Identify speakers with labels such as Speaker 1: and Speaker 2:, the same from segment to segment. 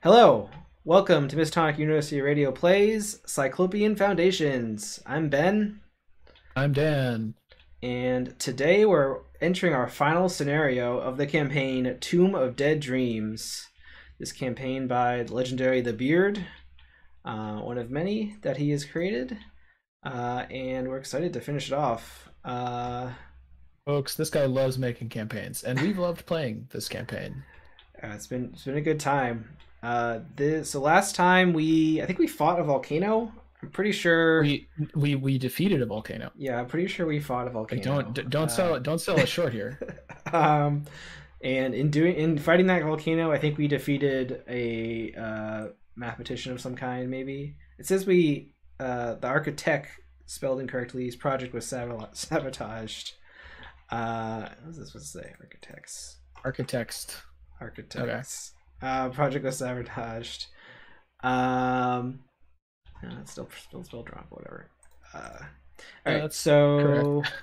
Speaker 1: Hello, welcome to Mistonic University Radio Plays Cyclopean Foundations. I'm Ben,
Speaker 2: I'm Dan.
Speaker 1: and today we're entering our final scenario of the campaign Tomb of Dead Dreams. This campaign by the legendary The Beard, one of many that he has created, and we're excited to finish it off.
Speaker 2: Folks, this guy loves making campaigns, and we've loved playing this campaign.
Speaker 1: It's been a good time. So last time I think we fought a volcano. I'm pretty sure
Speaker 2: We defeated a volcano.
Speaker 1: Yeah, I'm pretty sure we fought a
Speaker 2: Like,
Speaker 1: volcano.
Speaker 2: don't sell us short here.
Speaker 1: um, and in fighting that volcano, I think we defeated a mathematician of some kind. Maybe it says the architect spelled incorrectly. His project was sabotaged. What does this one say?
Speaker 2: Architects. Okay.
Speaker 1: Architects. Project was sabotaged. No, it's still spelled wrong. Whatever. All right.
Speaker 2: That's
Speaker 1: So,
Speaker 2: correct.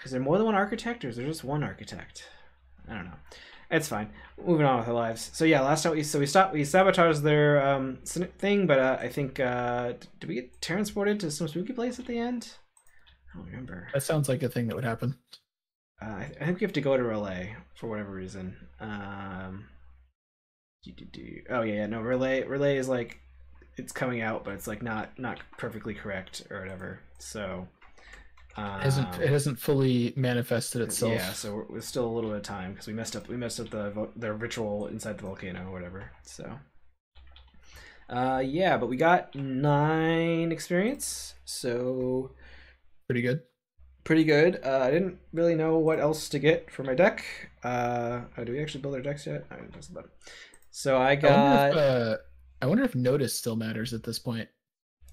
Speaker 1: is there more than one architect, or is there just one architect? I don't know. It's fine. Moving on with our lives. So yeah, last time we sabotaged their thing, but I think did we get transported to some spooky place at the end? I don't remember.
Speaker 2: That sounds like a thing that would happen.
Speaker 1: I think we have to go to Relay for whatever reason. Oh yeah, no, Relay is like it's coming out, but it's like not perfectly correct or whatever. So
Speaker 2: It hasn't fully manifested itself.
Speaker 1: yeah, so we're still a little bit of time because we messed up the ritual inside the volcano or whatever. So yeah, but we got 9 experience, so
Speaker 2: Pretty good.
Speaker 1: pretty good. I didn't really know what else to get for my deck. Do we actually build our decks yet? I didn't press the button. So I got.
Speaker 2: I wonder if notice still matters at this point.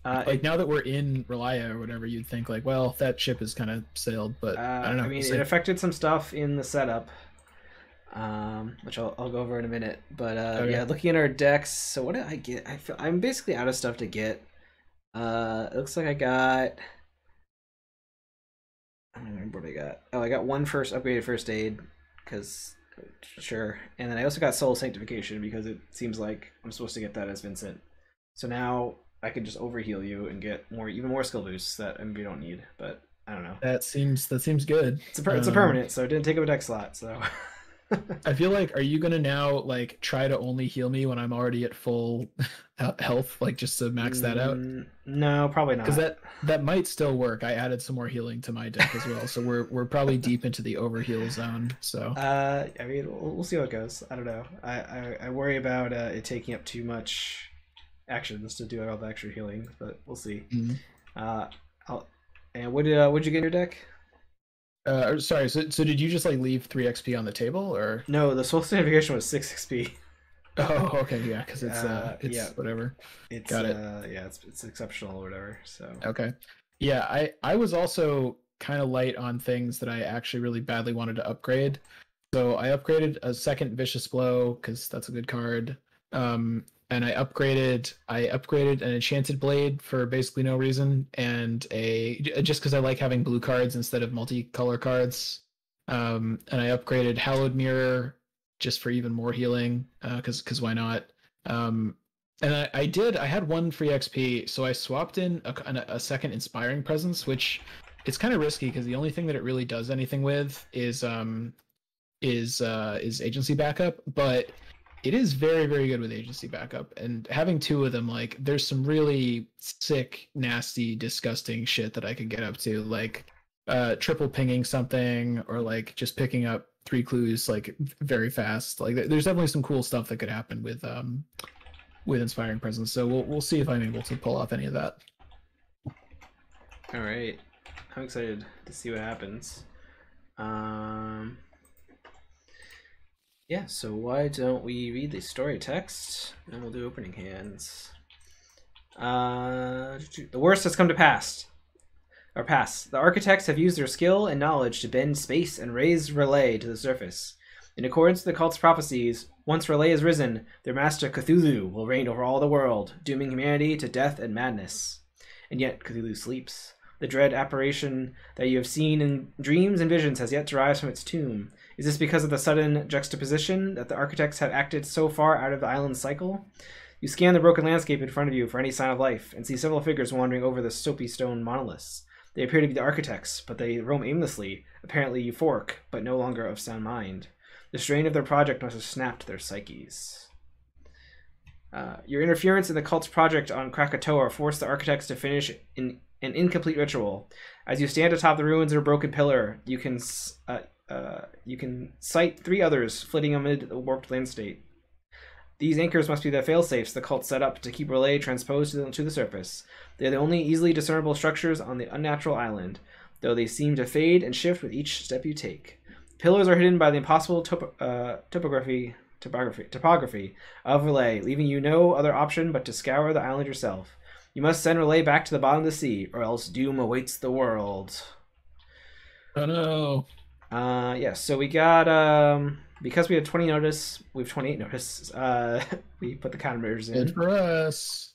Speaker 2: Like, now that we're in Relia or whatever, you'd think like, well, that ship is kind of sailed, but I don't know.
Speaker 1: I mean,
Speaker 2: We'll
Speaker 1: it
Speaker 2: see.
Speaker 1: affected some stuff in the setup, which I'll go over in a minute. But
Speaker 2: Okay.
Speaker 1: yeah, looking at our decks. So what did I get? I'm basically out of stuff to get. It looks like I got. I don't remember what I got. Oh, I got one upgraded first aid, because sure, and then I also got soul sanctification because it seems like I'm supposed to get that as Vincent. So now I can just overheal you and get even more skill boosts that we don't need. But I don't know.
Speaker 2: That seems good.
Speaker 1: It's a permanent, so it didn't take up a deck slot. So
Speaker 2: I feel like, are you gonna now like try to only heal me when I'm already at full health, like just to max that out?
Speaker 1: No, probably
Speaker 2: Because
Speaker 1: not.
Speaker 2: that might still work. I added some more healing to my deck as well, so we're probably deep into the overheal zone. So
Speaker 1: I mean, we'll see how it goes. I don't know. I worry about it taking up too much actions to do all the extra healing, but we'll see.
Speaker 2: mm.
Speaker 1: Uh, and what'd you get in your deck?
Speaker 2: Sorry. So did you just like leave 3 XP on the table, or?
Speaker 1: No, the soul sanctification was 6 XP.
Speaker 2: Oh, okay, yeah, because it's
Speaker 1: yeah,
Speaker 2: whatever.
Speaker 1: it's
Speaker 2: Got it.
Speaker 1: yeah, it's exceptional or whatever. So
Speaker 2: Okay. Yeah, I was also kind of light on things that I actually really badly wanted to upgrade. So I upgraded a second vicious blow because that's a good card. And I upgraded an enchanted blade for basically no reason, and just because I like having blue cards instead of multicolor cards. And I upgraded hallowed mirror just for even more healing, because why not? And I had 1 free XP, so I swapped in a second inspiring presence, which it's kind of risky because the only thing that it really does anything with is agency backup, but it is very, very good with agency backup. And having 2 of them, like, there's some really sick, nasty, disgusting shit that I could get up to, like triple pinging something, or like just picking up 3 clues like very fast. Like, there's definitely some cool stuff that could happen with inspiring presence. So we'll see if I'm able to pull off any of that.
Speaker 1: all right, I'm excited to see what happens. Yeah, so why don't we read the story text and we'll do opening hands. The worst has come to pass. The architects have used their skill and knowledge to bend space and raise Relay to the surface. In accordance with the cult's prophecies, once Relay is risen, their master Cthulhu will reign over all the world, dooming humanity to death and madness. And yet Cthulhu sleeps. The dread apparition that you have seen in dreams and visions has yet to rise from its tomb. Is this because of the sudden juxtaposition that the architects have acted so far out of the island's cycle? You scan the broken landscape in front of you for any sign of life, and see several figures wandering over the soapy stone monoliths. They appear to be the architects, but they roam aimlessly, apparently euphoric, but no longer of sound mind. The strain of their project must have snapped their psyches. Your interference in the cult's project on Krakatoa forced the architects to finish an incomplete ritual. As you stand atop the ruins of a broken pillar, you can sight 3 others flitting amid the warped landscape. These anchors must be the failsafes the cult set up to keep relay transposed to the surface. They are the only easily discernible structures on the unnatural island, though they seem to fade and shift with each step you take. Pillars are hidden by the impossible topography of relay, leaving you no other option but to scour the island yourself. You must send relay back to the bottom of the sea, or else doom awaits the world.
Speaker 2: Oh no.
Speaker 1: Yeah, so we got because we had 20 notice, we have 28 notice. We put the countermeasures in.
Speaker 2: Good for us.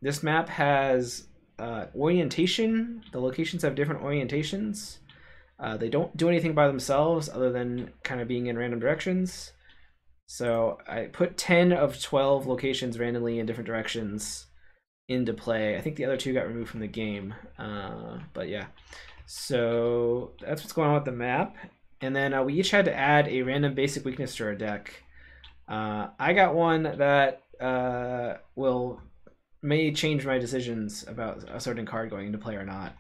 Speaker 1: This map has orientation. The locations have different orientations. They don't do anything by themselves other than kind of being in random directions. So I put 10 of 12 locations randomly in different directions into play. I think the other 2 got removed from the game. But yeah. So that's what's going on with the map. And then we each had to add a random basic weakness to our deck. I got one that may change my decisions about a certain card going into play or not.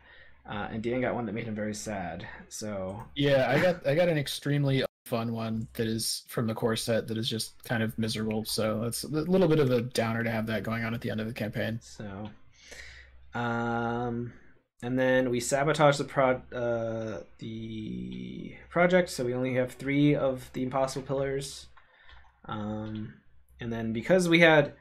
Speaker 1: And Dan got one that made him very sad. So
Speaker 2: yeah, I got an extremely fun one that is from the core set that is just kind of miserable. So it's a little bit of a downer to have that going on at the end of the campaign.
Speaker 1: So, and then we sabotage the project, so we only have 3 of the impossible pillars. And then because we had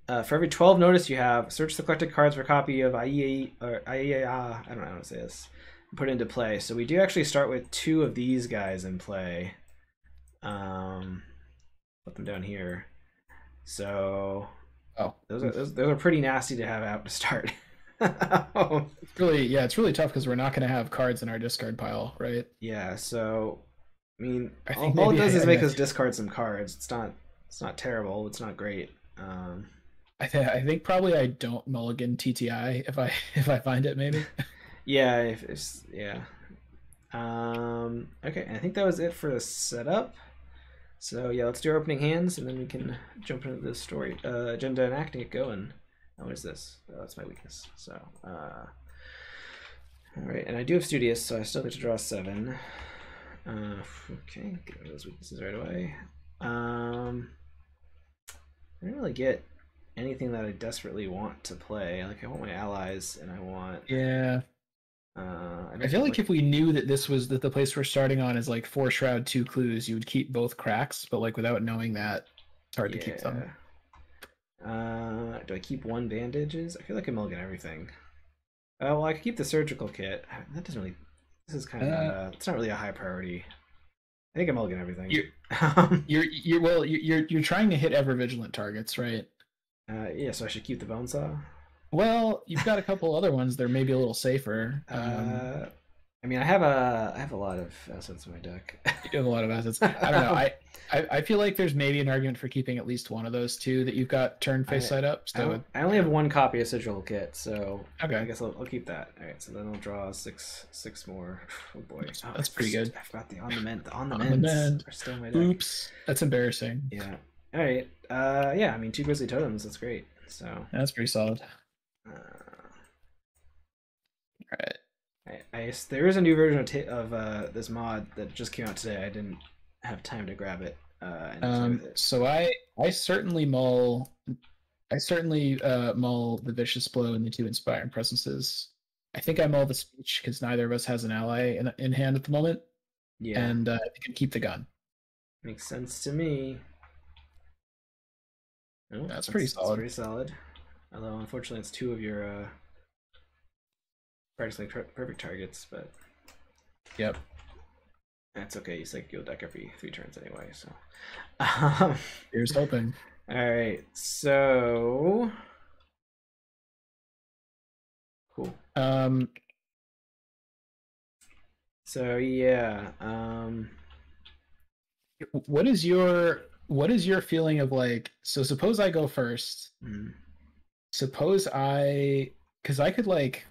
Speaker 1: for every 12 notice you have, search the collected cards for a copy of IEA or IEA. I don't know how to say this. Put it into play. So we do actually start with 2 of these guys in play. Put them down here. So those are pretty nasty to have out to start.
Speaker 2: It's really tough because we're not going to have cards in our discard pile, right?
Speaker 1: Yeah. So I mean, all it does is make us discard some cards. It's not terrible. It's not great.
Speaker 2: I think probably I don't mulligan TTI if I find it, maybe.
Speaker 1: Yeah, okay, and I think that was it for the setup. So yeah, let's do our opening hands, and then we can jump into the story agenda and acting it going. Oh, what is this? Oh, that's my weakness. So, all right, and I do have Studious, so I still get to draw 7. Okay, get rid of those weaknesses right away. I didn't really get anything that I desperately want to play. Like I want my allies, and I want
Speaker 2: I feel like if we knew that the place we're starting on is like 4 shroud, 2 clues, you would keep both cracks, but like without knowing that, it's hard to keep them.
Speaker 1: Do I keep 1 bandages? I feel like I'm mulligan everything. Well, I could keep the surgical kit. That doesn't really. This is kind of it's not really a high priority. I think I'm mulligan everything.
Speaker 2: You're trying to hit ever vigilant targets, right?
Speaker 1: Yeah, so I should keep the bone saw.
Speaker 2: Well, you've got a couple other ones that are maybe a little safer.
Speaker 1: I mean, I have a lot of assets in my deck.
Speaker 2: You have a lot of assets. I don't know. I feel like there's maybe an argument for keeping at least one of those 2 that you've got turn face side up. So
Speaker 1: I only have 1 copy of Sigil Kit, so
Speaker 2: okay.
Speaker 1: I guess I'll keep that. All right, so then I'll draw 6 more. Oh boy,
Speaker 2: that's pretty good.
Speaker 1: I forgot the on the mend are still in my deck.
Speaker 2: Oops, that's embarrassing.
Speaker 1: Yeah. All right. Yeah. I mean, 2 Grizzly Totems. That's great. So
Speaker 2: that's pretty solid. All right.
Speaker 1: There is a new version of this mod that just came out today. I didn't have time to grab it.
Speaker 2: So I certainly mull the Vicious Blow and the 2 Inspiring Presences. I think I mull the Speech because neither of us has an ally in hand at the moment. Yeah, and I can keep the gun.
Speaker 1: Makes sense to me. Oh,
Speaker 2: that's pretty solid.
Speaker 1: That's pretty solid. Although unfortunately, it's 2 of your practically perfect targets, but
Speaker 2: yep,
Speaker 1: that's okay. You psycho deck every 3 turns anyway, so
Speaker 2: here's hoping.
Speaker 1: All right, so Cool.
Speaker 2: Um,
Speaker 1: So yeah.
Speaker 2: what is your feeling of like? So suppose I go first.
Speaker 1: Mm,
Speaker 2: Suppose because I could like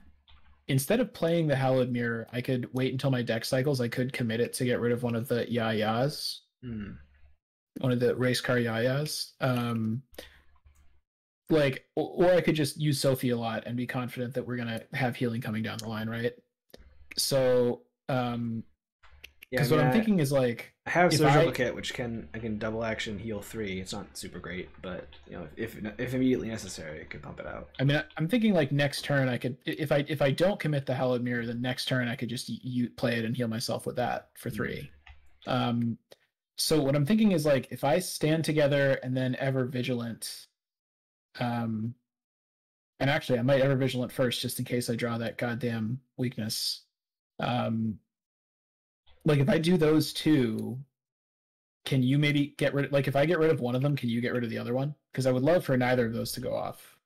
Speaker 2: instead of playing the Hallowed Mirror, I could wait until my deck cycles. I could commit it to get rid of one of the Yayas,
Speaker 1: mm.
Speaker 2: one of the race car Yayas. Like, or I could just use Sophie a lot and be confident that we're gonna have healing coming down the line, right? So,
Speaker 1: Yeah,
Speaker 2: because what I'm thinking is like,
Speaker 1: I have
Speaker 2: if
Speaker 1: Surgical Kit, which I can double action heal 3. It's not super great, but if immediately necessary, I could pump it out.
Speaker 2: I mean, I'm thinking like next turn I could, if I don't commit the Hallowed Mirror, then next turn I could just play it and heal myself with that for 3. So what I'm thinking is like, if I stand together and then Ever Vigilant, and actually I might Ever Vigilant first just in case I draw that goddamn weakness. Like if I do those 2, can you maybe get rid of, like if I get rid of one of them, can you get rid of the other one? Because I would love for neither of those to go off.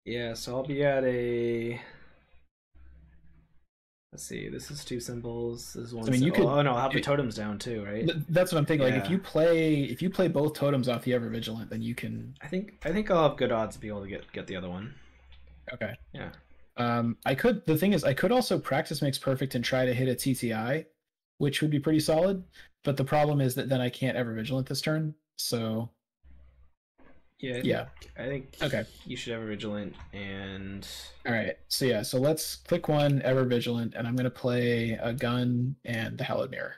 Speaker 1: Yeah, so I'll be at a. Let's see. This is 2 symbols. This is 1.
Speaker 2: I mean, you could.
Speaker 1: Oh no, I'll have the totems down too, right?
Speaker 2: That's what I'm thinking.
Speaker 1: Yeah.
Speaker 2: Like if you play both totems off the Ever Vigilant, then you can.
Speaker 1: I think I'll have good odds to be able to get the other one.
Speaker 2: Okay.
Speaker 1: Yeah.
Speaker 2: I could. The thing is, I could also practice makes perfect and try to hit a TTI, which would be pretty solid. But the problem is that then I can't Ever Vigilant this turn. So.
Speaker 1: Yeah. I think
Speaker 2: okay.
Speaker 1: You should Ever Vigilant and.
Speaker 2: All right. So yeah. So let's click 1 Ever Vigilant, and I'm gonna play a gun and the Hallowed Mirror.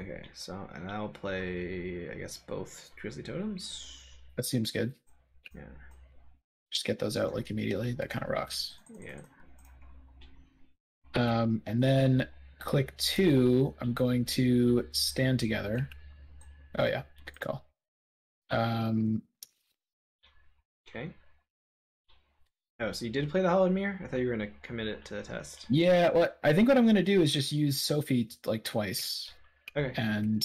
Speaker 1: Okay. So and I'll play, I guess, both Grizzly Totems.
Speaker 2: That seems good.
Speaker 1: Yeah.
Speaker 2: Just get those out like immediately. That kind of rocks.
Speaker 1: Yeah.
Speaker 2: And then click 2. I'm going to stand together. Oh yeah, good call.
Speaker 1: Okay. Oh, so you did play the Hallowed Mirror? I thought you were gonna commit it to the test.
Speaker 2: Yeah, well, I think what I'm gonna do is just use Sophie like twice.
Speaker 1: Okay.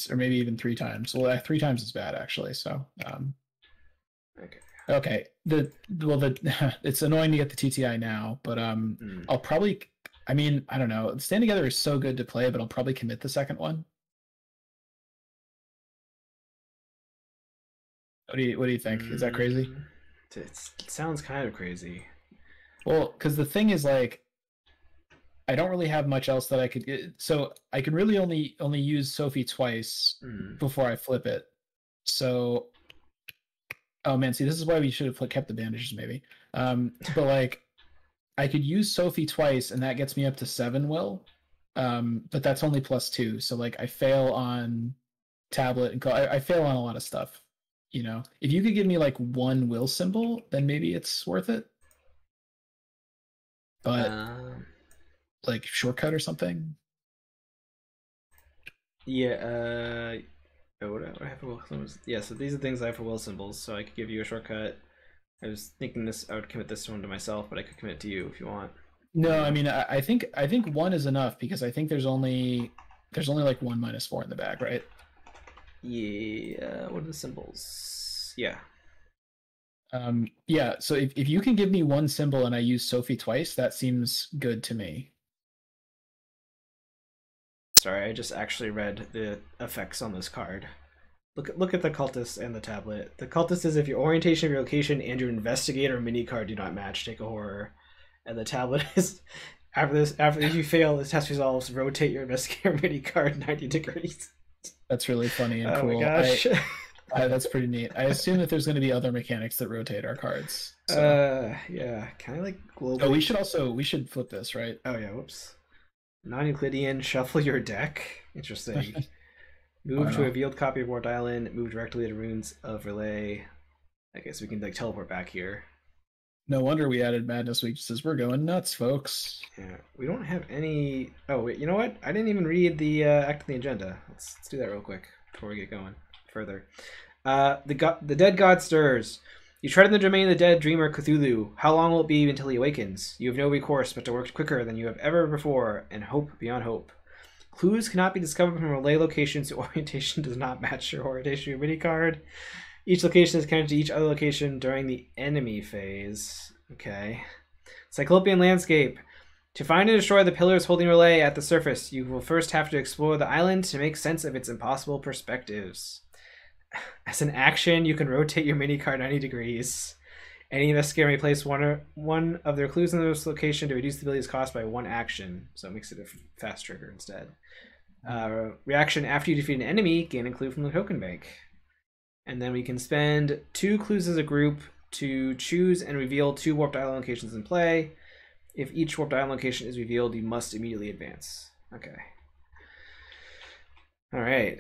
Speaker 2: Or maybe even 3 times. Well, 3 times is bad actually. So.
Speaker 1: Okay.
Speaker 2: Okay. It's annoying to get the TTI now, but I'll probably. I mean, I don't know. Stand Together is so good to play, but I'll probably commit the second one. What do you think? Is that crazy?
Speaker 1: It sounds kind of crazy.
Speaker 2: Well, because the thing is, like, I don't really have much else that I could get. So I can really only use Sophie twice before I flip it. So, oh man, see, this is why we should have kept the bandages, maybe. But like, I could use Sophie twice, and that gets me up to 7 will. But that's only +2. So like, I fail on tablet and I fail on a lot of stuff. You know, if you could give me like 1 will symbol, then maybe it's worth it. But like shortcut or something.
Speaker 1: Yeah. What I have for will symbols? Yeah. So these are things I have for will symbols. So I could give you a shortcut. I was thinking I would commit this one to myself, but I could commit it to you if you want.
Speaker 2: No, I mean, I think 1 is enough because I think there's only like 1 -4 in the bag, right?
Speaker 1: Yeah. What are the symbols? Yeah.
Speaker 2: Yeah. So if you can give me 1 symbol and I use Sophie twice, that seems good to me.
Speaker 1: Sorry, I just actually read the effects on this card. Look at the cultist and the tablet. The cultist is if your orientation of your location and your investigator mini card do not match, take a horror. And the tablet is after you fail, this test resolves, rotate your investigator mini card 90 degrees.
Speaker 2: That's really funny and cool.
Speaker 1: Oh my gosh.
Speaker 2: That's pretty neat. I assume that there's going to be other mechanics that rotate our cards. So.
Speaker 1: Yeah. Can I like globally?
Speaker 2: Oh, we should flip this, right?
Speaker 1: Oh yeah. Whoops. Non-Euclidean, shuffle your deck. Interesting. Move to a revealed copy of Ward Island. Move directly to Runes of Relay. I guess we can like teleport back here.
Speaker 2: No wonder we added Madness Weaknesses. We're going nuts, folks.
Speaker 1: Yeah, we don't have any. Oh wait, you know what? I didn't even read the act of the agenda. Let's do that real quick before we get going further. The dead god stirs. You tread in the domain of the dead dreamer Cthulhu. How long will it be until he awakens? You have no recourse but to work quicker than you have ever before, and hope beyond hope. Clues cannot be discovered from relay locations whose orientation does not match your orientation of your mini card. Each location is connected to each other location during the enemy phase. Okay. Cyclopean landscape. To find and destroy the pillars holding relay at the surface, you will first have to explore the island to make sense of its impossible perspectives. As an action, you can rotate your mini card 90 degrees. Any investigator may place one of their clues in this location to reduce the ability's cost by 1 action, so it makes it a fast trigger instead. Reaction: after you defeat an enemy, gain a clue from the token bank. And then we can spend 2 clues as a group to choose and reveal 2 warped island locations in play. If each warped island location is revealed, you must immediately advance. Okay. All right.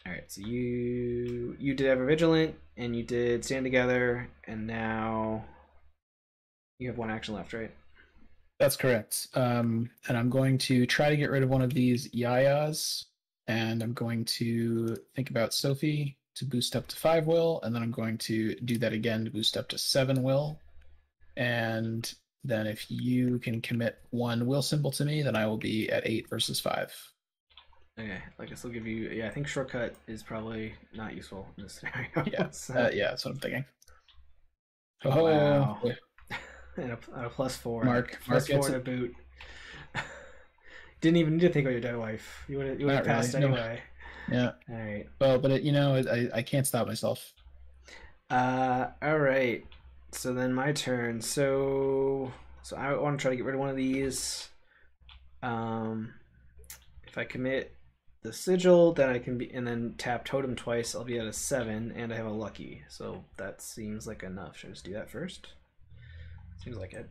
Speaker 1: All right. So you did Ever Vigilant and you did Stand Together, and now you have 1 action left, right?
Speaker 2: That's correct. And I'm going to try to get rid of one of these Yayas, and I'm going to think about Sophie to boost up to 5 will, and then I'm going to do that again to boost up to 7 will. And then if you can commit 1 will symbol to me, then I will be at 8 versus 5.
Speaker 1: Okay, I guess I'll give you. Yeah, I think shortcut is probably not useful in this scenario.
Speaker 2: Yeah,
Speaker 1: so.
Speaker 2: yeah, that's what I'm thinking.
Speaker 1: Oh, wow. And a +4.
Speaker 2: Mark
Speaker 1: +4 and a boot. Didn't even need to think about your dead wife. You would have passed really. Anyway.
Speaker 2: No. Yeah.
Speaker 1: All right.
Speaker 2: Well, but I can't stop myself.
Speaker 1: All right. So then my turn. So I want to try to get rid of one of these. If I commit the sigil, then I can be, and then tap totem twice, I'll be at a 7, and I have a lucky. So that seems like enough. Should I just do that first? Seems like it.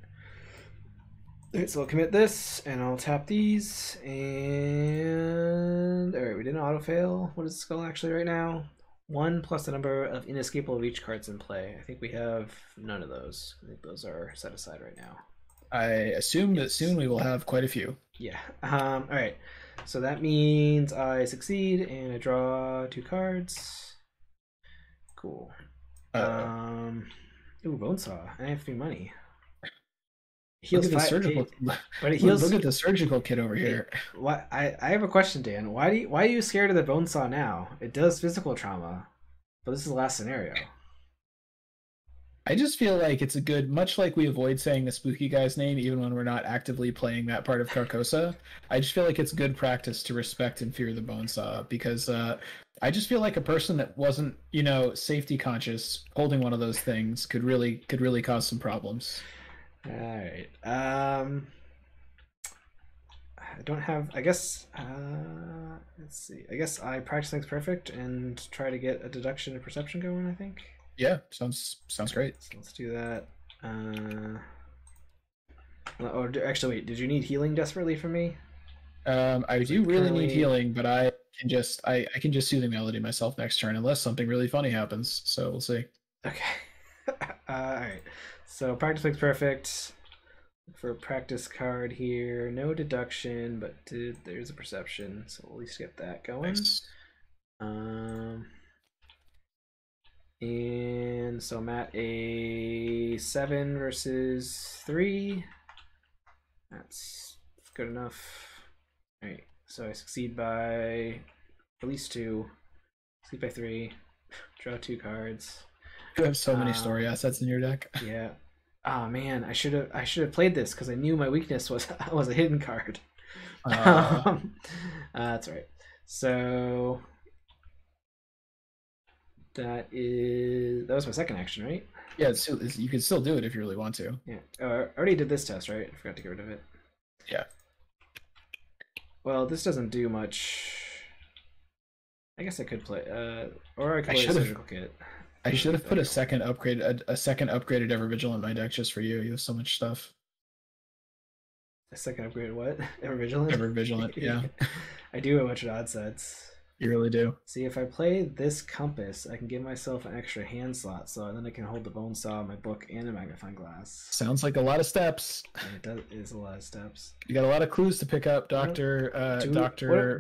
Speaker 1: All right, so I'll commit this, and I'll tap these, and all right, we didn't auto fail. What is the skull actually right now? 1 plus the number of inescapable reach cards in play. I think we have none of those. I think those are set aside right now.
Speaker 2: I assume that soon we will have quite a few.
Speaker 1: Yeah. All right. So that means I succeed and I draw 2 cards. Cool. Ooh, Bonesaw. I have 3 money.
Speaker 2: Heals look at the surgical, but it heals. Look at the surgical kit over here.
Speaker 1: Why? I have a question, Dan. Why are you scared of the Bonesaw now? It does physical trauma, but this is the last scenario.
Speaker 2: I just feel like it's a good, much like we avoid saying the spooky guy's name even when we're not actively playing that part of Carcosa. I just feel like it's good practice to respect and fear the Bonesaw, because I just feel like a person that wasn't, safety conscious holding one of those things could really cause some problems.
Speaker 1: All right. I don't have. I guess. Let's see. I guess I practice things perfect and try to get a deduction and perception going. I think.
Speaker 2: Yeah, sounds great.
Speaker 1: So let's do that. Actually, wait. Did you need healing desperately from me?
Speaker 2: I do really need healing, but I can just soothing melody myself next turn unless something really funny happens. So we'll see.
Speaker 1: Okay. All right. So practice makes perfect. For a practice card here, no deduction, but there's a perception, so we'll at least get that going. Nice. And so I'm at a 7 versus 3. That's good enough. All right. So I succeed by at least 2. Succeed by 3. Draw 2 cards.
Speaker 2: You have so many story assets in your deck.
Speaker 1: Yeah. Oh man, I should have played this because I knew my weakness was a hidden card. That's right. So that was my second action, right?
Speaker 2: Yeah, you can still do it if you really want to.
Speaker 1: Yeah. Oh, I already did this test, right? I forgot to get rid of it.
Speaker 2: Yeah.
Speaker 1: Well, this doesn't do much. I guess I could play, or I could play a surgical kit.
Speaker 2: I should have put a second upgraded Ever Vigilant in my deck just for you. You have so much stuff.
Speaker 1: A second upgraded what? Ever Vigilant?
Speaker 2: Ever Vigilant, yeah.
Speaker 1: I do have a bunch of odd sets.
Speaker 2: You really do.
Speaker 1: See, if I play this compass, I can give myself an extra hand slot, so then I can hold the Bonesaw, my book, and a magnifying glass.
Speaker 2: Sounds like a lot of steps.
Speaker 1: And it is a lot of steps.
Speaker 2: You got a lot of clues to pick up, Doctor.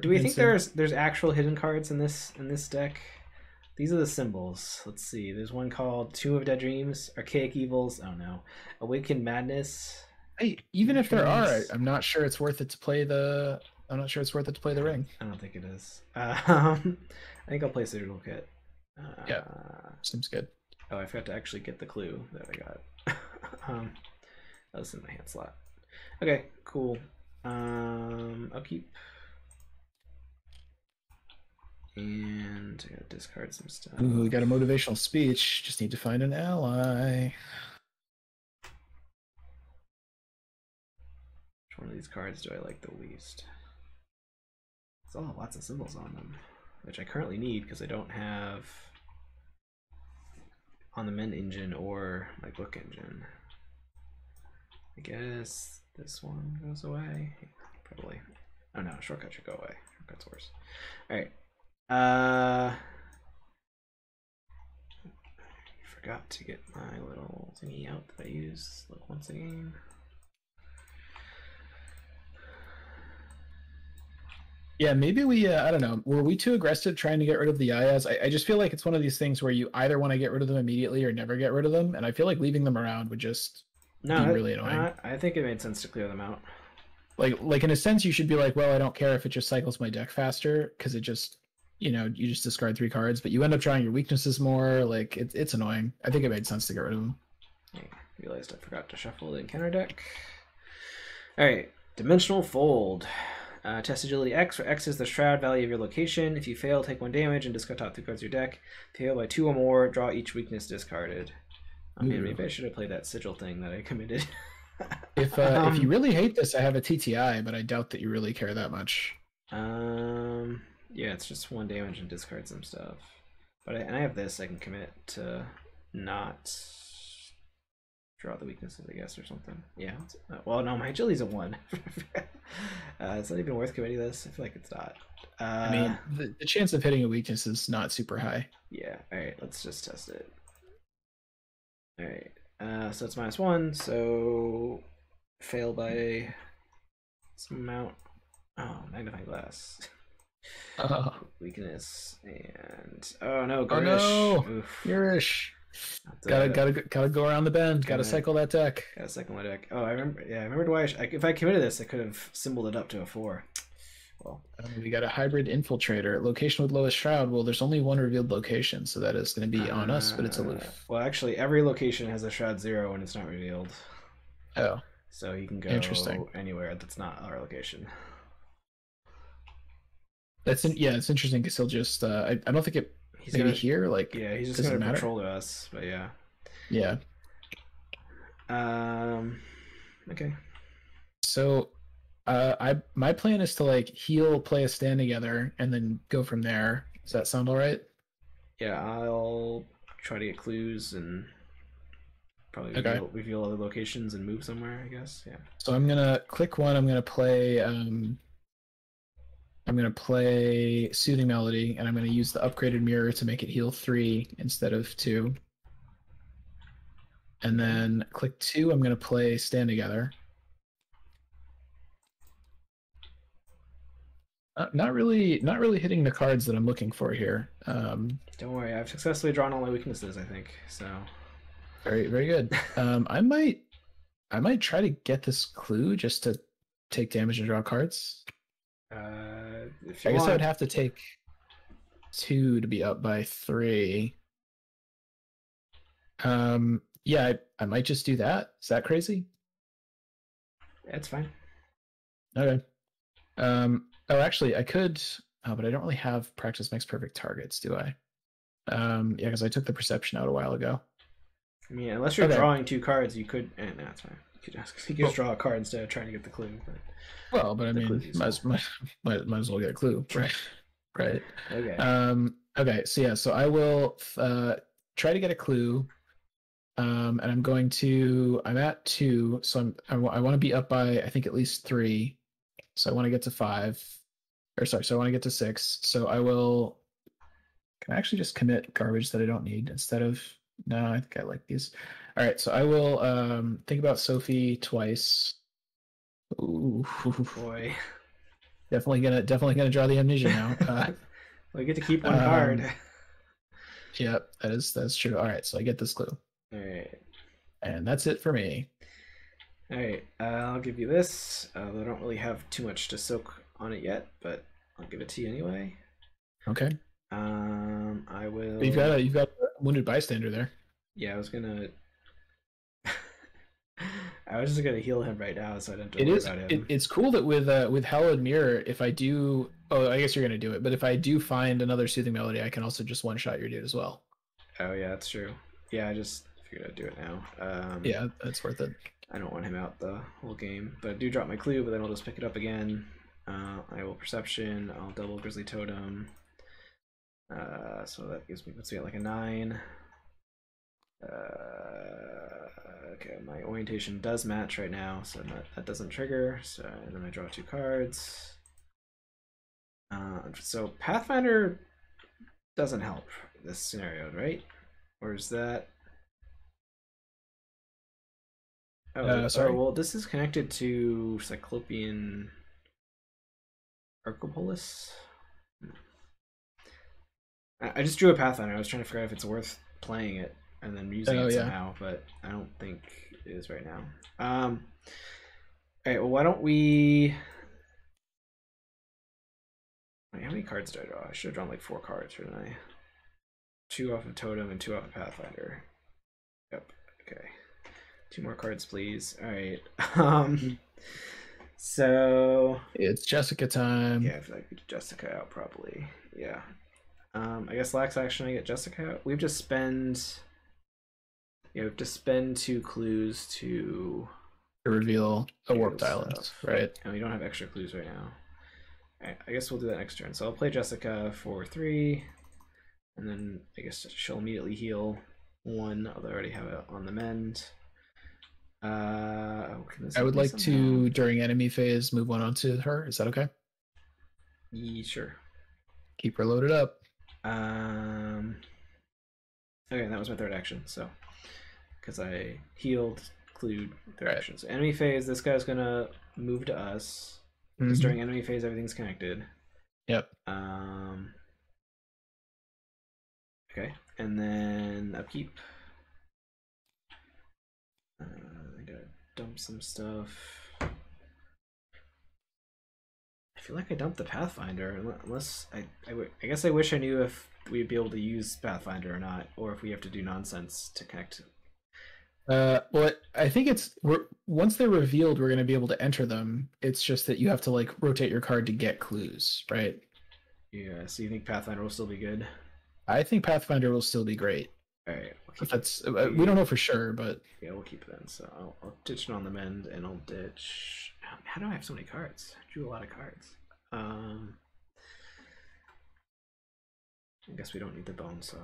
Speaker 1: Do we think there's actual hidden cards in this deck? These are the symbols. Let's see. There's one called Tomb of Dead Dreams, Archaic Evils. Oh no, Awakened Madness.
Speaker 2: Hey, even if there are, I'm not sure it's worth it to play the. I'm not sure it's worth it to play the ring.
Speaker 1: I don't think it is. I think I'll play Surgical Kit.
Speaker 2: Yeah, seems good.
Speaker 1: Oh, I forgot to actually get the clue that I got. That was in my hand slot. Okay, cool. I'll keep. And I gotta discard some stuff.
Speaker 2: Ooh, we got a motivational speech. Just need to find an ally.
Speaker 1: Which one of these cards do I like the least? It's all lots of symbols on them, which I currently need because I don't have on the men engine or my book engine. I guess this one goes away. Probably. Oh no, shortcut should go away. Shortcut's worse. Alright. Forgot to get my little thingy out that I use like once a game.
Speaker 2: Yeah, maybe we, I don't know, were we too aggressive trying to get rid of the Yayas? I just feel like it's one of these things where you either want to get rid of them immediately or never get rid of them, and I feel like leaving them around would just be really annoying.
Speaker 1: I think it made sense to clear them out.
Speaker 2: Like in a sense, you should be like, well, I don't care if it just cycles my deck faster, because it just, you just discard 3 cards, but you end up drawing your weaknesses more. Like, it's annoying. I think it made sense to get rid of them.
Speaker 1: I realized I forgot to shuffle the encounter deck. Alright, Dimensional Fold. Test agility X, where X is the shroud value of your location. If you fail, take 1 damage and discard top 2 cards of your deck. If you fail by 2 or more, draw each weakness discarded. I mean, maybe I should have played that sigil thing that I committed.
Speaker 2: If you really hate this, I have a TTI, but I doubt that you really care that much.
Speaker 1: Yeah, it's just 1 damage and discard some stuff. But I have this, I can commit to not draw the weaknesses, I guess, or something. Yeah. Well, no, my agility's a 1. It's not even worth committing this. I feel like it's not.
Speaker 2: I mean, the chance of hitting a weakness is not super high.
Speaker 1: Yeah. All right, let's just test it. All right. So it's -1. So fail by some amount. Oh, magnifying glass. Weakness and oh no, Garish.
Speaker 2: Oh no, Garish. Gotta go around the bend. Gotta cycle that deck.
Speaker 1: Gotta cycle my deck. Oh, I remember. Yeah, I remembered why. If I committed this, I could have symboled it up to a 4. Well,
Speaker 2: we got a hybrid infiltrator. Location with lowest shroud. Well, there's only 1 revealed location, so that is going to be on us, but it's aloof.
Speaker 1: Well, actually, every location has a shroud 0 when it's not revealed.
Speaker 2: Oh,
Speaker 1: so you can go anywhere that's not our location.
Speaker 2: It's interesting because he'll just. I don't think it. He's maybe here, like
Speaker 1: yeah, he's just gonna patrol us, but yeah.
Speaker 2: Yeah.
Speaker 1: Okay.
Speaker 2: So, my plan is to like heal, play a stand together, and then go from there. Does that sound all right?
Speaker 1: Yeah, I'll try to get clues and probably reveal other locations and move somewhere, I guess. Yeah.
Speaker 2: So I'm gonna click 1. I'm gonna play. I'm going to play Soothing Melody, and I'm going to use the upgraded mirror to make it heal 3 instead of 2. And then click 2, I'm going to play Stand Together. Not really hitting the cards that I'm looking for here.
Speaker 1: Don't worry, I've successfully drawn all my weaknesses, I think. So
Speaker 2: very, very good. I might try to get this clue just to take damage and draw cards. I guess I would have to take 2 to be up by 3. Yeah, I might just do that. Is that crazy?
Speaker 1: That's fine.
Speaker 2: Okay. Oh, actually, I could. Oh, but I don't really have practice makes perfect targets, do I? Yeah, because I took the perception out a while ago.
Speaker 1: I mean, unless you're drawing 2 cards, you could. No, that's fine. You could just draw a card instead of trying to get the clue.
Speaker 2: But I mean, might as well get a clue, right? Right.
Speaker 1: Okay.
Speaker 2: Okay. So yeah. So I will try to get a clue. And I'm at 2. So I want to be up by I think at least 3. So I want to get to 5. So I want to get to 6. So I will. Can I actually just commit garbage that I don't need instead of? No, I think I like these. All right, so I will think about Sophie twice. Ooh,
Speaker 1: boy!
Speaker 2: Definitely gonna draw the amnesia now.
Speaker 1: Well, you get to keep 1 card.
Speaker 2: Yep, that's true. All right, so I get this clue.
Speaker 1: All right,
Speaker 2: and that's it for me.
Speaker 1: All right, I'll give you this. I don't really have too much to soak on it yet, but I'll give it to you anyway.
Speaker 2: Okay.
Speaker 1: I will.
Speaker 2: You've got a wounded bystander there.
Speaker 1: Yeah, I was gonna. I was just gonna heal him right now, so I don't have to
Speaker 2: It
Speaker 1: worry
Speaker 2: is.
Speaker 1: about him.
Speaker 2: It's cool that with Hallowed Mirror, if I do, I guess you're gonna do it. But if I do find another soothing melody, I can also just one shot your dude as well.
Speaker 1: Oh yeah, that's true. Yeah, I just figured I'd do it now.
Speaker 2: Yeah, that's worth it.
Speaker 1: I don't want him out the whole game, but I do drop my clue, but then I'll just pick it up again. I will perception. I'll double Grizzly Totem. So that gives me, let's get like a 9. Okay, my orientation does match right now, so that doesn't trigger. So and then I draw 2 cards. So Pathfinder doesn't help this scenario, right? Or is that? Oh,
Speaker 2: sorry.
Speaker 1: well, this is connected to Cyclopean Archopolis. I just drew a Pathfinder. I was trying to figure out if it's worth playing it and then using it somehow, but I don't think it is right now. All right, well, why don't we... Wait, how many cards did I draw? I should have drawn like 4 cards, shouldn't I? 2 off of Totem and 2 off of Pathfinder. Yep, okay. 2 more cards, please. All right. So...
Speaker 2: It's Jessica time.
Speaker 1: Yeah, I feel like we did Jessica out probably. Yeah. I guess last action I get Jessica out. We have to spend... Yeah, we have to spend 2 clues to
Speaker 2: reveal a warped island, right?
Speaker 1: And we don't have extra clues right now. Alright, I guess we'll do that next turn. So I'll play Jessica for 3, and then I guess she'll immediately heal 1, although I already have it on the mend. I would
Speaker 2: like to, during enemy phase, move 1 onto her. Is that okay?
Speaker 1: Yeah, sure.
Speaker 2: Keep her loaded up.
Speaker 1: Okay, that was my 3rd action, so because I healed, clued 3rd action. So enemy phase, this guy's gonna move to us. Because during enemy phase, everything's connected.
Speaker 2: Yep.
Speaker 1: Okay, and then upkeep. I gotta dump some stuff. I feel like I dumped the Pathfinder, unless I guess I wish I knew if we'd be able to use Pathfinder or not, or if we have to do nonsense to connect.
Speaker 2: Well, I think once they're revealed, we're going to be able to enter them. It's just that you have to like rotate your card to get clues, right?
Speaker 1: Yeah. So you think Pathfinder will still be good?
Speaker 2: I think Pathfinder will still be great.
Speaker 1: All right.
Speaker 2: We don't know for sure, but
Speaker 1: yeah, we'll keep it then. So I'll ditch it on the mend, and I'll ditch. How do I have so many cards? I drew a lot of cards. I guess we don't need the bone saw,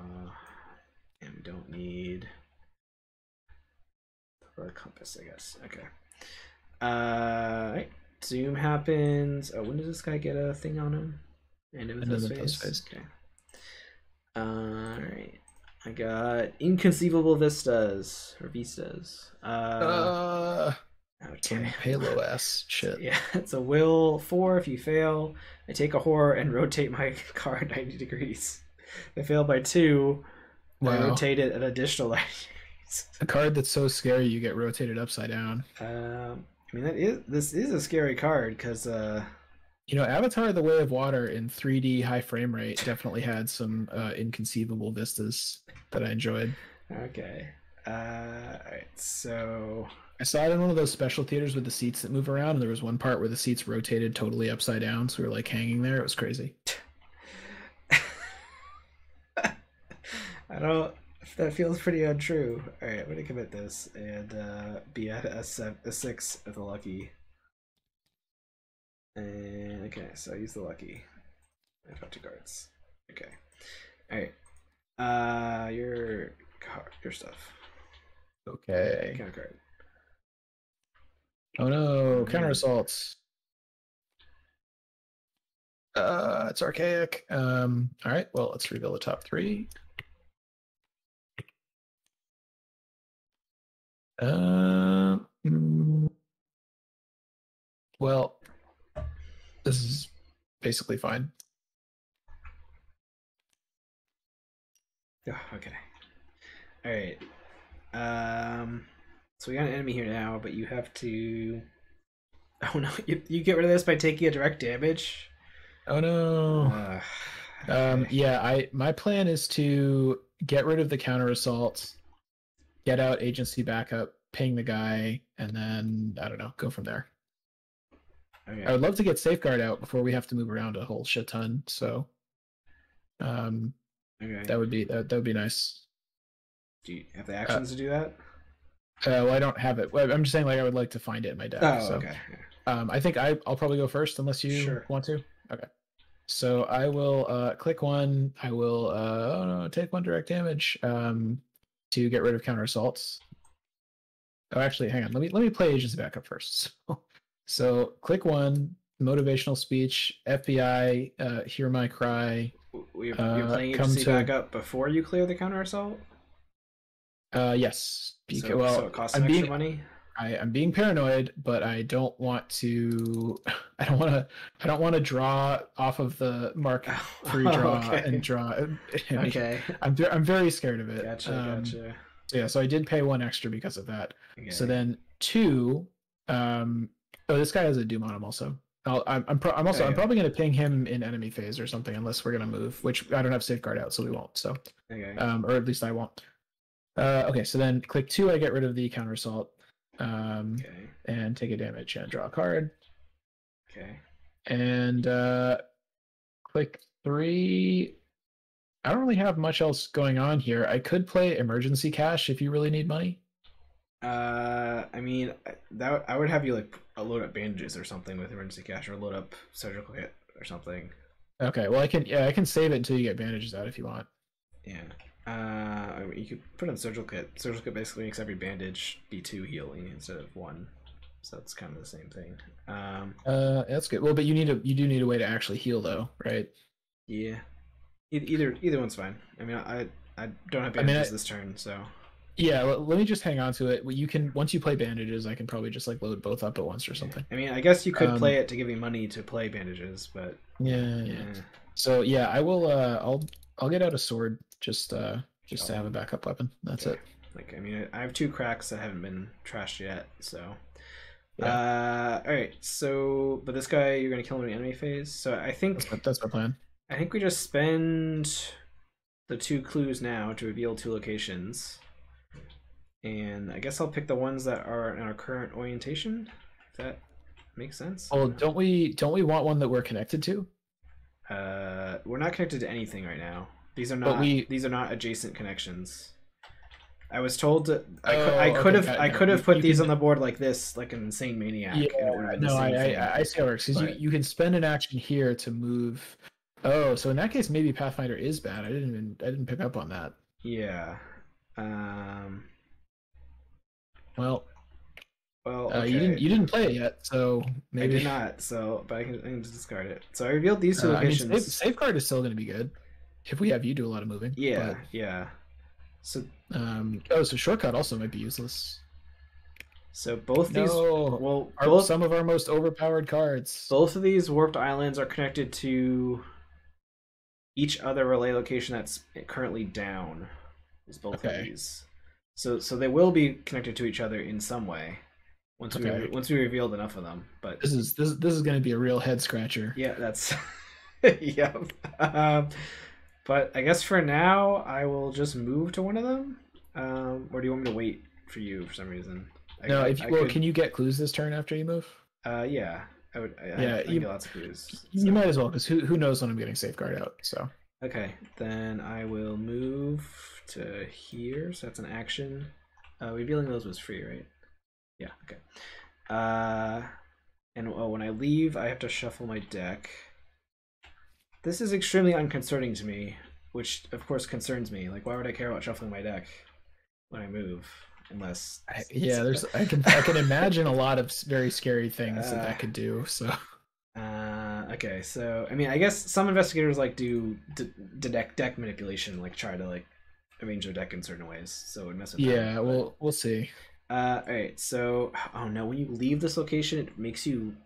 Speaker 1: and we don't need the compass, I guess. Okay. Right. Zoom happens. Oh, when does this guy get a thing on him? And it was phase. Okay. All right. I got Inconceivable Vistas or Vistas. Okay.
Speaker 2: Halo S shit.
Speaker 1: Yeah, it's a will 4 if you fail. I take a horror and rotate my card 90 degrees. If I fail by 2, I rotate it an additional 90 degrees.
Speaker 2: A card that's so scary you get rotated upside down.
Speaker 1: I mean, this is a scary card because
Speaker 2: Avatar: The Way of Water in 3D high frame rate definitely had some inconceivable vistas that I enjoyed.
Speaker 1: Okay. All right. So
Speaker 2: I saw it in one of those special theaters with the seats that move around, and there was one part where the seats rotated totally upside down, so we were like hanging there. It was crazy.
Speaker 1: That feels pretty untrue. All right, I'm gonna commit this and be at a 6 with a lucky. And okay, so I use the lucky. I have 2 cards. Okay. All right. Your stuff.
Speaker 2: Okay.
Speaker 1: Counter card.
Speaker 2: Oh no! Counter assaults. It's archaic. All right. Well, let's reveal the top 3. Well, this is basically fine.
Speaker 1: Oh, okay. All right. So we got an enemy here now, but you have to. Oh no! You get rid of this by taking a direct damage.
Speaker 2: Oh no!
Speaker 1: Okay.
Speaker 2: Yeah. My plan is to get rid of the counter assault, get out agency backup, ping the guy, and then I don't know, go from there.
Speaker 1: Okay.
Speaker 2: I would love to get safeguard out before we have to move around a whole shit ton. So,
Speaker 1: Okay.
Speaker 2: that would be nice.
Speaker 1: Do you have the actions to do that?
Speaker 2: Well, I don't have it. Well, I'm just saying, like, I would like to find it in my deck.
Speaker 1: Oh,
Speaker 2: so,
Speaker 1: okay.
Speaker 2: I think I'll probably go first, unless you want to. Okay. So I will click one. I will take one direct damage to get rid of counter assaults. Oh, actually, hang on. Let me play Agents of Backup first. So click one. Motivational speech. FBI. Hear my cry.
Speaker 1: You're playing Agency Backup before you clear the counter assault.
Speaker 2: Yes.
Speaker 1: So it costs extra money.
Speaker 2: I'm being paranoid, but I don't want to. I don't want to draw off of the mark free draw and draw.
Speaker 1: Okay.
Speaker 2: I'm very scared of it.
Speaker 1: Gotcha.
Speaker 2: Yeah, so I did pay one extra because of that.
Speaker 1: Okay.
Speaker 2: So then two. This guy has a doom on him also. I'm probably going to ping him in enemy phase or something, unless we're going to move, which I don't have safeguard out, so we won't. So,
Speaker 1: okay.
Speaker 2: Or at least I won't. Okay, so then click 2, I get rid of the counter assault. And take a damage and draw a card.
Speaker 1: Okay.
Speaker 2: And click 3. I don't really have much else going on here. I could play emergency cash if you really need money.
Speaker 1: I mean, I would have you like load up bandages or something with emergency cash, or load up surgical kit or something.
Speaker 2: Okay, well I can save it until you get bandages out if you want.
Speaker 1: Yeah. I mean, you could put in surgical kit. Surgical kit basically makes every bandage be 2 healing instead of 1, so that's kind of the same thing.
Speaker 2: That's good. Well, but you do need a way to actually heal though, right?
Speaker 1: Yeah. Either one's fine. I mean, I don't have bandages this turn, so.
Speaker 2: Yeah, let me just hang on to it. You can, once you play bandages, I can probably just like load both up at once or something.
Speaker 1: I mean, I guess you could play it to give me money to play bandages, but
Speaker 2: yeah. So yeah, I will. I'll get out a sword just to have a backup weapon. That's it.
Speaker 1: Like, I mean, I have 2 cracks that haven't been trashed yet, so.
Speaker 2: Yeah.
Speaker 1: All right. So, but this guy, you're gonna kill him in enemy phase. So I think
Speaker 2: that's my plan.
Speaker 1: I think we just spend the 2 clues now to reveal 2 locations. And I guess I'll pick the ones that are in our current orientation. If that makes sense.
Speaker 2: Oh, don't we want one that we're connected to?
Speaker 1: We're not connected to anything right now. These are not adjacent connections. I was told to, I could have put these on the board like this, like an insane maniac.
Speaker 2: Yeah, no, I see how it works. Because you can spend an action here to move. Oh, so in that case, maybe Pathfinder is bad. I didn't pick up on that.
Speaker 1: Yeah.
Speaker 2: Well,
Speaker 1: okay.
Speaker 2: you didn't play it yet, so maybe
Speaker 1: I did not. So, but I can just discard it. So I revealed these 2 locations.
Speaker 2: I mean, safeguard is still going to be good if we have you do a lot of moving.
Speaker 1: Yeah, yeah. So
Speaker 2: so shortcut also might be useless.
Speaker 1: So both these,
Speaker 2: some of our most overpowered cards.
Speaker 1: Both of these warped islands are connected to each other relay location that's currently down. Is both of these. So they will be connected to each other in some way once we revealed enough of them. But
Speaker 2: this is going to be a real head scratcher.
Speaker 1: Yeah, that's yeah. But I guess for now I will just move to one of them. Or do you want me to wait for you for some reason?
Speaker 2: Can you get clues this turn after you move?
Speaker 1: Yeah, I would. I get lots of clues.
Speaker 2: You might as well, because who knows when I'm getting safeguard out. So
Speaker 1: okay, then I will move to here. So that's an action. Revealing those was free, right? Yeah. Okay. And when I leave, I have to shuffle my deck. This is extremely unconcerning to me, which of course concerns me. Like, why would I care about shuffling my deck when I move? Unless
Speaker 2: I can imagine a lot of very scary things that could do. So
Speaker 1: okay, so I mean, I guess some investigators like do deck manipulation, like try to like arrange their deck in certain ways, so it would mess with
Speaker 2: that. We'll see.
Speaker 1: All right, so oh no, when you leave this location, it makes you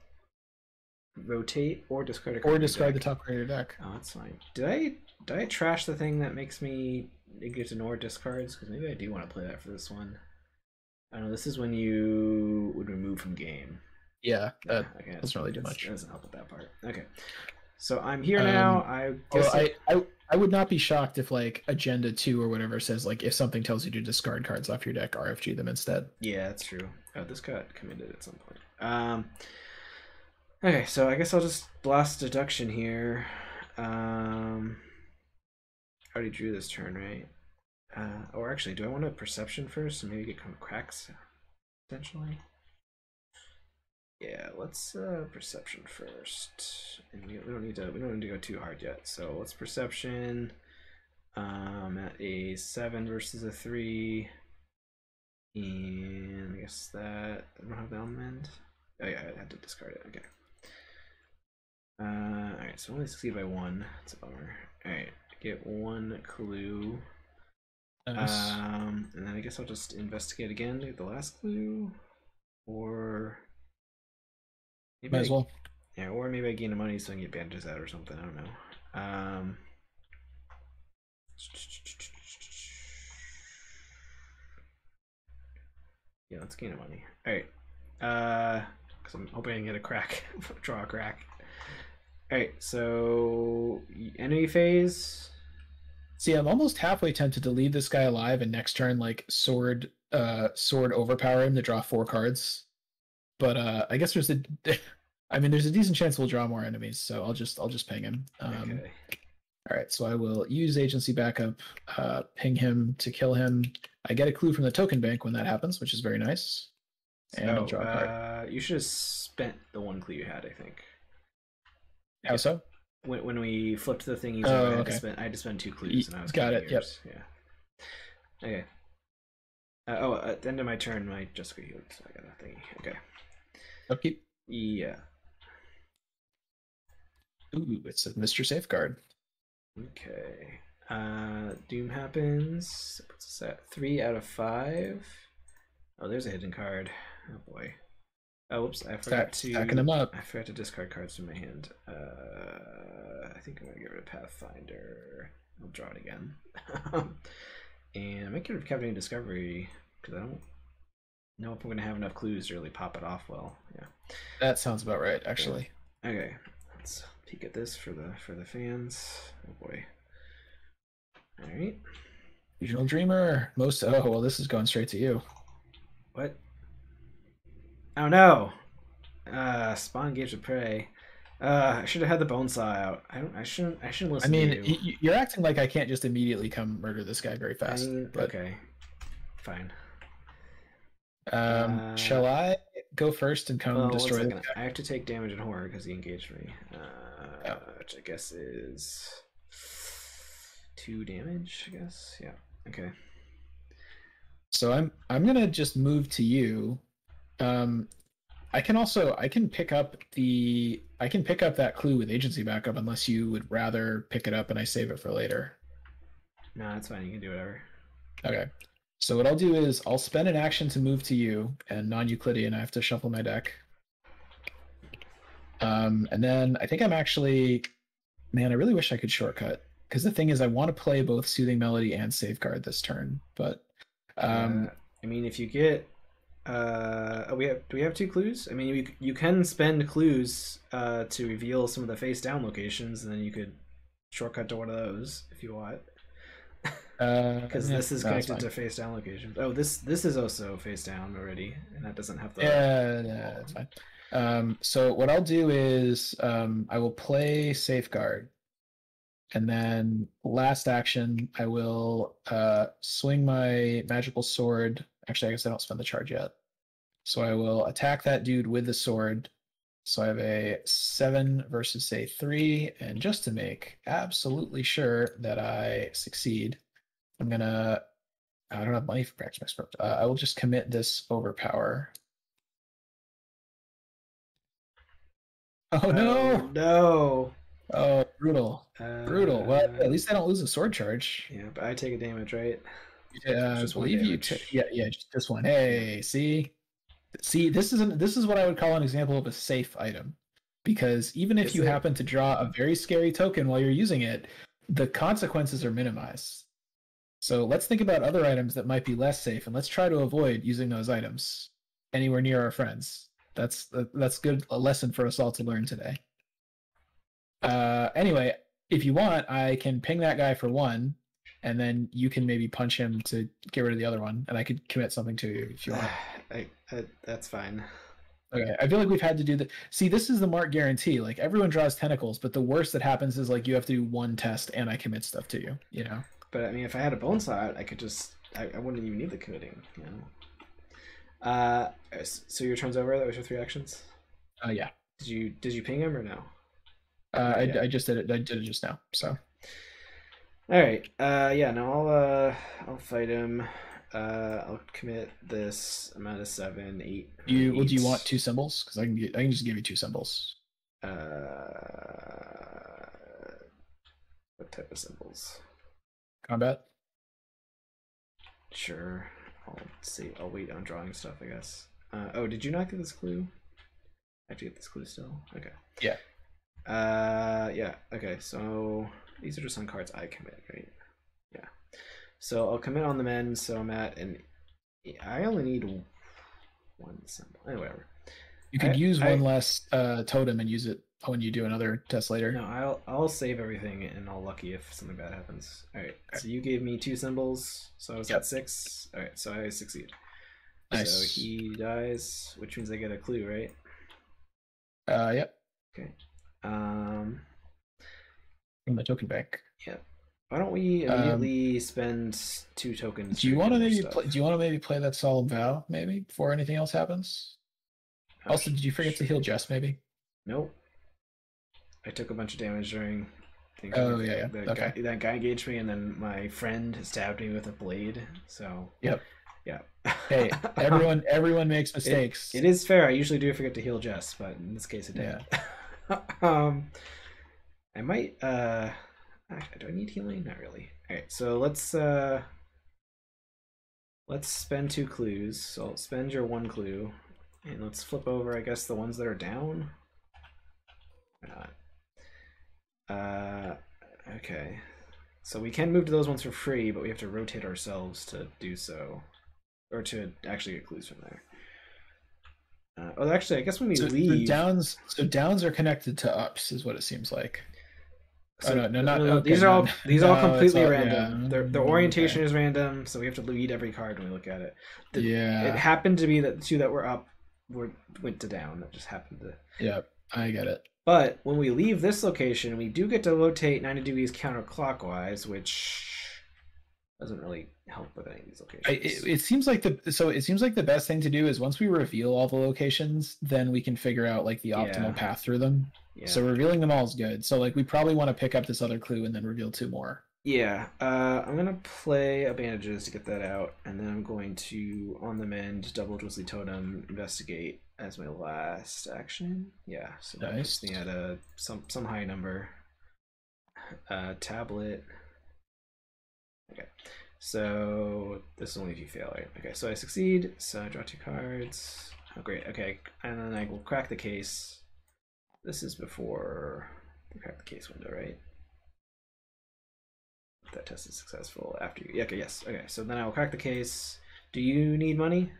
Speaker 1: rotate or discard a card.
Speaker 2: Or discard the top card of your deck.
Speaker 1: Oh, that's fine. Did I trash the thing that makes me get to ignore discards? Because maybe I do want to play that for this one. I don't know. This is when you would remove from game.
Speaker 2: Yeah, doesn't really do much.
Speaker 1: That doesn't help with that part. Okay, so I'm here now. I
Speaker 2: I would not be shocked if like Agenda 2 or whatever says like if something tells you to discard cards off your deck, RFG them instead.
Speaker 1: Yeah, that's true. Oh, this got committed at some point. Okay, so I guess I'll just blast deduction here. I already drew this turn, right? Or actually, do I want a perception first and maybe get cracks potentially? Yeah, let's perception first, and we don't need to go too hard yet. So let's perception. At a 7 versus a 3, and I guess that I don't have the element. Oh yeah, I had to discard it. Okay. All right, so only succeed by 1. That's a bummer. All right, get 1 clue.
Speaker 2: Nice.
Speaker 1: And then I guess I'll just investigate again to get the last clue, or. Maybe
Speaker 2: Might as well.
Speaker 1: Yeah, or maybe I gain the money so I can get bandages out or something. I don't know. Yeah, let's gain the money. All right. Because I'm hoping I can get a crack, draw a crack. All right. So enemy phase.
Speaker 2: See, I'm almost halfway tempted to leave this guy alive and next turn like sword overpower him to draw 4 cards. But I guess there's a decent chance we'll draw more enemies, so I'll just ping him.
Speaker 1: Okay.
Speaker 2: All right, so I will use agency backup, ping him to kill him. I get a clue from the token bank when that happens, which is very nice. And I'll draw a card.
Speaker 1: You should have spent the 1 clue you had, I think.
Speaker 2: How so?
Speaker 1: When we flipped the thingies, I had to spend 2 clues, and I was
Speaker 2: got it.
Speaker 1: Yours. Yep. Yeah. Okay. At the end of my turn, my Jessica healed, so I got a thingy. Okay.
Speaker 2: Upkeep.
Speaker 1: Yeah.
Speaker 2: Ooh, it's a Mr. Safeguard.
Speaker 1: Okay. Doom happens. Puts us at 3 out of 5. Oh, there's a hidden card. Oh boy. Oh, whoops! I forgot
Speaker 2: stacking them up.
Speaker 1: I forgot to discard cards from my hand. I think I'm gonna get rid of Pathfinder. I'll draw it again. And I might get rid of Captain Discovery because I don't know if I'm gonna have enough clues to really pop it off well. Yeah.
Speaker 2: That sounds about right, actually.
Speaker 1: Okay. Let's peek at this for the fans. Oh boy. All right.
Speaker 2: Regional Dreamer. Oh well, this is going straight to you.
Speaker 1: What? Oh no! Spawn engaged with prey. I should have had the bone saw out. I shouldn't listen. To you.
Speaker 2: You're acting like I can't just immediately come murder this guy very fast.
Speaker 1: Okay, fine.
Speaker 2: Shall I go first and come destroy the guy?
Speaker 1: I have to take damage in horror because he engaged me. Which I guess is 2 damage. I guess. Yeah. Okay.
Speaker 2: So I'm gonna just move to you. I can pick up that clue with agency backup unless you would rather pick it up and I save it for later.
Speaker 1: No, that's fine. You can do whatever.
Speaker 2: Okay. So what I'll do is I'll spend an action to move to you, and non-Euclidean, I have to shuffle my deck. And then I think I'm actually, man, I really wish I could shortcut because the thing is I want to play both Soothing Melody and Safeguard this turn, but
Speaker 1: I mean, if you get do we have 2 clues? I mean, you can spend clues to reveal some of the face down locations, and then you could shortcut to one of those if you want. Because this is connected to face down locations. Oh, this is also face down already, and that doesn't have the.
Speaker 2: Yeah, that's fine. So what I'll do is I will play Safeguard, and then last action I will swing my magical sword. Actually, I guess I don't spend the charge yet. So I will attack that dude with the sword. So I have a 7 versus say 3, and just to make absolutely sure that I succeed, I don't have money for practice expert. I will just commit this overpower. Oh no!
Speaker 1: No!
Speaker 2: Oh, brutal. Brutal. Well, at least I don't lose a sword charge.
Speaker 1: Yeah, but I take a damage, right?
Speaker 2: Yeah, I believe you. Yeah, just this one. Hey, see, this is what I would call an example of a safe item, because even if you happen to draw a very scary token while you're using it, the consequences are minimized. So let's think about other items that might be less safe, and let's try to avoid using those items anywhere near our friends. That's good, a lesson for us all to learn today. Anyway, if you want, I can ping that guy for one, and then you can maybe punch him to get rid of the other one, and I could commit something to you if you want.
Speaker 1: That's fine.
Speaker 2: Okay, I feel like we've had to do that. See, this is the mark guarantee. Like everyone draws tentacles, but the worst that happens is like you have to do one test and I commit stuff to you. You know.
Speaker 1: But I mean, if I had a bone slot, I could just I wouldn't even need the committing. You know. So your turn's over. That was your 3 actions.
Speaker 2: Yeah.
Speaker 1: Did you ping him or no?
Speaker 2: I just did it. I did it just now. So.
Speaker 1: All right. Yeah. No. I'll fight him. I'll commit this amount of 7, 8.
Speaker 2: Do you want 2 symbols? Because I can just give you 2 symbols.
Speaker 1: What type of symbols?
Speaker 2: Combat.
Speaker 1: Sure. I'll wait on drawing stuff, I guess. Oh, did you not get this clue? I have to get this clue still. Okay.
Speaker 2: Yeah.
Speaker 1: Yeah. Okay. So these are just on cards I commit, right? Yeah. So I'll commit on the men. So I'm at I only need 1 symbol. Anyway, whatever.
Speaker 2: You could use one less totem and use it when you do another test later.
Speaker 1: No, I'll save everything and I'll lucky if something bad happens. All right. Okay. So you gave me 2 symbols. So I was at 6. All right. So I succeed. Nice. So he dies, which means I get a clue, right?
Speaker 2: Yep.
Speaker 1: Okay.
Speaker 2: From the token bank.
Speaker 1: Yep. Why don't we immediately spend 2 tokens?
Speaker 2: Do you want to maybe play that Solemn Vow maybe before anything else happens? Oh, also, did you forget to heal Jess maybe?
Speaker 1: Nope. I took a bunch of damage during.
Speaker 2: Oh yeah. Okay.
Speaker 1: That guy engaged me, and then my friend stabbed me with a blade. So.
Speaker 2: Yep.
Speaker 1: Yeah.
Speaker 2: Hey, everyone makes mistakes.
Speaker 1: It is fair. I usually do forget to heal Jess, but in this case, it did. Yeah. I might. Actually, do I need healing? Not really. All right. So let's spend 2 clues. So I'll spend your 1 clue, and let's flip over. I guess the ones that are down. Or not. Okay. So we can move to those ones for free, but we have to rotate ourselves to do so. Or to actually get clues from there. Actually, I guess when we leave...
Speaker 2: So downs are connected to ups, is what it seems like.
Speaker 1: So, no, these are all completely random. Their orientation is random, so we have to read every card when we look at it. It happened to be that the 2 that were up went to down. That just happened to...
Speaker 2: Yep, I get it.
Speaker 1: But when we leave this location, we do get to rotate 90 degrees counterclockwise, which doesn't really help with any of these locations.
Speaker 2: It seems like the best thing to do is once we reveal all the locations, then we can figure out like the optimal path through them. Yeah. So revealing them all is good. So like we probably want to pick up this other clue and then reveal 2 more.
Speaker 1: Yeah. I'm gonna play a bandages to get that out, and then I'm going to on the mend double Twisty Totem investigate as my last action. Yeah. So that puts me at some high number. Tablet. Okay, so this is only if you fail, right? Okay, so I succeed, so I draw 2 cards. Oh, great, okay, and then I will crack the case. This is before the crack the case window, right? If that test is successful after you, okay, yes, okay, so then I will crack the case. Do you need money?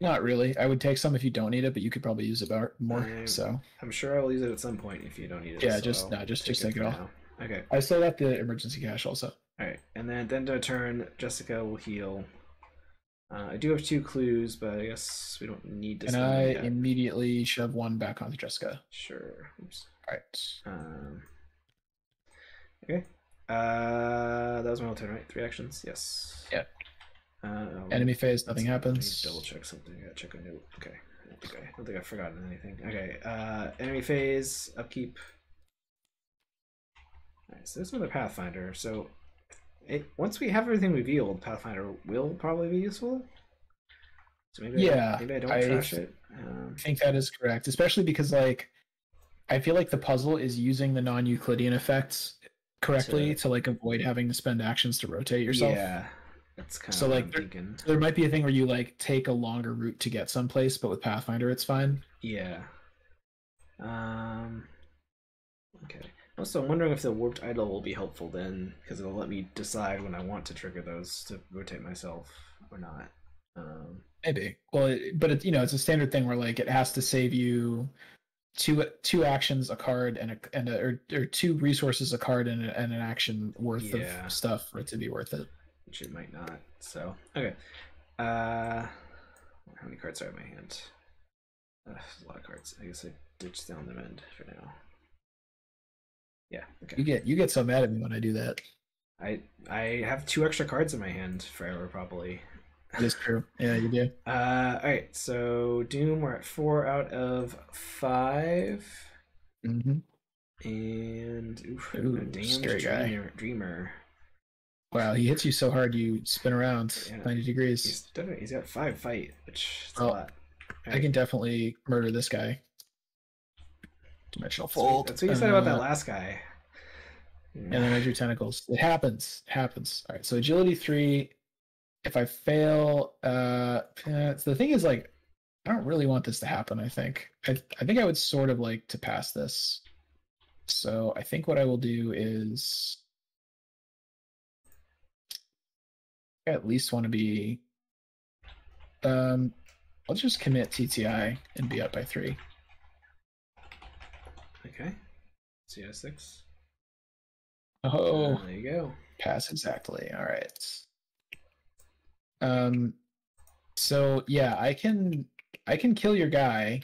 Speaker 2: Not really. I would take some if you don't need it, but you could probably use it more, so.
Speaker 1: I'm sure I will use it at some point if you don't need it.
Speaker 2: Yeah, just take it all.
Speaker 1: Now. Okay.
Speaker 2: I still got the emergency cash also.
Speaker 1: Alright, and then to turn, Jessica will heal. I do have 2 clues, but I guess we don't need to.
Speaker 2: And I immediately shove 1 back onto Jessica.
Speaker 1: Sure. Oops.
Speaker 2: Alright.
Speaker 1: Okay. That was my whole turn, right? 3 actions? Yes.
Speaker 2: Yeah. Enemy phase, nothing happens.
Speaker 1: Double check something. I gotta check a note. Okay. I don't think I've forgotten anything. Okay. Enemy phase, upkeep. Alright, so there's another Pathfinder. So once we have everything revealed, Pathfinder will probably be useful. So maybe I don't trash it.
Speaker 2: I think that is correct, especially because like I feel like the puzzle is using the non-Euclidean effects correctly to like avoid having to spend actions to rotate yourself.
Speaker 1: Yeah, that's kind
Speaker 2: of like there might be a thing where you like take a longer route to get someplace, but with Pathfinder it's fine.
Speaker 1: Yeah. Okay. Also, I'm wondering if the Warped Idol will be helpful then, because it'll let me decide when I want to trigger those to rotate myself or not.
Speaker 2: Maybe. Well, but it's a standard thing where like it has to save you two actions a card or two resources a card and an action worth of stuff for it to be worth it.
Speaker 1: Which it might not. So okay. How many cards are in my hand? A lot of cards. I guess I ditch down the end for now. Yeah. Okay.
Speaker 2: You get so mad at me when I do that.
Speaker 1: I have 2 extra cards in my hand forever, probably.
Speaker 2: That is true. Yeah, you do.
Speaker 1: All right. So Doom, we're at 4 out of 5.
Speaker 2: Mm-hmm.
Speaker 1: And damn,
Speaker 2: scary guy.
Speaker 1: Dreamer.
Speaker 2: Wow, he hits you so hard you spin around 90 degrees.
Speaker 1: He's got 5 fight, which is a lot.
Speaker 2: Right. I can definitely murder this guy. Dimensional Fold.
Speaker 1: That's what you said about that last guy.
Speaker 2: And then I drew tentacles. It happens. All right, so agility 3. If I fail, the thing is, like, I don't really want this to happen. I think I would sort of like to pass this. So I think what I will do is I at least want to be. I'll just commit TTI and be up by 3.
Speaker 1: Okay. CS6.
Speaker 2: Oh,
Speaker 1: there you go.
Speaker 2: Pass exactly. All right. So yeah, I can kill your guy.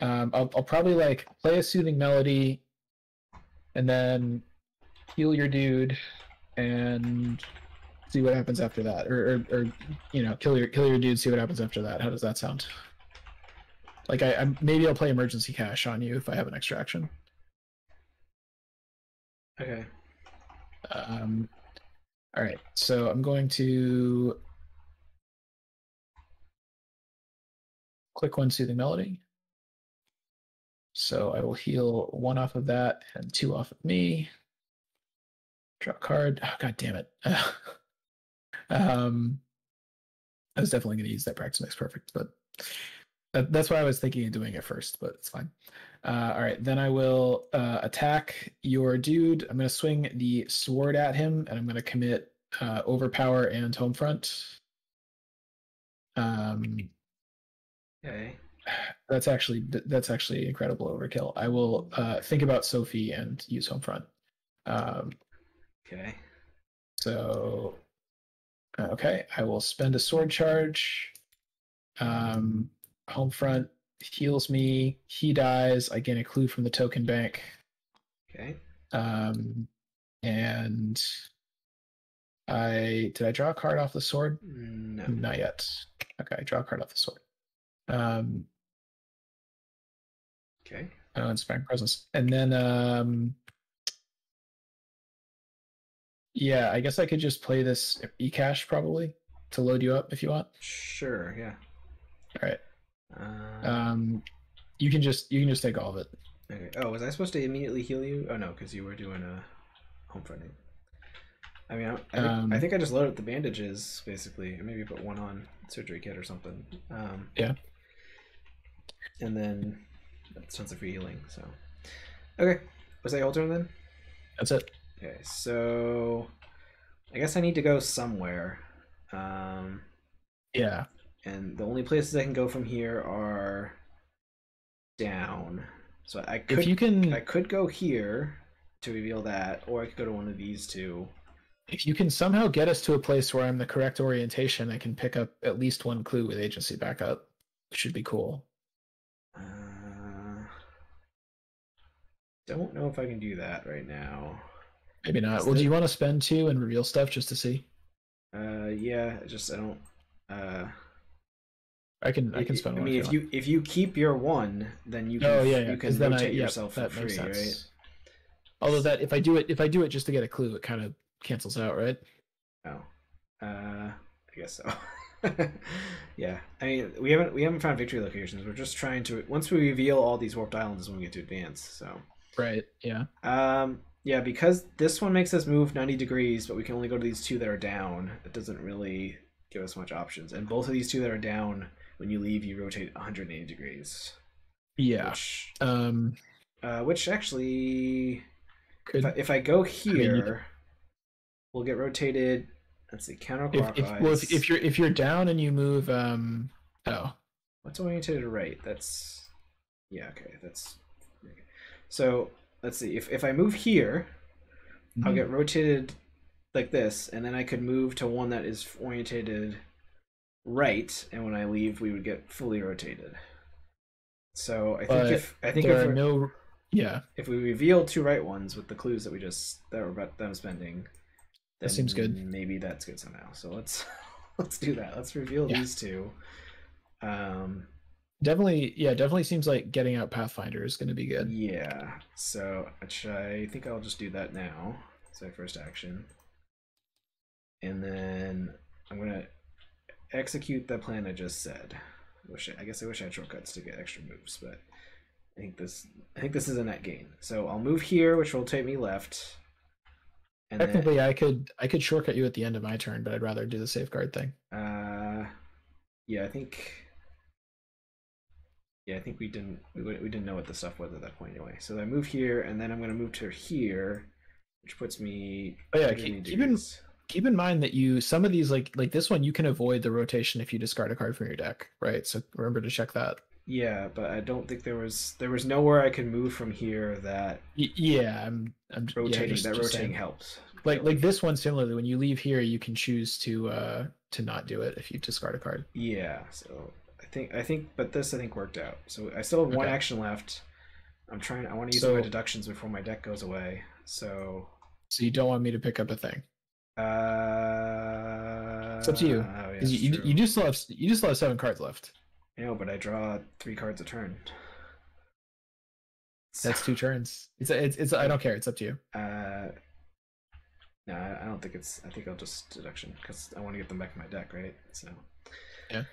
Speaker 2: I'll probably like play a soothing melody, and then heal your dude, and see what happens after that, or kill your dude, see what happens after that. How does that sound? Like maybe I'll play emergency cash on you if I have an extraction.
Speaker 1: Okay.
Speaker 2: All right, so I'm going to click 1 soothing melody. So I will heal 1 off of that and 2 off of me. Draw a card. Oh, god damn it. I was definitely going to use that practice makes perfect, but that's why I was thinking of doing it first, but it's fine. All right, then I will attack your dude. I'm going to swing the sword at him, and I'm going to commit overpower and home front.
Speaker 1: Okay.
Speaker 2: That's actually incredible overkill. I will think about Sophie and use home front.
Speaker 1: Okay.
Speaker 2: So, okay, I will spend a sword charge. Home front heals me. He dies. I gain a clue from the token bank.
Speaker 1: Okay.
Speaker 2: And did I draw a card off the sword?
Speaker 1: No.
Speaker 2: Not yet. Okay, I draw a card off the sword.
Speaker 1: Okay.
Speaker 2: Inspiring Presence. And then yeah, I guess I could just play this eCash probably to load you up if you want.
Speaker 1: Sure, yeah.
Speaker 2: All right. You can just take all of it.
Speaker 1: Okay. Oh, was I supposed to immediately heal you? Oh no, because you were doing a home fronting. I mean, I think I just loaded up the bandages basically, or maybe put 1 on surgery kit or something.
Speaker 2: Yeah.
Speaker 1: And then that's tons of free healing. So, okay, was that your turn then?
Speaker 2: That's it.
Speaker 1: Okay, so I guess I need to go somewhere.
Speaker 2: Yeah.
Speaker 1: And the only places I can go from here are down. So I could go here to reveal that, or I could go to one of these 2.
Speaker 2: If you can somehow get us to a place where I'm the correct orientation, I can pick up at least 1 clue with agency backup. It should be cool.
Speaker 1: Don't know if I can do that right now.
Speaker 2: Maybe not. Well, do you want to spend 2 and reveal stuff just to see?
Speaker 1: Yeah. I don't.
Speaker 2: I can spend 1.
Speaker 1: I mean, if you keep your 1, then you can you can rotate yourself for free, right?
Speaker 2: Although that if I do it just to get a clue, it kind of cancels out, right?
Speaker 1: Oh, I guess so. Yeah, I mean, we haven't found victory locations. We're just trying to, once we reveal all these warped islands is when we get to advance. So
Speaker 2: right, yeah.
Speaker 1: Yeah, because this one makes us move 90 degrees, but we can only go to these 2 that are down. It doesn't really give us much options. And both of these 2 that are down, when you leave, you rotate 180 degrees.
Speaker 2: Yeah.
Speaker 1: Which actually, if I go here, we'll get rotated. Let's see, counterclockwise.
Speaker 2: If you're down and you move,
Speaker 1: what's oriented to right? That's, yeah, okay, that's So let's see. If I move here, I'll
Speaker 2: Mhm.
Speaker 1: get rotated like this, and then I could move to one that is orientated right, and when I leave, we would get fully rotated. So
Speaker 2: But
Speaker 1: I think
Speaker 2: there are no. Yeah,
Speaker 1: if we reveal two right ones with the clues that we're about them spending,
Speaker 2: that seems good.
Speaker 1: then maybe that's good somehow. So let's let's do that. Let's reveal
Speaker 2: Yeah,
Speaker 1: these two. Um,
Speaker 2: definitely. Yeah, definitely seems like getting out Pathfinder is going to be good.
Speaker 1: yeah. So I think I'll just do that now. It's my first action, and then I'm gonna execute the plan I just said. I guess I wish I had shortcuts to get extra moves, but I think this is a net gain. So I'll move here, which will take me left. And
Speaker 2: Technically, I could shortcut you at the end of my turn, but I'd rather do the safeguard thing.
Speaker 1: Yeah, I think we didn't know what the stuff was at that point anyway. So I move here, and then I'm going to move to here, which puts me.
Speaker 2: Oh yeah, keep in mind that some of these like this one you can avoid the rotation if you discard a card from your deck, right? So remember to check that.
Speaker 1: Yeah, but I don't think there was nowhere I could move from here that
Speaker 2: Yeah, I'm
Speaker 1: rotating
Speaker 2: just
Speaker 1: rotating
Speaker 2: saying.
Speaker 1: helps.
Speaker 2: Like this one similarly, when you leave here, you can choose to not do it if you discard a card.
Speaker 1: Yeah, so but this I think worked out. So I still have one
Speaker 2: Okay.
Speaker 1: action left. I want to use my deductions before my deck goes away. So
Speaker 2: you don't want me to pick up a thing. It's up to you.
Speaker 1: Oh, yeah,
Speaker 2: you do still have 7 cards left.
Speaker 1: I know, but I draw 3 cards a turn.
Speaker 2: That's 2 turns. It's I don't care. It's up to you.
Speaker 1: No, I don't think it's. I think I'll just deduction because I want to get them back in my deck, right? So
Speaker 2: yeah.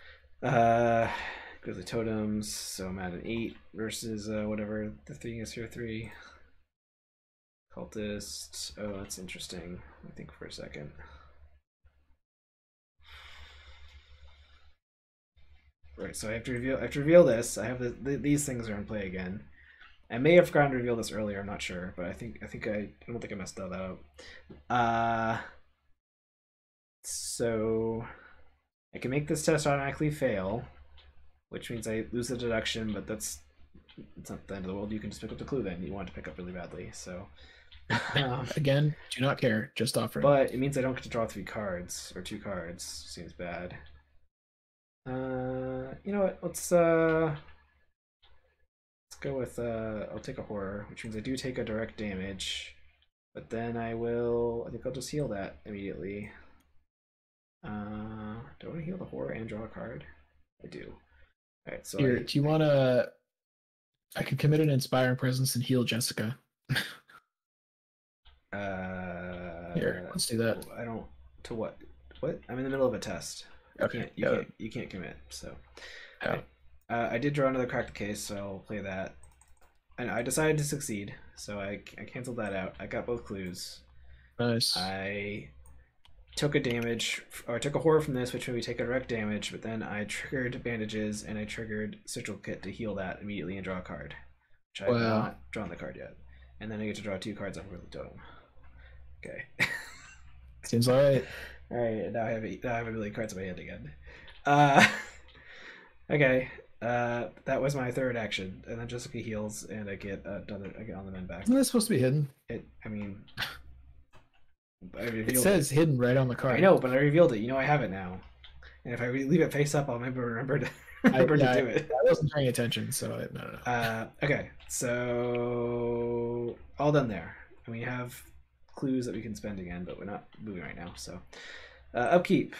Speaker 1: Goes the totems. So I'm at an 8 versus whatever the thing is here 3. Cultist. Oh, that's interesting. I think for a second. Right, so I have to reveal this. I have these things are in play again. I may have forgotten to reveal this earlier. I'm not sure, but I don't think I messed that up. So I can make this test automatically fail, which means I lose the deduction. But it's not the end of the world. You can just pick up the clue then you want to pick up really badly. So
Speaker 2: again, do not care. Just offer.
Speaker 1: But it means I don't get to draw 3 cards or 2 cards. Seems bad. You know what? Let's go with I'll take a horror, which means I do take a direct damage, but then I think I'll just heal that immediately. Do I want to heal the horror and draw a card? I do. All right, so
Speaker 2: here, do you want to? I could commit an inspiring presence and heal Jessica. Here, let's do that.
Speaker 1: I don't. To what? What? I'm in the middle of a test.
Speaker 2: Okay.
Speaker 1: You can't commit. So.
Speaker 2: Oh.
Speaker 1: Right. I did draw another crack the case, so I'll play that. And I decided to succeed, so I canceled that out. I got both clues.
Speaker 2: Nice.
Speaker 1: I took a damage, or I took a horror from this, which made me take a direct damage, but then I triggered bandages and I triggered Sigil Kit to heal that immediately and draw a card, which I have not drawn the card yet. And then I get to draw 2 cards off of the totem. Okay.
Speaker 2: Seems all right.
Speaker 1: All right, now I have a million cards in my hand again. Okay. That was my 3rd action, and then Jessica heals, and I get on the men back.
Speaker 2: Isn't that supposed to be hidden?
Speaker 1: It
Speaker 2: says hidden right on the card.
Speaker 1: I know, but I revealed it. You know, I have it now, and if I leave it face up, I'll remember to do it.
Speaker 2: I wasn't paying attention, so no.
Speaker 1: Okay, so all done there, and we have clues that we can spend again, but we're not moving right now. So upkeep.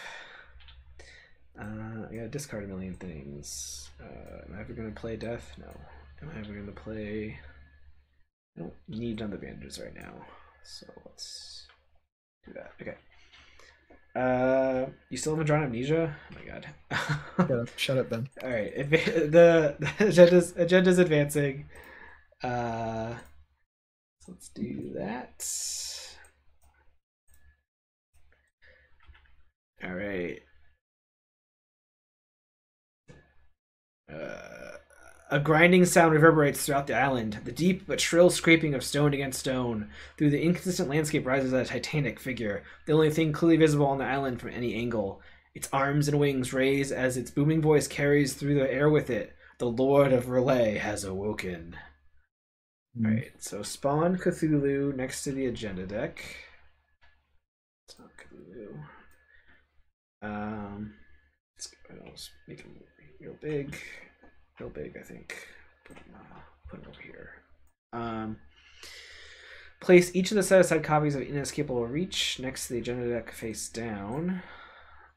Speaker 1: I gotta discard a million things. Am I ever gonna play death? No. Am I ever gonna play? I don't need none of the bandages right now, so let's do that. Okay. You still haven't drawn amnesia? Oh my god.
Speaker 2: Shut up, Ben.
Speaker 1: All right. The agenda's advancing. So let's do that. All right. A grinding sound reverberates throughout the island. The deep but shrill scraping of stone against stone. Through the inconsistent landscape rises a titanic figure, the only thing clearly visible on the island from any angle. Its arms and wings raise as its booming voice carries through the air with it. The Lord of Relay has awoken. All right, so spawn Cthulhu next to the agenda deck. It's not Cthulhu. Let's make him real big, I think. Put him over here. Place each of the set-aside copies of Inescapable Reach next to the agenda deck face down.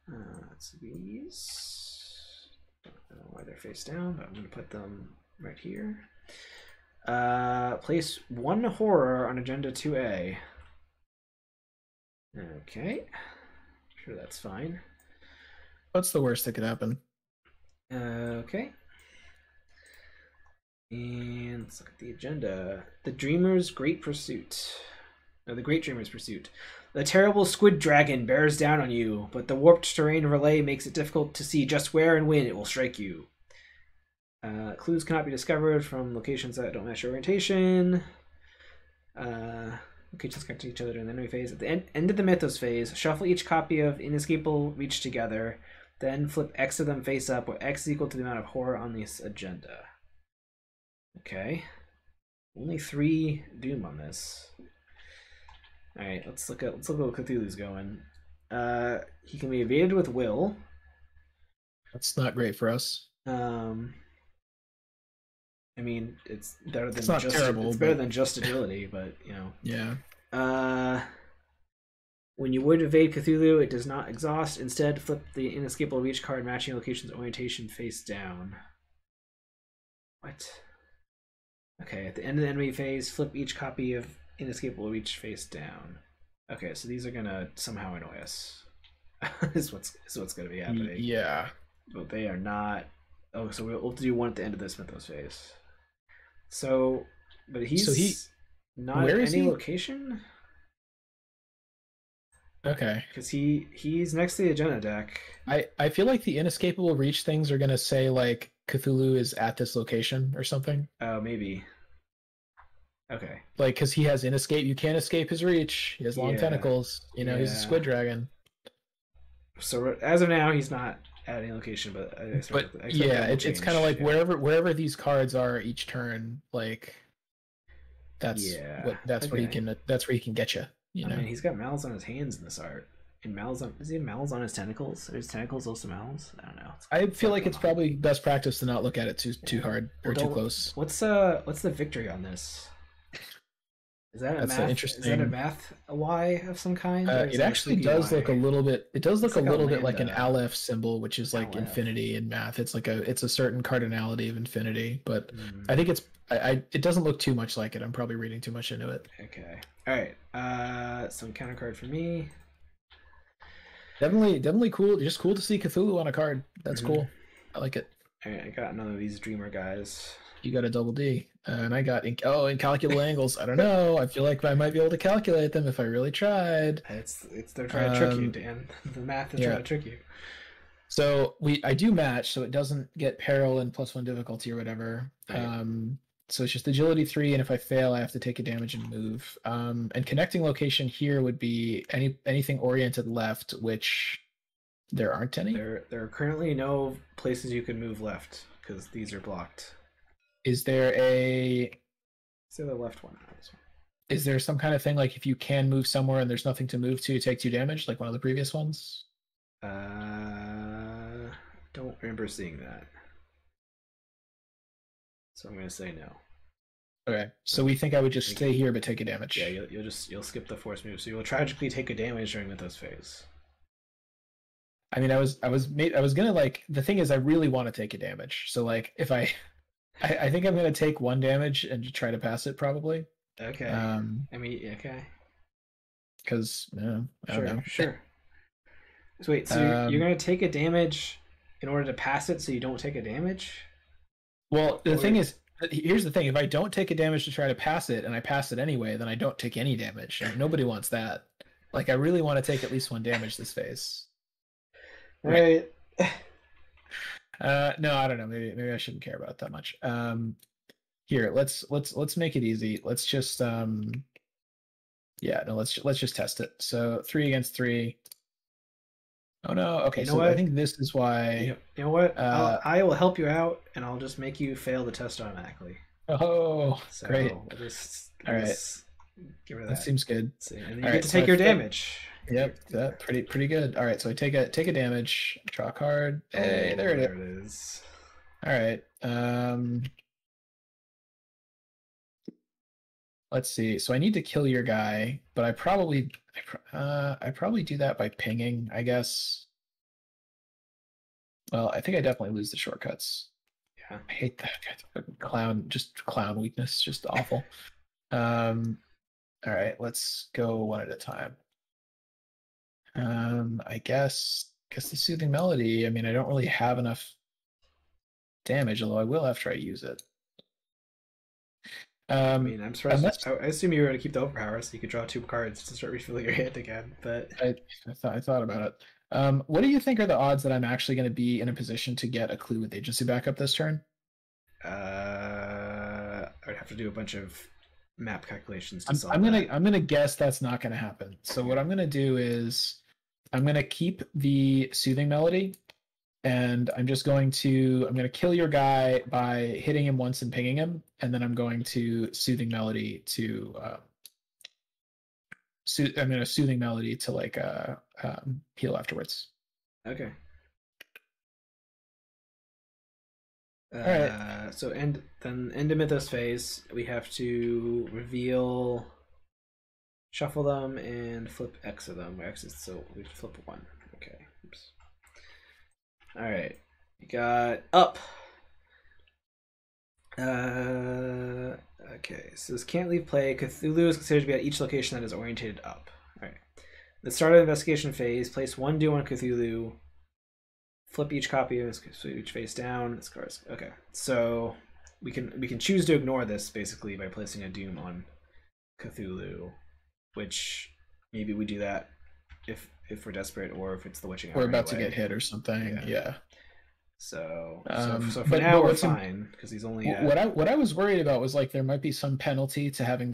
Speaker 1: That's these. Don't know why they're face down, but I'm going to put them right here. Place one horror on agenda 2A. Okay. Sure, that's fine.
Speaker 2: What's the worst that could happen?
Speaker 1: Okay. And let's look at the agenda. The Dreamer's Great Pursuit. No, the Great Dreamer's Pursuit. The terrible squid dragon bears down on you, but the warped terrain relay makes it difficult to see just where and when it will strike you. Clues cannot be discovered from locations that don't match your orientation. Locations connect to each other during the enemy phase. At the end of the Mythos phase, shuffle each copy of Inescapable Reach together, then flip X of them face up, where X is equal to the amount of horror on this agenda. Okay. Only 3 Doom on this. Alright, let's look at what Cthulhu's going. He can be evaded with will.
Speaker 2: That's not great for us.
Speaker 1: I mean, it's better than
Speaker 2: it's
Speaker 1: better than just agility, but you know.
Speaker 2: Yeah.
Speaker 1: When you would evade Cthulhu, it does not exhaust. Instead, flip the Inescapable Reach card matching location's orientation face down. What? Okay, at the end of the enemy phase, flip each copy of Inescapable Reach face down. Okay, so these are gonna somehow annoy us. is what's gonna be happening.
Speaker 2: Yeah.
Speaker 1: But they are not. Oh, so we'll do one at the end of this Mythos phase. So, but he's not at any location.
Speaker 2: Okay.
Speaker 1: Because he's next to the agenda deck.
Speaker 2: I feel like the Inescapable Reach things are gonna say like Cthulhu is at this location or something.
Speaker 1: Oh, maybe. Okay.
Speaker 2: Like, because he has inescape, you can't escape his reach. He has long tentacles. You know, he's a squid dragon.
Speaker 1: So as of now, he's not at any location, but
Speaker 2: it's kind of like wherever these cards are each turn, like that's where he can get you. You know,
Speaker 1: I mean, he's got mouths on his hands in this art, and does he have mouths on his tentacles? Are his tentacles also mouths? I don't know.
Speaker 2: I feel like it's probably best practice to not look at it too hard or too close.
Speaker 1: What's the victory on this? Is that a math Y of some kind?
Speaker 2: It actually does look a little bit. It does look a little bit like an Aleph symbol, which is like infinity in math. It's like it's a certain cardinality of infinity, but I think it doesn't look too much like it. I'm probably reading too much into it.
Speaker 1: Okay. All right. Some counter card for me.
Speaker 2: Definitely cool. Just cool to see Cthulhu on a card. That's cool. I like it.
Speaker 1: All right, I got none of these Dreamer guys.
Speaker 2: You got a double D, and I got incalculable angles. I don't know. I feel like I might be able to calculate them if I really tried.
Speaker 1: They're trying to trick you, Dan. The math is trying to trick you.
Speaker 2: So I do match, so it doesn't get peril and +1 difficulty or whatever. Right. So it's just agility 3, and if I fail, I have to take a damage and move. And connecting location here would be anything oriented left, which there aren't any.
Speaker 1: There are currently no places you can move left because these are blocked.
Speaker 2: Is there the
Speaker 1: left one?
Speaker 2: Is there some kind of thing like if you can move somewhere and there's nothing to move to, you take 2 damage, like one of the previous ones?
Speaker 1: Don't remember seeing that. So I'm gonna say no.
Speaker 2: Okay, so we think I would just stay here but take a damage.
Speaker 1: Yeah, you'll skip the force move, so you'll tragically take a damage during Mythos phase.
Speaker 2: I mean, I was gonna like the thing is I really want to take a damage, so like if I think I'm gonna take 1 damage and try to pass it probably.
Speaker 1: Okay. Okay.
Speaker 2: Because I don't know.
Speaker 1: Sure. So wait, so you're gonna take a damage in order to pass it, so you don't take a damage?
Speaker 2: Well, the thing is, here's the thing: if I don't take a damage to try to pass it, and I pass it anyway, then I don't take any damage. And nobody wants that. Like, I really want to take at least 1 damage this phase.
Speaker 1: Right.
Speaker 2: No, I don't know. Maybe I shouldn't care about it that much. Here, let's make it easy. Let's just let's just test it. So 3 against 3. Oh no. Okay, so I think this is why.
Speaker 1: You know what? I will help you out, and I'll just make you fail the test automatically.
Speaker 2: Oh,
Speaker 1: So
Speaker 2: great.
Speaker 1: we'll just
Speaker 2: All right.
Speaker 1: give her
Speaker 2: That
Speaker 1: that.
Speaker 2: seems good.
Speaker 1: See, and then you
Speaker 2: All
Speaker 1: get
Speaker 2: right,
Speaker 1: to
Speaker 2: so
Speaker 1: take
Speaker 2: I
Speaker 1: your
Speaker 2: flip.
Speaker 1: damage.
Speaker 2: Yep, that pretty good. All right, so I take a damage, draw a card. Hey,
Speaker 1: Oh,
Speaker 2: there it is.
Speaker 1: there it is.
Speaker 2: All right. Let's see. So I need to kill your guy, but I probably do that by pinging, I guess. Well, I think I definitely lose the shortcuts.
Speaker 1: Yeah.
Speaker 2: I hate that clown, just clown weakness, just awful. All right, let's go one at a time. I guess the soothing melody. I mean, I don't really have enough damage, although I will after I use it.
Speaker 1: I mean, I'm surprised.
Speaker 2: Unless
Speaker 1: I assume you were going to keep the overpower so you could draw 2 cards to start refilling your hand again. But
Speaker 2: I thought about it. What do you think are the odds that I'm actually going to be in a position to get a clue with agency backup this turn?
Speaker 1: I would have to do a bunch of map calculations to
Speaker 2: I'm,
Speaker 1: solve
Speaker 2: I'm gonna
Speaker 1: that.
Speaker 2: I'm gonna guess that's not gonna happen. So what I'm gonna do is I'm gonna keep the soothing melody, and I'm gonna kill your guy by hitting him once and pinging him, and then I'm going to soothing melody to I'm gonna soothing melody to like heal afterwards.
Speaker 1: Okay.
Speaker 2: All right.
Speaker 1: So end of Mythos phase. We have to reveal, shuffle them, and flip X of them. X is so we flip one. Okay. Oops. All right. You got up. Okay. So this can't leave play. Cthulhu is considered to be at each location that is oriented up. All right. The start of the investigation phase. Place one doom on Cthulhu. Flip each copy of each face down. This card's okay. So we can choose to ignore this basically by placing a doom on Cthulhu, which maybe we do that if we're desperate or if it's the witching hour.
Speaker 2: We're about
Speaker 1: anyway.
Speaker 2: to get hit or something. Yeah.
Speaker 1: So for
Speaker 2: but
Speaker 1: now we're
Speaker 2: what's
Speaker 1: fine because he's only at...
Speaker 2: what I was worried about was like there might be some penalty to having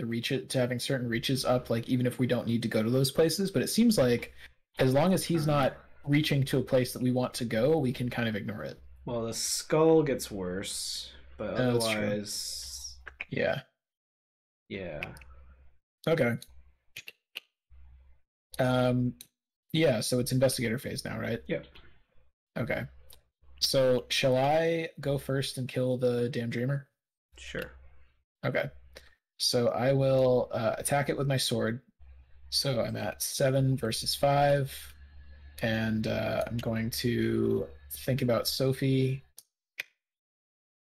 Speaker 2: having certain reaches up, like even if we don't need to go to those places. But it seems like as long as he's not reaching to a place that we want to go, we can kind of ignore it.
Speaker 1: Well, the skull gets worse, but otherwise,
Speaker 2: yeah.
Speaker 1: Okay.
Speaker 2: Yeah. So it's investigator phase now, right?
Speaker 1: Yep.
Speaker 2: Okay. So shall I go first and kill the damn dreamer?
Speaker 1: Sure.
Speaker 2: Okay. So I will attack it with my sword. So I'm at 7 versus 5. And I'm going to think about Sophie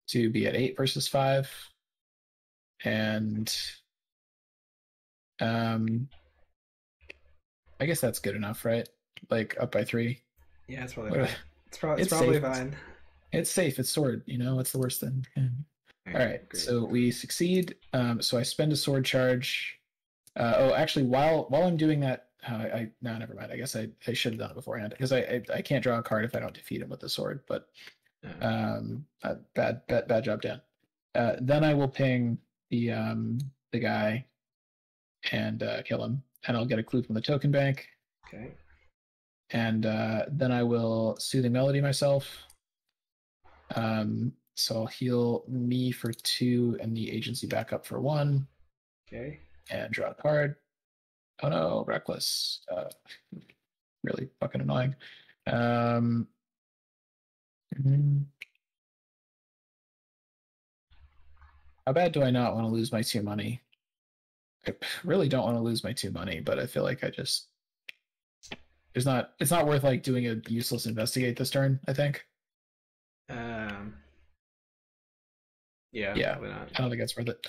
Speaker 2: to be at 8 versus 5. And I guess that's good enough, right? Like up by 3.
Speaker 1: Yeah, it's probably fine. It's probably fine.
Speaker 2: It's safe. It's sword. You know, what's the worst thing? All right. Great. So we succeed. So I spend a sword charge. Actually, while I'm doing that, no, never mind. I guess I should have done it beforehand because I can't draw a card if I don't defeat him with the sword. But bad job, Dan. Then I will ping the guy and kill him, and I'll get a clue from the token bank.
Speaker 1: Okay.
Speaker 2: And then I will soothing melody myself. So I'll heal me for 2 and the agency back up for 1.
Speaker 1: Okay.
Speaker 2: And draw a card. Oh no, reckless. Really fucking annoying. How bad do I not want to lose my 2 money? I really don't want to lose my 2 money, but I feel like it's not worth like doing a useless investigate this turn, I think. Yeah, probably not. I don't think that's worth it.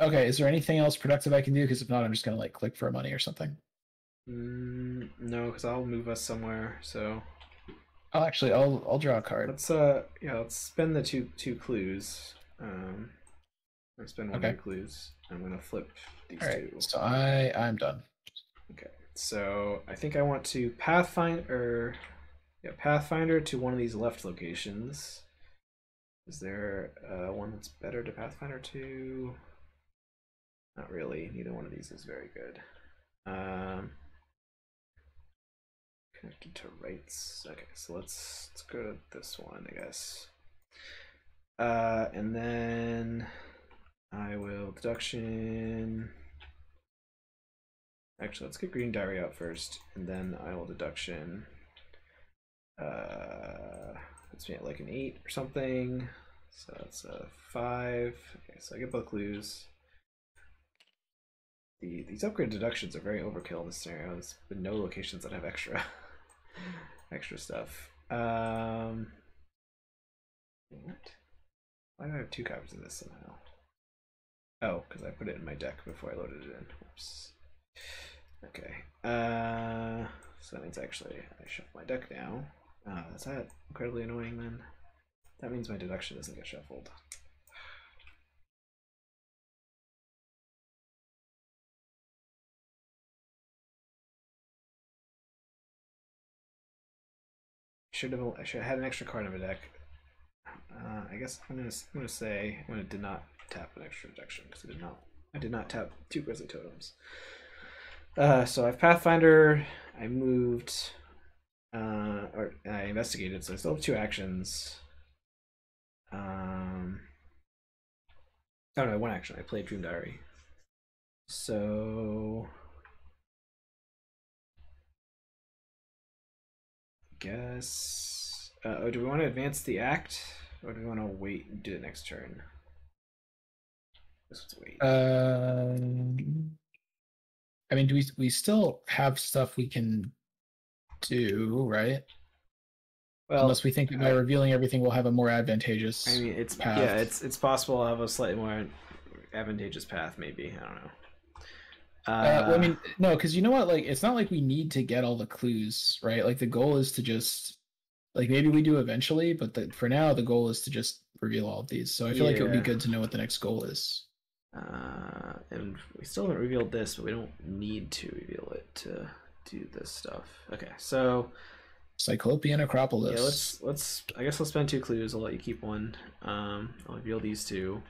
Speaker 2: Okay, is there anything else productive I can do? Because if not, I'm just gonna like click for money or something.
Speaker 1: No, because I'll move us somewhere. So
Speaker 2: I'll draw a card.
Speaker 1: Let's spend the two clues. I'll spend one of the clues. I'm gonna flip these 2.
Speaker 2: So I'm done.
Speaker 1: Okay, so I think I want to Pathfinder to one of these left locations. Is there one that's better to Pathfinder to? Not really. Neither one of these is very good. Connected to rights. Okay, so let's go to this one, I guess. And then I will deduction. Actually, let's get green diary out first, and then I will deduction. Let's make it like an 8 or something. So that's a 5. Okay, so I get both clues. These upgrade deductions are very overkill in this scenario. There's been no locations that have extra extra stuff. What? Why do I have 2 copies of this somehow? Oh, because I put it in my deck before I loaded it in. Oops. Okay. So that means actually I shuffle my deck now. Is that incredibly annoying then? That means my deduction doesn't get shuffled. I should have had an extra card in my deck. I guess I'm gonna say I'm gonna did not tap an extra deduction because I did not tap 2 Grizzly Totems. So I have Pathfinder. I moved, or I investigated. So I still have 2 actions. Oh no, 1 action. I played Dream Diary. So I guess. Oh, do we want to advance the act, or do we want to wait and do it next turn? Let's wait.
Speaker 2: I mean, do we still have stuff we can do, right?
Speaker 1: Well,
Speaker 2: unless we think that by revealing everything we'll have a more advantageous.
Speaker 1: I mean, it's
Speaker 2: path.
Speaker 1: Yeah, it's possible I'll have a slightly more advantageous path. Maybe, I don't know.
Speaker 2: Well, I mean, no, because you know what? Like, it's not like we need to get all the clues, right? Like, the goal is to just, like, maybe we do eventually, but for now, the goal is to just reveal all of these. So I feel like it would be good to know what the next goal is.
Speaker 1: And we still haven't revealed this, but we don't need to reveal it to do this stuff. Okay, so
Speaker 2: Cyclopean Acropolis.
Speaker 1: Yeah, let's. I guess I'll spend 2 clues. I'll let you keep 1. I'll reveal these 2.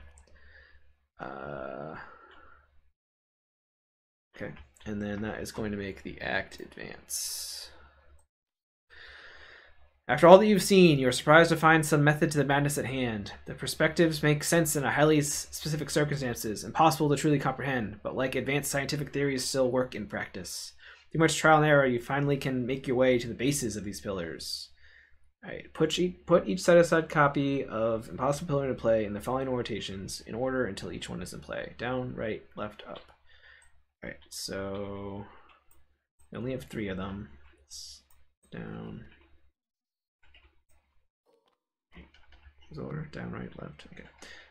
Speaker 1: Okay, and then that is going to make the act advance. After all that you've seen, you are surprised to find some method to the madness at hand. The perspectives make sense in a highly specific circumstances, impossible to truly comprehend, but like advanced scientific theories, still work in practice. Through much trial and error, you finally can make your way to the bases of these pillars. Alright, put each set-aside copy of Impossible Pillar into play in the following rotations in order until each one is in play. Down, right, left, up. Alright, so we only have 3 of them. It's down. Order, down, right, left. Okay.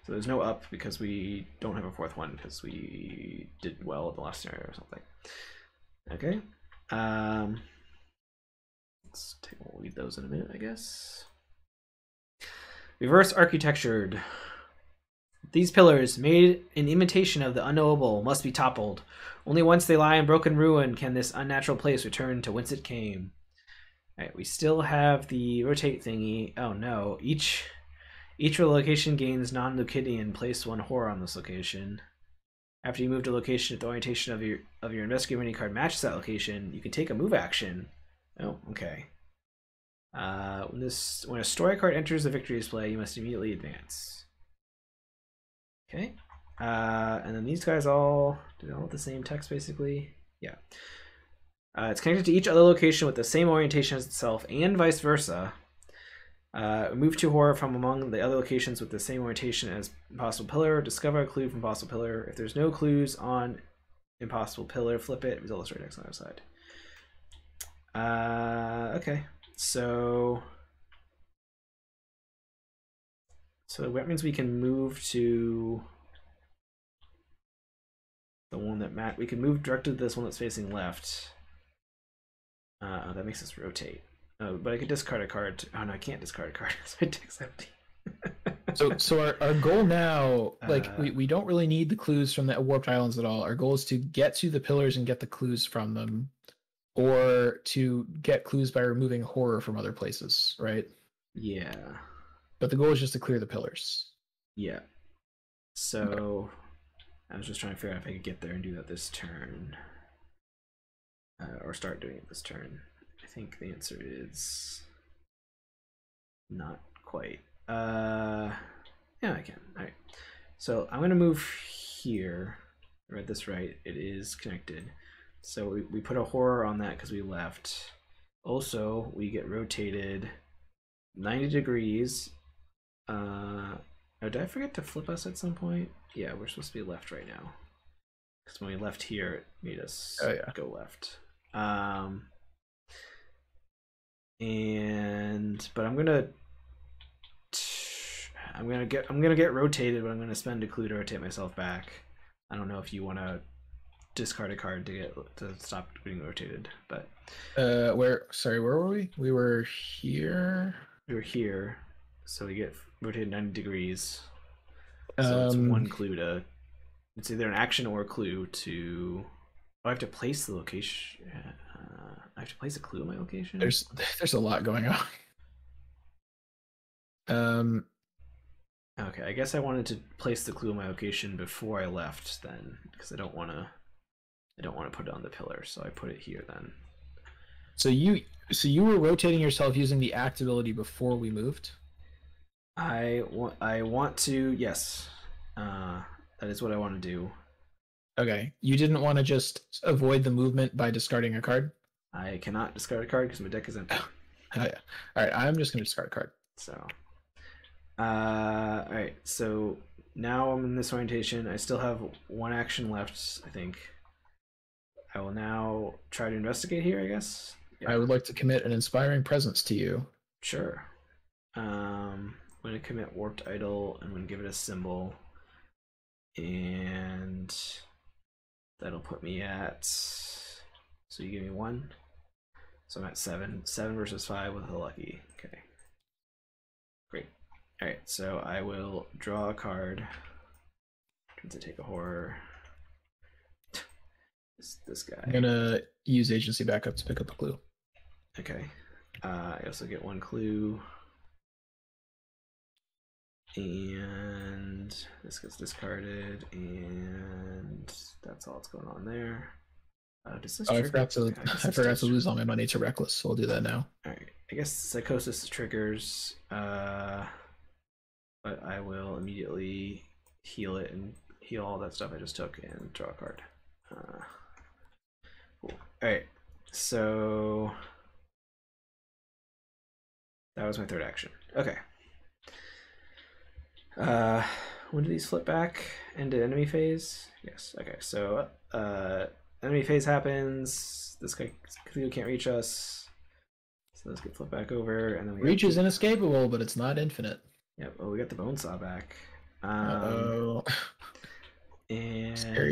Speaker 1: So there's no up because we don't have a 4th one because we did well in the last scenario or something. Okay. We'll read those in a minute, I guess. Reverse architectured. These pillars, made in imitation of the unknowable, must be toppled. Only once they lie in broken ruin can this unnatural place return to whence it came. Alright, we still have the rotate thingy. Oh no, each location gains non-Euclidean. Place 1 horror on this location. After you move to a location, if the orientation of your investigator mini card matches that location, you can take a move action. Oh, okay. When a story card enters the victory display, you must immediately advance. Okay. And then these guys all have the same text basically. Yeah. It's connected to each other location with the same orientation as itself, and vice versa. Move 2 horror from among the other locations with the same orientation as Impossible Pillar. Discover a clue from Impossible Pillar. If there's no clues on Impossible Pillar, flip it. Result straight next on the other side. Okay. So that means we can move to the one that we can move directly to this one that's facing left. That makes us rotate. Oh, but I could discard a card. Oh no, I can't discard a card because my deck's empty.
Speaker 2: So our goal now, like we don't really need the clues from the warped islands at all. Our goal is to get to the pillars and get the clues from them, or to get clues by removing horror from other places, right?
Speaker 1: Yeah.
Speaker 2: But the goal is just to clear the pillars.
Speaker 1: Yeah. So okay. I was just trying to figure out if I could get there and do that this turn, or start doing it this turn. I think the answer is not quite. Yeah, I can. All right. So I'm gonna move here. Read this right. It is connected. So we put a horror on that because we left. Also, we get rotated 90 degrees. Oh, did I forget to flip us at some point? Yeah, we're supposed to be left right now. Because when we left here, it made us go left. But I'm gonna get rotated, but I'm gonna spend a clue to rotate myself back. I don't know if you want to discard a card to stop being rotated, but
Speaker 2: where were we? We were here.
Speaker 1: We were here, so we get rotated 90 degrees. So it's one clue to. It's either an action or a clue to. Oh, I have to place the location. I have to place a clue in my location.
Speaker 2: There's a lot going on.
Speaker 1: Okay, I guess I wanted to place the clue in my location before I left then, because I don't want to put it on the pillar, so I put it here then.
Speaker 2: So you were rotating yourself using the act ability before we moved?
Speaker 1: I want to, yes. That is what I want to do.
Speaker 2: Okay. You didn't want to just avoid the movement by discarding a card?
Speaker 1: I cannot discard a card because my deck is empty.
Speaker 2: Yeah. Alright, I'm just gonna discard a card.
Speaker 1: So alright, so now I'm in this orientation. I still have one action left, I think. I will now try to investigate here, I guess.
Speaker 2: Yeah. I would like to commit an inspiring presence to you.
Speaker 1: Sure. I'm going to commit Warped Idol. I'm going to give it a symbol. And that'll put me at... So you give me 1. So I'm at 7. 7 versus 5 with a lucky. Okay. Great. Alright, so I will draw a card. To take a horror. This guy.
Speaker 2: I'm gonna use agency backup to pick up a clue.
Speaker 1: Okay. I also get 1 clue. And this gets discarded, and that's all that's going on there. Does this
Speaker 2: I forgot to lose all my money to Reckless, so we'll do that now.
Speaker 1: Alright. I guess Psychosis triggers, but I will immediately heal it and heal all that stuff I just took and draw a card. Cool. Alright, so that was my third action. Okay. When do these flip back into enemy phase? Yes. Okay, so enemy phase happens. This guy Cthulhu can't reach us. So let's get flipped back over, and then
Speaker 2: reach is inescapable, but it's not infinite.
Speaker 1: Yep. Oh, we got the bone saw back. And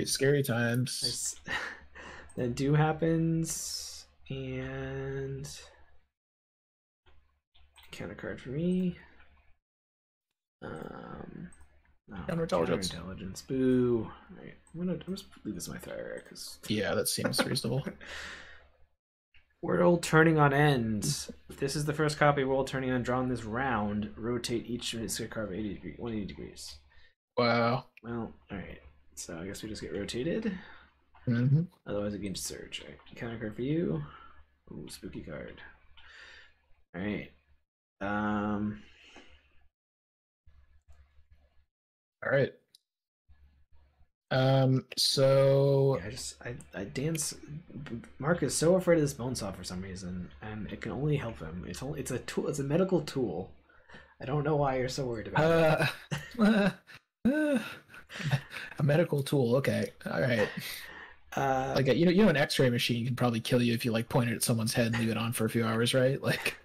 Speaker 2: scary times.
Speaker 1: Then do happens, and counter card for me. Counterintelligence. Boo. Right. I'm just leave this in my threat area because
Speaker 2: yeah, that seems reasonable.
Speaker 1: World turning on end. If this is the first copy of World Turning On drawn this round, rotate each of its card by 180 degrees.
Speaker 2: Wow.
Speaker 1: Well, alright. So I guess we just get rotated.
Speaker 2: Mm-hmm.
Speaker 1: Otherwise it gains surge. Alright. Counter card for you. Ooh, spooky card. Alright.
Speaker 2: Alright. So
Speaker 1: I dance. Mark is so afraid of this bone saw for some reason, and it can only help him. It's a tool. It's a medical tool. I don't know why you're so worried about it.
Speaker 2: A medical tool. Okay. All right. Like you know, an X-ray machine can probably kill you if you like point it at someone's head and leave it on for a few hours, right? Like.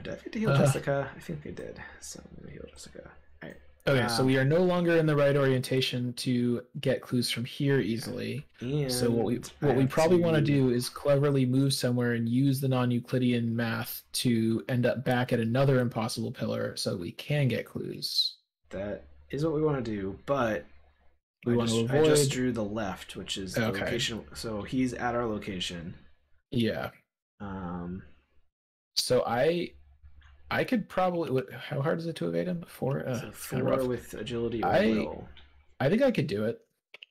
Speaker 1: Did I forget to heal Jessica? I think I did. So I'm gonna heal Jessica. All right.
Speaker 2: Okay, so we are no longer in the right orientation to get clues from here easily. And so what we probably want to do is cleverly move somewhere and use the non-Euclidean math to end up back at another impossible pillar so we can get clues.
Speaker 1: That is what we want to do, but I just drew the left, which is the location. So he's at our location.
Speaker 2: Yeah. So I could probably. How hard is it to evade him? 4.
Speaker 1: So 4 with agility or will.
Speaker 2: I think I could do it.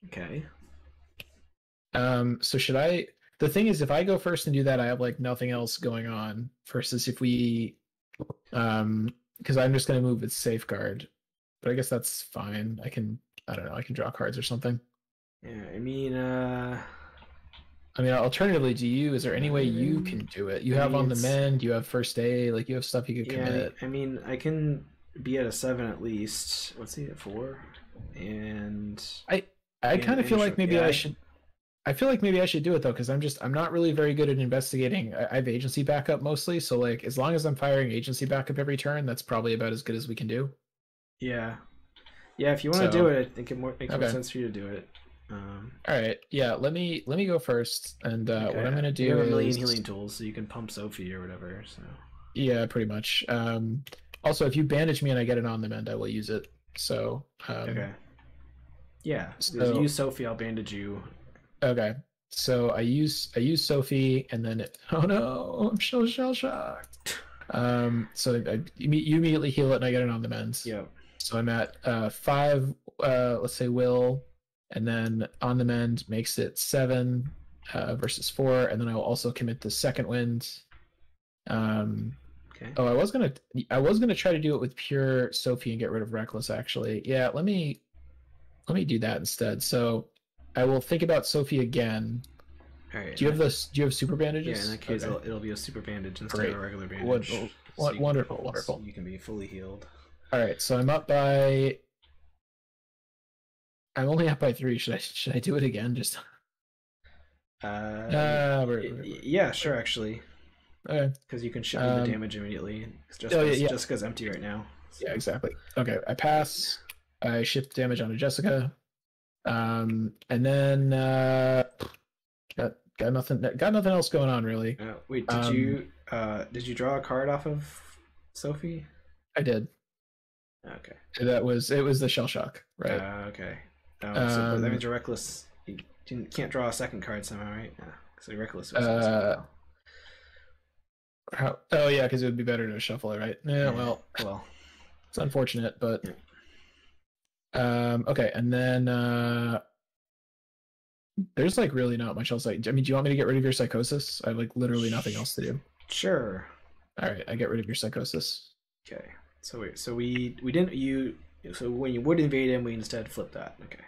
Speaker 1: Okay.
Speaker 2: So should I? The thing is, if I go first and do that, I have like nothing else going on. Versus if we, because I'm just gonna move with safeguard, but I guess that's fine. I can I don't know. I can draw cards or something.
Speaker 1: Yeah,
Speaker 2: I mean, alternatively, is there any way you can do it? You have on the mend, you have first aid, like you have stuff you could commit.
Speaker 1: I can be at a 7 at least. What's he at 4? And
Speaker 2: I kind of feel like maybe I should. I feel like maybe I should do it though, because I'm not really very good at investigating. I have agency backup mostly, so like as long as I'm firing agency backup every turn, that's probably about as good as we can do.
Speaker 1: Yeah, yeah. If you want to do it, I think it makes more sense for you to do it.
Speaker 2: All right, yeah. Let me go first, and what I'm gonna do
Speaker 1: you have
Speaker 2: is
Speaker 1: a million healing tools, so you can pump Sophie or whatever. So
Speaker 2: yeah, pretty much. Also, if you bandage me and I get it on the mend, I will use it. So
Speaker 1: okay. Yeah,
Speaker 2: so,
Speaker 1: use Sophie. I'll bandage you.
Speaker 2: Okay, so I use Sophie, and then oh no, I'm shell shocked. So you immediately heal it, and I get it on the mends.
Speaker 1: Yep.
Speaker 2: So I'm at 5. Let's say will, and then on the mend makes it 7 versus 4, and then I will also commit the second wind.
Speaker 1: Okay.
Speaker 2: Oh, I was gonna try to do it with pure Sophie and get rid of reckless. Actually, yeah. Let me do that instead. So I will think about Sophie again.
Speaker 1: All right.
Speaker 2: Do you have super bandages?
Speaker 1: Yeah, in that case,
Speaker 2: okay.
Speaker 1: it'll be a super bandage instead of a regular bandage.
Speaker 2: Wonderful.
Speaker 1: So you can be fully healed.
Speaker 2: All right, so I'm only up by 3. Should I do it again? Just.
Speaker 1: Yeah, sure. Actually.
Speaker 2: Okay.
Speaker 1: Because you can ship me the damage immediately. Jessica's empty right now. So.
Speaker 2: Yeah, exactly. Okay, I pass. I ship damage onto Jessica. And then got nothing else going on really.
Speaker 1: Wait, did you draw a card off of Sophie?
Speaker 2: I did.
Speaker 1: Okay.
Speaker 2: It was the shell shock, right?
Speaker 1: Okay. So that means you're reckless. You can't draw a second card somehow, right? Yeah, because you're reckless.
Speaker 2: Oh yeah, because it would be better to shuffle it, right? Yeah. Well, it's unfortunate, but. Yeah. Okay, and then there's like really not much else. I mean, do you want me to get rid of your psychosis? I have like literally nothing else to do.
Speaker 1: Sure.
Speaker 2: All right, I get rid of your psychosis.
Speaker 1: Okay. So we didn't so when you would invade him, we instead flipped that. Okay.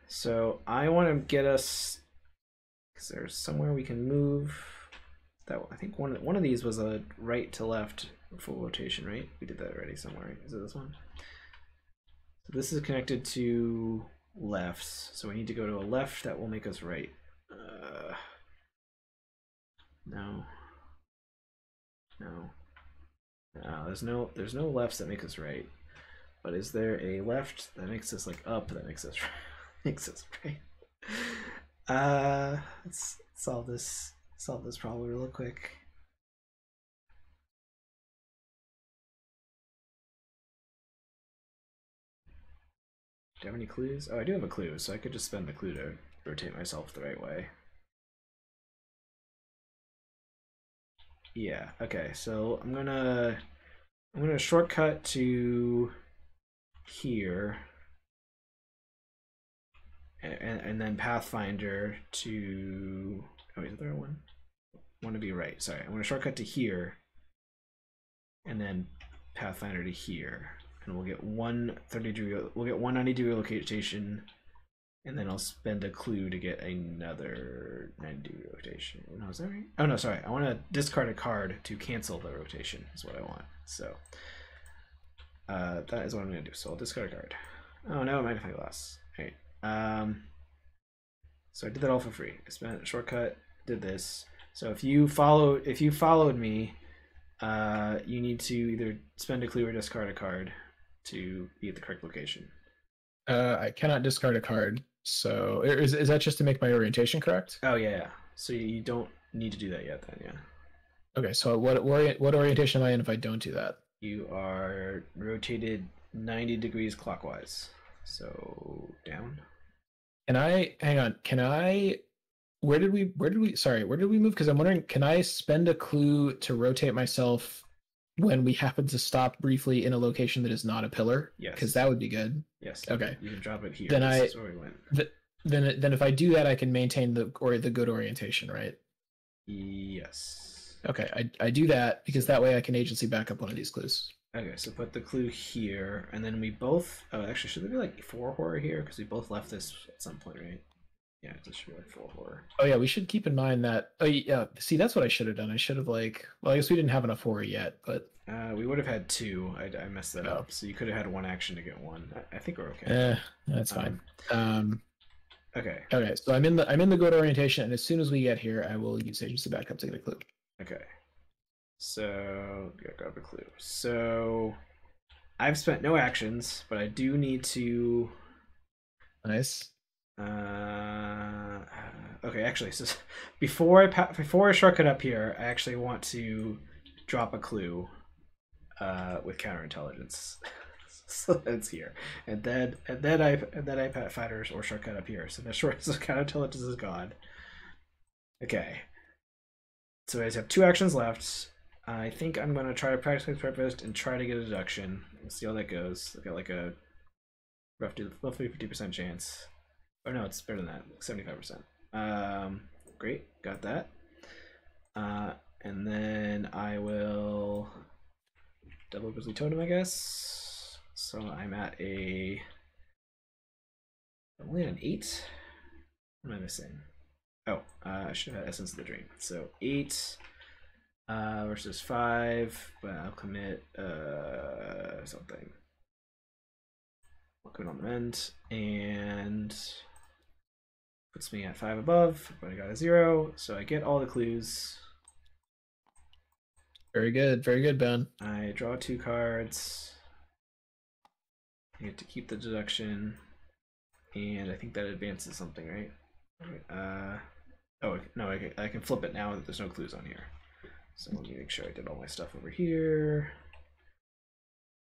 Speaker 1: So I want to get us, because there's somewhere we can move. That I think one of these was a right to left full rotation, right? We did that already somewhere. Right? Is it this one? So this is connected to lefts, so we need to go to a left that will make us right. No. There's no lefts that make us right. But is there a left that makes us like up that makes us right? Let's solve this problem real quick. Do you have any clues? Oh, I do have a clue, so I could just spend the clue to rotate myself the right way. Yeah, okay, so I'm gonna shortcut to here and then Pathfinder to is there one? Want to be right. Sorry, I'm gonna shortcut to here and then Pathfinder to here. And we'll get one 90-degree location, and then I'll spend a clue to get another 90-degree rotation. No, is that right? Oh no, sorry. I want to discard a card to cancel the rotation. Is what I want. So that is what I'm gonna do. So I'll discard a card. Oh no, magnifying glass. All right. So I did that all for free. I spent a shortcut. Did this. So if you followed me, you need to either spend a clue or discard a card to be at the correct location.
Speaker 2: I cannot discard a card. So is that just to make my orientation correct?
Speaker 1: Oh yeah. So you don't need to do that yet then, yeah.
Speaker 2: Okay, so what orientation am I in if I don't do that?
Speaker 1: You are rotated 90 degrees clockwise. So down.
Speaker 2: Where did we move? Because I'm wondering, can I spend a clue to rotate myself when we happen to stop briefly in a location that is not a pillar?
Speaker 1: Yes.
Speaker 2: Because that would be good.
Speaker 1: Yes.
Speaker 2: Okay.
Speaker 1: You can drop it here.
Speaker 2: Then
Speaker 1: That's where we went.
Speaker 2: Then if I do that, I can maintain the good orientation, right?
Speaker 1: Yes.
Speaker 2: Okay. I do that because that way I can agency back up one of these clues.
Speaker 1: Okay, so put the clue here, and then we both. Oh, actually, should there be like 4 horror here? Because we both left this at some point, right? Yeah, this should be like 4 horror.
Speaker 2: Oh yeah, we should keep in mind that. Oh yeah, see, that's what I should have done. I should have like. Well, I guess we didn't have enough horror yet, but.
Speaker 1: We would have had 2. I messed that up. So you could have had 1 action to get 1. I think we're okay.
Speaker 2: That's fine.
Speaker 1: Okay.
Speaker 2: Okay, so I'm in the good orientation, and as soon as we get here, I will use agents of backup to get a clue.
Speaker 1: Okay. So grab a clue. So I've spent no actions, but I do need to.
Speaker 2: Nice.
Speaker 1: Okay, actually, so before I shortcut up here, I actually want to drop a clue with counterintelligence. So it's here, and then I pat fighters or shortcut up here. So the counterintelligence is gone. Okay, so I just have 2 actions left. I think I'm gonna try to practice my purpose and try to get a deduction. We'll see how that goes. I got like a roughly 50% chance. Oh no, it's better than that, 75%. Great, got that. And then I will double grizzly totem, I guess. So I'm at only at an 8. What am I missing? Oh, I should have had Essence of the Dream. So 8 versus 5, but I'll commit something. I'll commit on the mend, and puts me at 5 above, but I got a 0, so I get all the clues.
Speaker 2: Very good, Ben.
Speaker 1: I draw 2 cards. I get to keep the deduction, and I think that advances something, right? Oh no, I can flip it now that there's no clues on here. So let me make sure I did all my stuff over here.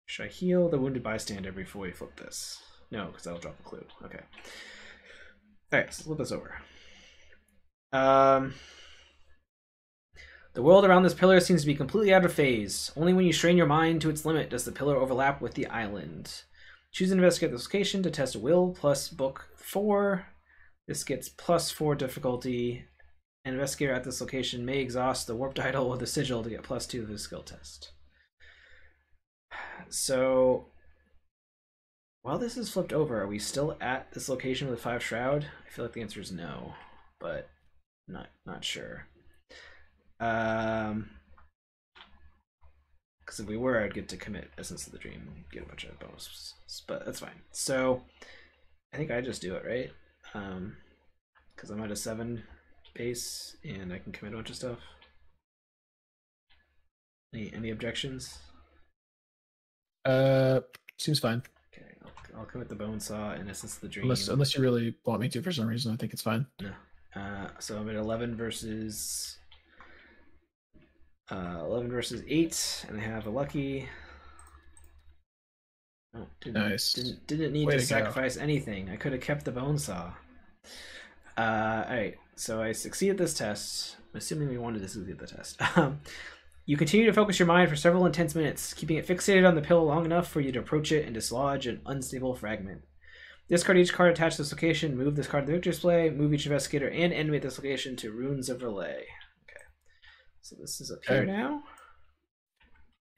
Speaker 1: Should I heal the wounded bystander before we flip this? No, because that'll drop a clue. Okay. Alright, so flip this over. The world around this pillar seems to be completely out of phase. Only when you strain your mind to its limit does the pillar overlap with the island. Choose and investigate this location to test will plus book 4. This gets +4 difficulty. An investigator at this location may exhaust the warped idol with a sigil to get +2 to the skill test. So, while this is flipped over, are we still at this location with 5 shroud? I feel like the answer is no, but not sure. Because if we were, I'd get to commit Essence of the Dream and get a bunch of bonuses, but that's fine. So I think I just do it, right? Because I'm at a 7 base and I can commit a bunch of stuff. Any objections?
Speaker 2: Seems fine.
Speaker 1: Okay, I'll commit the bone saw and Essence of the Dream.
Speaker 2: Unless you really want me to for some reason, I think it's fine.
Speaker 1: No. So I'm at 11 versus 8, and I have a lucky. Oh, didn't need to sacrifice anything. I could have kept the bone saw. Alright, so I succeeded this test. I'm assuming we wanted to succeed the test. You continue to focus your mind for several intense minutes, keeping it fixated on the pillow long enough for you to approach it and dislodge an unstable fragment. Discard each card attached to this location, move this card to the victory display, move each investigator, and animate this location to Runes of Relay. Okay, so this is up here now.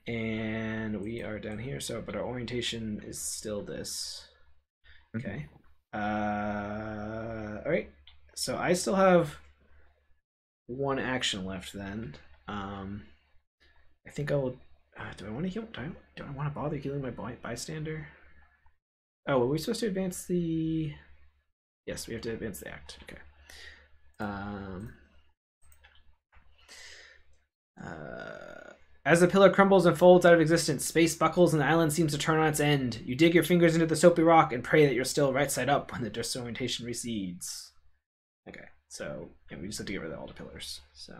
Speaker 1: And we are down here, but our orientation is still this. Okay. Alright, so I still have 1 action left then. I think I will. Do I want to heal? Do I want to bother healing my bystander? Oh, were we supposed to advance the? Yes, we have to advance the act. Okay. As the pillar crumbles and folds out of existence, space buckles and the island seems to turn on its end. You dig your fingers into the soapy rock and pray that you're still right side up when the disorientation recedes. Okay, so yeah, we just have to get rid of all the pillars. So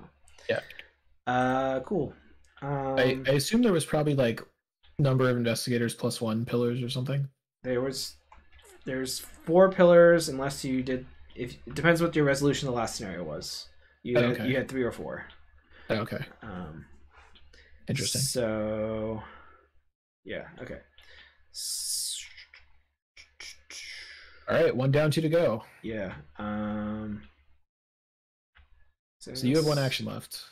Speaker 2: yeah.
Speaker 1: Cool.
Speaker 2: I assume there was probably like number of investigators +1 pillars or something.
Speaker 1: There's 4 pillars unless you did. If it depends what your resolution of the last scenario was. You had 3 or 4.
Speaker 2: Okay. Interesting.
Speaker 1: So, yeah. Okay.
Speaker 2: All right, 1 down, 2 to go.
Speaker 1: Yeah.
Speaker 2: So you have 1 action left.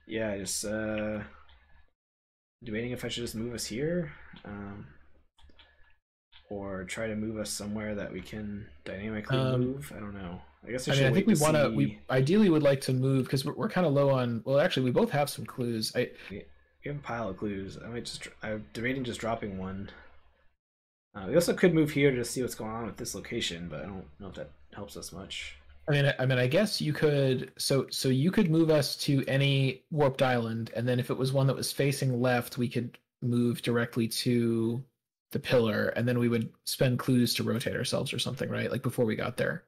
Speaker 1: Yeah, I just debating if I should just move us here, or try to move us somewhere that we can dynamically move. I don't know. I guess I should wait
Speaker 2: think we
Speaker 1: to
Speaker 2: want to.
Speaker 1: see.
Speaker 2: We ideally would like to move because we're kind of low on. Well, actually, we both have some clues.
Speaker 1: We have a pile of clues. I'm debating just dropping one. We also could move here to see what's going on with this location, but I don't know if that helps us much.
Speaker 2: I mean, I guess you could. So you could move us to any warped island, and then if it was one that was facing left, we could move directly to the pillar, and then we would spend clues to rotate ourselves or something, right? Like before we got there.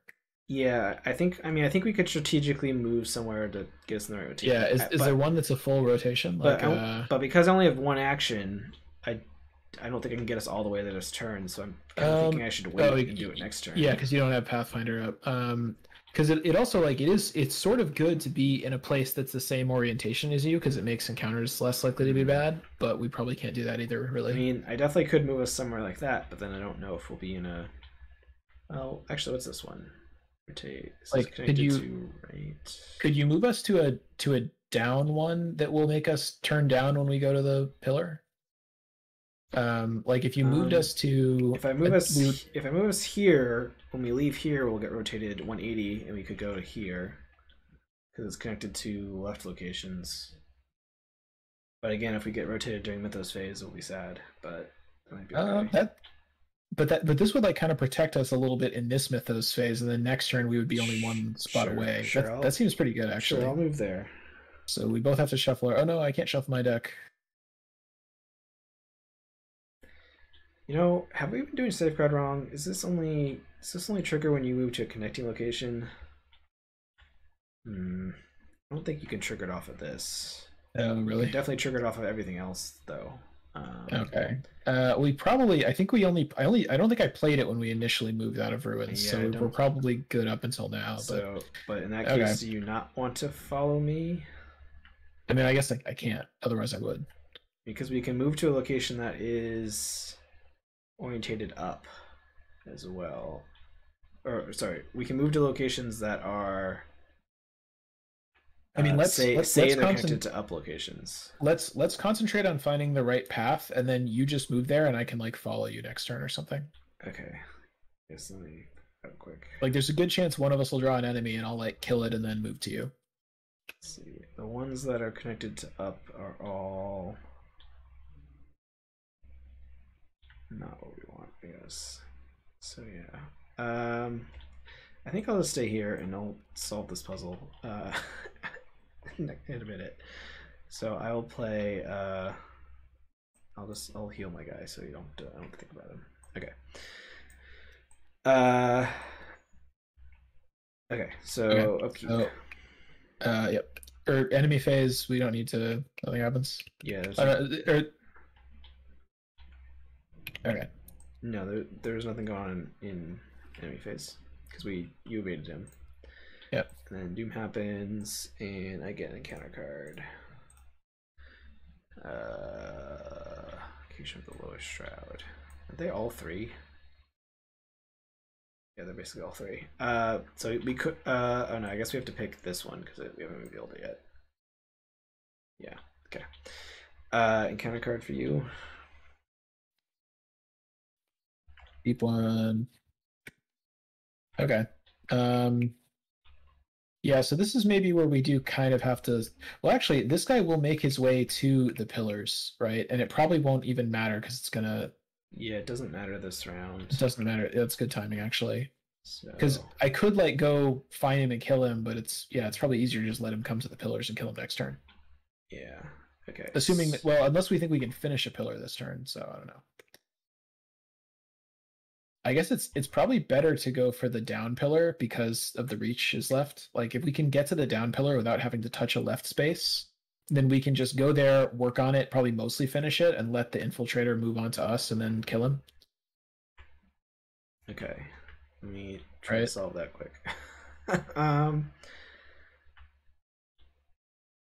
Speaker 1: Yeah, I think we could strategically move somewhere to get us in the right rotation.
Speaker 2: Yeah, is there one that's a full rotation?
Speaker 1: But because I only have one action, I don't think I can get us all the way to this turn, so I'm kind of thinking I should wait and do it next turn.
Speaker 2: Yeah, because you don't have Pathfinder up. Because it also like it's sort of good to be in a place that's the same orientation as you, because it makes encounters less likely to be bad. But we probably can't do that either, really.
Speaker 1: I mean, I definitely could move us somewhere like that, but then I don't know if we'll be in a. Oh, actually, what's this one? Rotate.
Speaker 2: Like, could you move us to a down one that will make us turn down when we go to the pillar? Like if you moved us to
Speaker 1: if I move us here, when we leave here, we'll get rotated 180, and we could go to here because it's connected to left locations. But again, if we get rotated during Mythos phase, it'll be sad. But that might be okay.
Speaker 2: But this would like kind of protect us a little bit in this Mythos phase, and then next turn we would be only one spot away. That seems pretty good, actually.
Speaker 1: Sure, I'll move there.
Speaker 2: So we both have to shuffle. Oh no, I can't shuffle my deck.
Speaker 1: You know, have we been doing safeguard wrong? Is this only trigger when you move to a connecting location? I don't think you can trigger it off of this.
Speaker 2: Oh, really?
Speaker 1: You definitely triggered off of everything else, though.
Speaker 2: Okay. We probably. I think we only. I don't think I played it when we initially moved out of Ruins,
Speaker 1: Yeah,
Speaker 2: so we're probably good up until now.
Speaker 1: But in that case, do you not want to follow me?
Speaker 2: I mean, I guess I can't. Otherwise, I would.
Speaker 1: Because we can move to a location that is orientated up as well. Or sorry, we can move to locations that are.
Speaker 2: I mean, let's
Speaker 1: they're connected to up locations.
Speaker 2: Let's concentrate on finding the right path, and then you just move there, and I can like follow you next turn or something.
Speaker 1: Okay. Yes, let me have a quick.
Speaker 2: Like, there's a good chance one of us will draw an enemy, and I'll like kill it and then move to you.
Speaker 1: Let's see. The ones that are connected to up are all not what we want, I guess. So yeah. I think I'll just stay here and I'll solve this puzzle in a minute. So I will play. I'll heal my guy so you don't think about him. Okay. Okay. So upkeep.
Speaker 2: Yep. Or enemy phase, we don't need to. Nothing happens.
Speaker 1: Yeah.
Speaker 2: Okay.
Speaker 1: No, there's nothing going on in enemy phase because you evaded him.
Speaker 2: Yep.
Speaker 1: And then Doom happens, and I get an encounter card. Occasion of the Lowest Shroud. Are they all three? Yeah, they're basically all three. So we could. Oh no, I guess we have to pick this one because we haven't revealed it yet. Yeah. Okay. Encounter card for you.
Speaker 2: Deep one. Okay. Yeah, so this is maybe where we do kind of have to. Well, actually, this guy will make his way to the pillars, right? And it probably won't even matter because it's gonna.
Speaker 1: Yeah, it doesn't matter this round.
Speaker 2: It doesn't matter. That's good timing, actually.
Speaker 1: So...
Speaker 2: Because I could like go find him and kill him, but it's probably easier to just let him come to the pillars and kill him next turn.
Speaker 1: Yeah. Okay.
Speaker 2: Assuming that, well, unless we think we can finish a pillar this turn, so I don't know. I guess it's probably better to go for the down pillar because of the reach is left. Like if we can get to the down pillar without having to touch a left space, then we can just go there, work on it, probably mostly finish it, and let the infiltrator move on to us and then kill him.
Speaker 1: Okay. Let me try to solve that quick.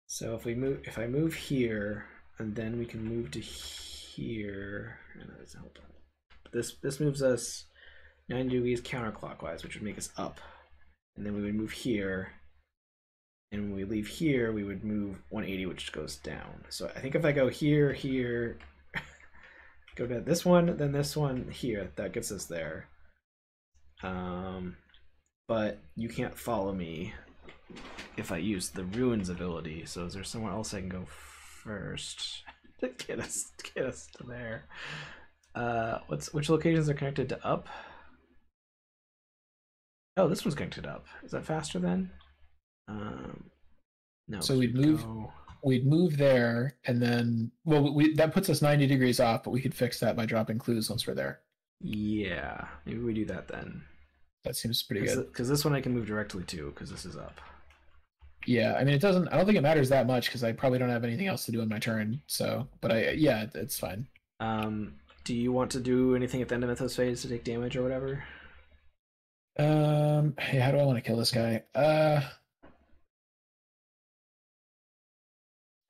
Speaker 1: So if I move here, and then we can move to here, and that doesn't help. This moves us 90 degrees counterclockwise, which would make us up, and then we would move here, and when we leave here, we would move 180, which goes down. So I think if I go here, here, go to this one, then this one here, that gets us there. But you can't follow me if I use the ruins ability. So is there somewhere else I can go first to get us to there? Which locations are connected to up? Oh, this one's connected up. Is that faster then? No.
Speaker 2: So we'd move there, and then that puts us 90 degrees off, but we could fix that by dropping clues once we're there.
Speaker 1: Yeah, maybe we do that then.
Speaker 2: That seems pretty good.
Speaker 1: Because this one I can move directly to, because this is up.
Speaker 2: Yeah, I mean, I don't think it matters that much because I probably don't have anything else to do in my turn. So, but yeah, it's fine.
Speaker 1: Do you want to do anything at the end of Mythos phase to take damage or whatever?
Speaker 2: Hey, how do I want to kill this guy?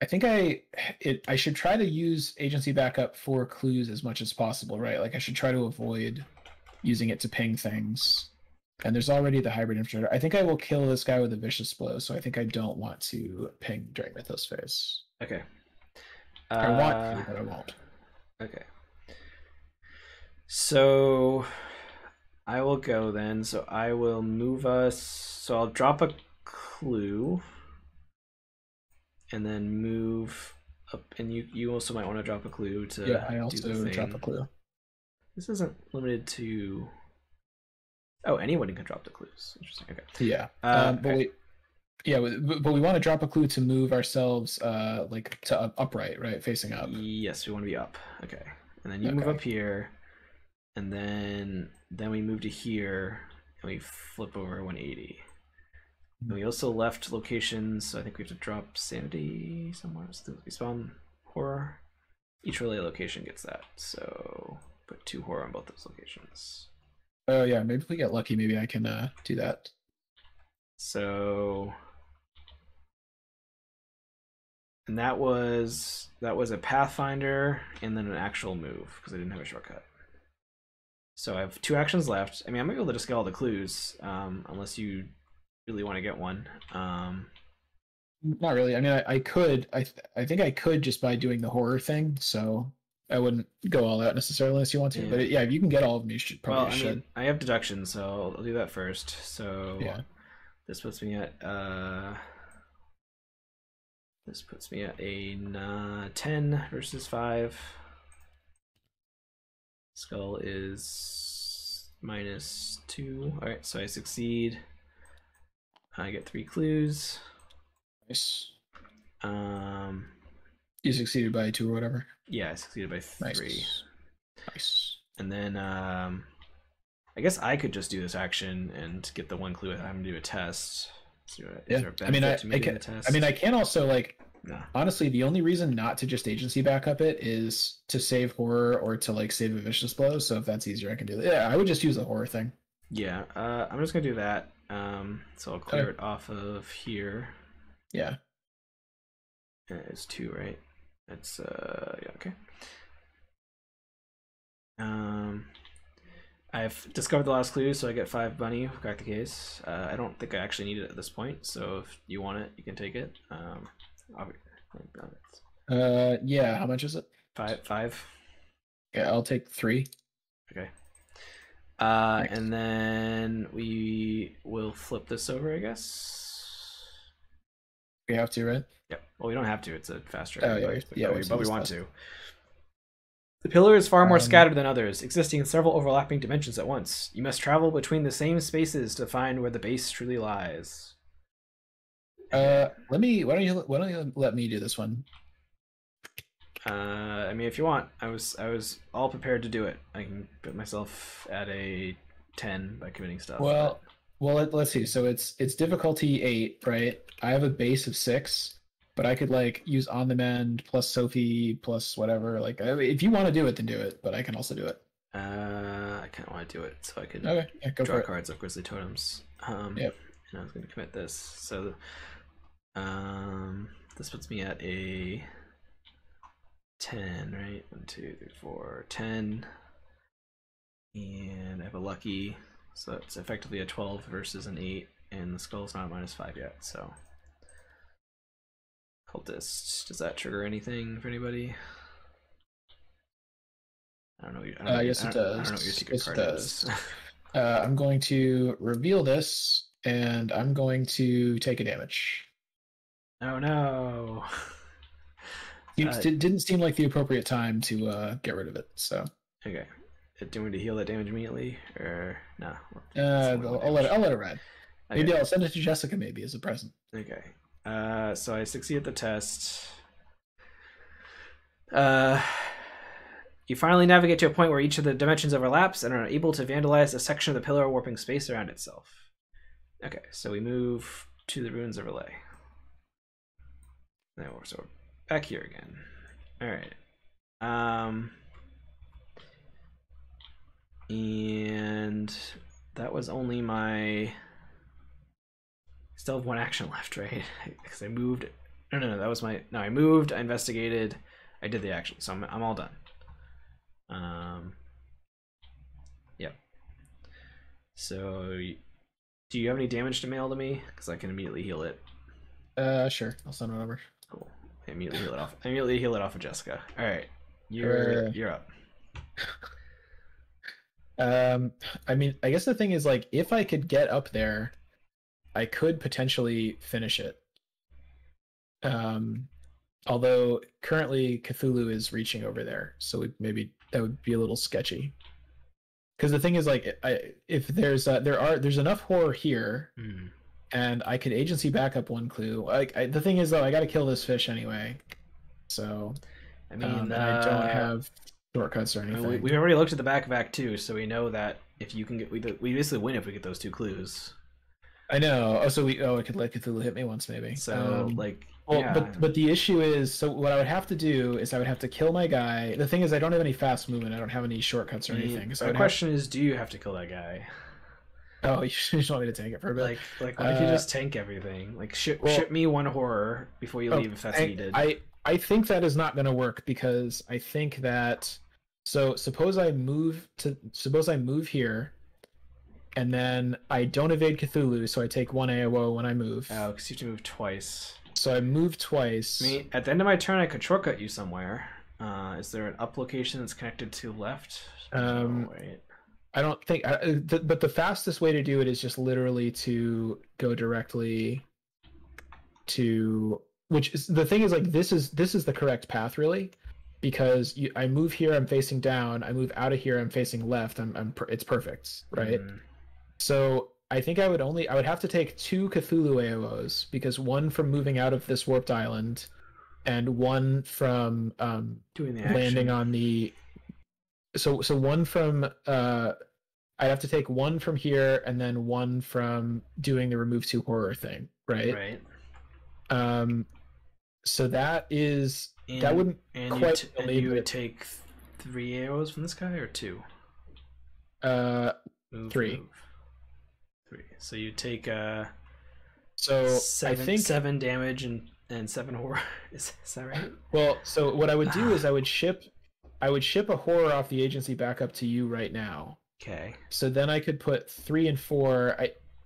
Speaker 2: I think I should try to use agency backup for clues as much as possible, right? Like I should try to avoid using it to ping things. And there's already the hybrid infiltrator. I think I will kill this guy with a vicious blow, so I think I don't want to ping during Mythos phase.
Speaker 1: Okay.
Speaker 2: I want to, but I won't.
Speaker 1: Okay. So I will go then. So I will move us. So I'll drop a clue. And then move up. And you also might want to drop a clue to
Speaker 2: yeah, I also
Speaker 1: do the thing.
Speaker 2: drop a clue.
Speaker 1: This isn't limited to... Oh, anyone can drop the clues. Interesting. Okay.
Speaker 2: Yeah. But we want to drop a clue to move ourselves like to upright, right? Facing up.
Speaker 1: Yes, we want to be up. Okay. And then you move up here, and then we move to here, and we flip over 180. And we also left locations, so I think we have to drop sanity somewhere. So we spawn horror. Each relay location gets that. So put 2 horror on both those locations.
Speaker 2: Oh yeah, maybe if we get lucky, maybe I can do that.
Speaker 1: So, and that was a Pathfinder and then an actual move because I didn't have a shortcut. So I have 2 actions left. I mean, I might be able to just get all the clues, unless you really want to get one.
Speaker 2: Not really. I mean, I could. I think I could just by doing the horror thing. So I wouldn't go all out necessarily unless you want to. Yeah. But if you can get all of them, you should probably should.
Speaker 1: Mean, I have deduction, so I'll do that first. So
Speaker 2: yeah,
Speaker 1: this puts me at a 10 versus 5. Skull is -2. All right, so I succeed. I get 3 clues.
Speaker 2: Nice. You succeeded by 2 or whatever.
Speaker 1: Yeah, I succeeded by 3.
Speaker 2: Nice.
Speaker 1: And then I guess I could just do this action and get the 1 clue without having to do a test.
Speaker 2: Yeah. I mean, I can also like. No. Honestly, the only reason not to just agency back up it is to save horror or to like save a vicious blow. So if that's easier, I can do that. Yeah, I would just use the horror thing.
Speaker 1: Yeah, I'm just gonna do that. So I'll clear it off of here.
Speaker 2: Yeah.
Speaker 1: It's 2, right? It's yeah, okay. I've discovered the last clue, so I get 5 bunny. Crack the case. I don't think I actually need it at this point, so if you want it, you can take it.
Speaker 2: Yeah. How much is it?
Speaker 1: 5.
Speaker 2: Yeah, I'll take 3.
Speaker 1: Okay. And then we will flip this over, I guess.
Speaker 2: We have to, right?
Speaker 1: Yep. Well, we don't have to. It's a faster.
Speaker 2: Oh, yeah.
Speaker 1: But we want to. The pillar is far more scattered than others, existing in several overlapping dimensions at once. You must travel between the same spaces to find where the base truly lies.
Speaker 2: Why don't you let me do this one?
Speaker 1: I mean, if you want, I was all prepared to do it. I can put myself at a 10 by committing stuff.
Speaker 2: Well, let's see. So it's difficulty 8, right? I have a base of 6, but I could like use on the mend plus Sophie plus whatever. Like, if you want to do it, then do it. But I can also do it.
Speaker 1: I kind of want to do it so I can
Speaker 2: draw
Speaker 1: cards of Grizzly Totems.
Speaker 2: Yep.
Speaker 1: And I was going to commit this. So, this puts me at a 10, right? 1, 2, 3, 4, 10. And I have a lucky, so it's effectively a 12 versus an 8, and the skull's not -5 yet, so Cultist. Does that trigger anything for anybody? I don't know.
Speaker 2: Yes, it does.
Speaker 1: I don't know what your secret card is.
Speaker 2: I'm going to reveal this, and I'm going to take a damage.
Speaker 1: Oh no!
Speaker 2: It didn't seem like the appropriate time to get rid of it. So
Speaker 1: okay, do you want me to heal that damage immediately, or no?
Speaker 2: I'll let it ride.
Speaker 1: Okay.
Speaker 2: Maybe I'll send it to Jessica, maybe as a present.
Speaker 1: Okay. So I succeed at the test. You finally navigate to a point where each of the dimensions overlaps and are able to vandalize a section of the pillar, warping space around itself. Okay, so we move to the ruins overlay. Now we're back here again. All right. And that was only my. Still have one action left, right? Because I moved. No. That was my. No, I moved. I investigated. I did the action, so I'm all done. Yep. So, do you have any damage to mail to me? Because I can immediately heal it.
Speaker 2: Sure. I'll send it over.
Speaker 1: Cool. I immediately heal it off of Jessica. All right. You're up.
Speaker 2: I mean, I guess the thing is, like, if I could get up there, I could potentially finish it. Although currently Cthulhu is reaching over there, so maybe that would be a little sketchy. Because the thing is, like, if there's enough horror here, and I could agency back up one clue. Like, the thing is, though, I got to kill this fish anyway. So, I mean, and I don't have shortcuts or anything.
Speaker 1: We already looked at the back of Act 2, so we know that if you can get, we basically win if we get those 2 clues.
Speaker 2: I know. Oh, so I could let Cthulhu hit me once, maybe.
Speaker 1: So, like,
Speaker 2: well,
Speaker 1: yeah.
Speaker 2: But the issue is, so what I would have to do is I would have to kill my guy. The thing is, I don't have any fast movement. I don't have any shortcuts or anything. So
Speaker 1: the question is, do you have to kill that guy?
Speaker 2: Oh, you just want me to tank it for a bit?
Speaker 1: Like, what if you just tank everything? Like, ship me 1 horror before you leave if that's needed.
Speaker 2: I think that is not going to work because I think that. So suppose I move here. And then I don't evade Cthulhu, so I take 1 AOO when I move.
Speaker 1: Oh, because you have to move twice.
Speaker 2: So I move twice.
Speaker 1: I mean, at the end of my turn, I could shortcut you somewhere. Is there an up location that's connected to left? Wait.
Speaker 2: I don't think. But the fastest way to do it is just literally to go directly to. Which is the thing is, like, this is the correct path, really, because I move here, I'm facing down. I move out of here, I'm facing left. It's perfect, right? So I think I would have to take 2 Cthulhu AOs, because 1 from moving out of this warped island, and 1 from
Speaker 1: doing the
Speaker 2: landing on the. So 1 from I'd have to take 1 from here, and then 1 from doing the remove 2 horror thing, right? Right. So that is that wouldn't quite.
Speaker 1: You would take 3 AOs from this guy or 2?
Speaker 2: 3.
Speaker 1: 3. So you take
Speaker 2: so
Speaker 1: 7 damage and 7 horror. Is that right?
Speaker 2: Well, so what I would do is I would ship a horror off the agency back up to you right now.
Speaker 1: Okay. So
Speaker 2: then I could put 3 and 4.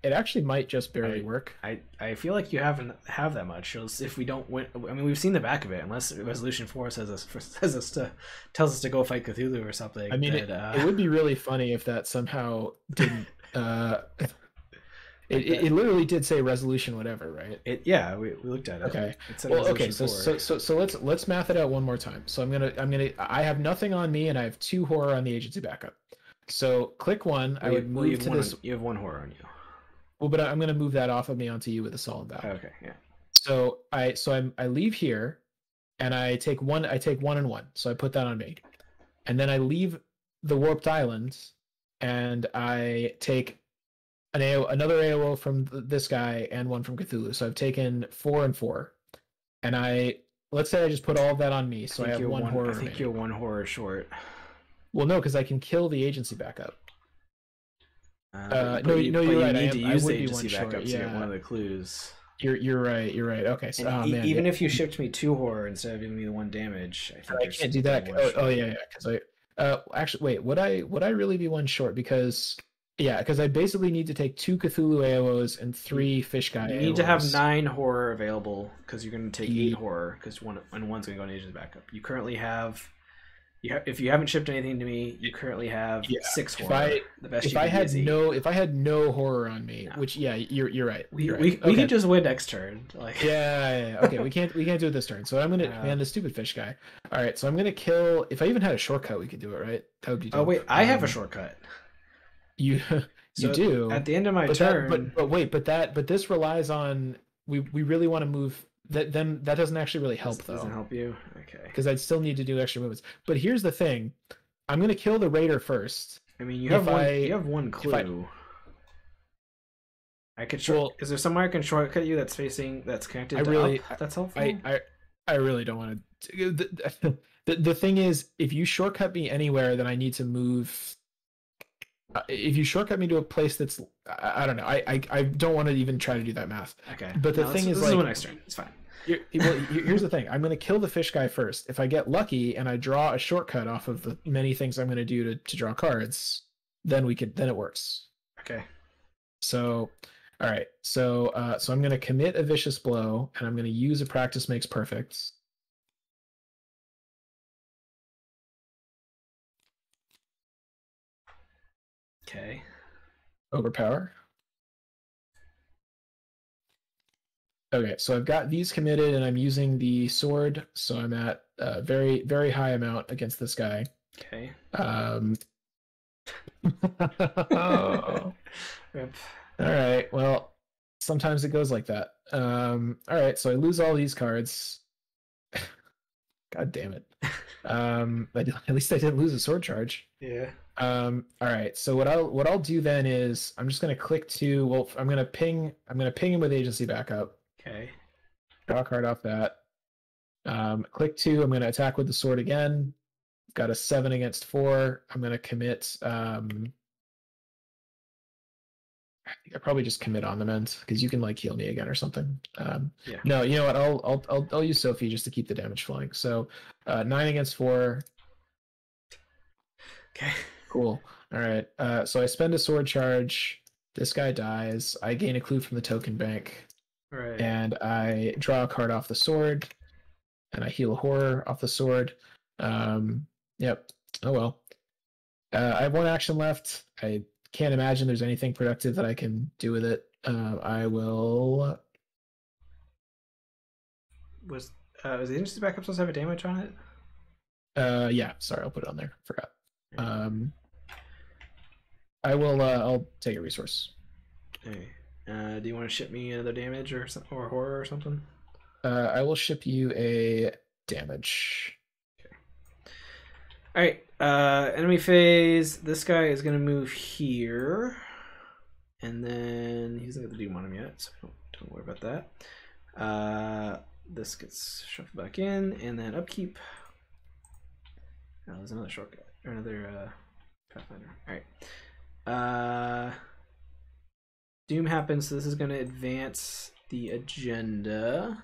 Speaker 2: It actually might just barely work.
Speaker 1: I feel like you have that much. If we don't win, I mean, we've seen the back of it. Unless Resolution 4 tells us to go fight Cthulhu or something.
Speaker 2: I mean, it would be really funny if that somehow didn't. It literally did say resolution whatever, right?
Speaker 1: We looked at it.
Speaker 2: Okay. Okay. So let's math it out one more time. So I have nothing on me and I have 2 horror on the agency backup. So click 1. I would move to this.
Speaker 1: You have 1 horror on you.
Speaker 2: Well, but I'm gonna move that off of me onto you with a solid battle.
Speaker 1: Okay. Yeah.
Speaker 2: So I leave here, and I take 1. I take 1 and 1. So I put that on me, and then I leave the warped island, and I take another AOO from this guy and 1 from Cthulhu. So I've taken 4 and 4, and let's say I just put all of that on me. So I have 1 horror.
Speaker 1: I think you're 1 horror short.
Speaker 2: Well, no, because I can kill the agency backup.
Speaker 1: You're right. You need to use the agency backup to get 1 of the clues.
Speaker 2: You're right. Okay. So
Speaker 1: even if you shipped me 2 horror instead of giving me the 1 damage, I
Speaker 2: can't do that. Oh yeah. Because actually, wait. Would I really be 1 short? Because Yeah, because I basically need to take 2 Cthulhu AOs and 3 Fish Guy AOs.
Speaker 1: You need to have 9 horror available because you're going to take 8
Speaker 2: Ye-
Speaker 1: horror because one's going to go in Asian's backup. You currently have, if you haven't shipped anything to me, you currently have 6 horror. The best
Speaker 2: if
Speaker 1: you
Speaker 2: I
Speaker 1: can do
Speaker 2: had
Speaker 1: is 8.
Speaker 2: if I had no horror on me,
Speaker 1: No.
Speaker 2: which you're right.
Speaker 1: We
Speaker 2: Okay.
Speaker 1: could just win next turn. Like
Speaker 2: Yeah. Okay, we can't do it this turn. So I'm gonna man the stupid fish guy. All right, so I'm gonna kill. If I even had a shortcut, we could do it, right? That would be dope.
Speaker 1: Oh wait, I have a shortcut.
Speaker 2: You
Speaker 1: So
Speaker 2: do
Speaker 1: at the end of my turn.
Speaker 2: but this relies on we really want to move that. Then that doesn't actually really help though.
Speaker 1: Doesn't help you. Okay.
Speaker 2: Because I'd still need to do extra movements. But here's the thing, I'm gonna kill the raider first.
Speaker 1: I mean, you have one clue. I could is there somewhere I can shortcut you that's connected to up? That's helpful.
Speaker 2: I really don't want to. The thing is, if you shortcut me anywhere, then I need to move. If you shortcut me to a place that's, I don't know. I don't want to even try to do that math.
Speaker 1: Okay.
Speaker 2: But the thing is,
Speaker 1: this is my next turn. It's fine.
Speaker 2: Here's the thing. I'm going to kill the fish guy first. If I get lucky and I draw a shortcut off of the many things I'm going to do to draw cards, then it works.
Speaker 1: Okay.
Speaker 2: So, all right. So I'm going to commit a vicious blow, and I'm going to use a practice makes perfect.
Speaker 1: Okay.
Speaker 2: Overpower. Okay, so I've got these committed, and I'm using the sword, so I'm at a very, very high amount against this guy.
Speaker 1: Okay.
Speaker 2: Oh.
Speaker 1: Rip.
Speaker 2: All right, well, sometimes it goes like that. All right, so I lose all these cards. God damn it. But at least I didn't lose a sword charge.
Speaker 1: Yeah.
Speaker 2: All right. So what I'll do then is I'm just gonna click to. Well, I'm gonna ping him with agency backup.
Speaker 1: Okay.
Speaker 2: Draw a card off that. Click 2. I'm gonna attack with the sword again. Got a 7 against 4. I'm gonna commit. I think I probably just commit on the end because you can like heal me again or something.
Speaker 1: Yeah.
Speaker 2: No, you know what? I'll use Sophie just to keep the damage flowing. So 9 against 4.
Speaker 1: Okay.
Speaker 2: Cool. All right. So I spend a sword charge. This guy dies. I gain a clue from the token bank.
Speaker 1: Right.
Speaker 2: And I draw a card off the sword. And I heal a horror off the sword. Yep. Oh well. I have 1 action left. I can't imagine there's anything productive that I can do with it. I will.
Speaker 1: Was the agency backup supposed to have a damage on it?
Speaker 2: Yeah. Sorry, I'll put it on there. Forgot. I will. I'll take a resource.
Speaker 1: Okay. Do you want to ship me another damage or horror or something?
Speaker 2: I will ship you a damage.
Speaker 1: Okay. All right. Enemy phase. This guy is gonna move here, and then he's not got the doom on him yet, so don't worry about that. This gets shuffled back in, and then upkeep. Oh, there's another shortcut or another pathfinder. All right. Doom happens, so this is going to advance the agenda.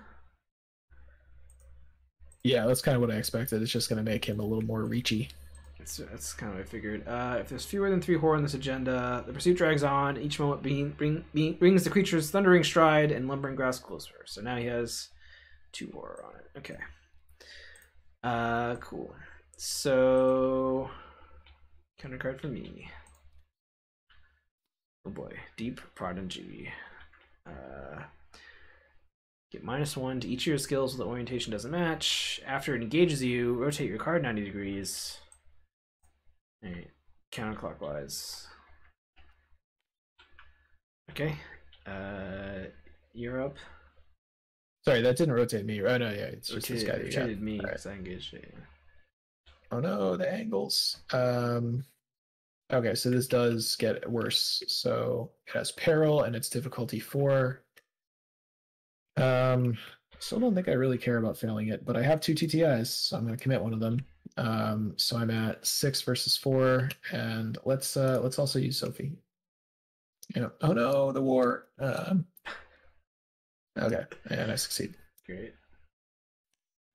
Speaker 2: Yeah, that's kind of what I expected. It's just going to make him a little more reachy.
Speaker 1: That's kind of what I figured. If there's fewer than 3 horror in this agenda, the pursuit drags on. Each moment brings the creature's thundering stride and lumbering grasp closer. So now he has 2 horror on it. Okay. Cool. So, counter card for me. Oh boy, Deep Prodigy. Get -1 to each of your skills with the orientation doesn't match. After it engages you, rotate your card 90 degrees. Alright, counterclockwise. Okay. You're up.
Speaker 2: Sorry, that didn't rotate me. Oh no, yeah, it's just this guy.
Speaker 1: Rotated me because I engaged it. Yeah.
Speaker 2: Oh no, the angles. Okay, so this does get worse. So it has peril and it's difficulty 4. Still don't think I really care about failing it, but I have 2 TTIs, so I'm gonna commit one of them. So I'm at 6 versus 4, and let's also use Sophie. Yeah. Oh no, the war. Okay, and I succeed.
Speaker 1: Great.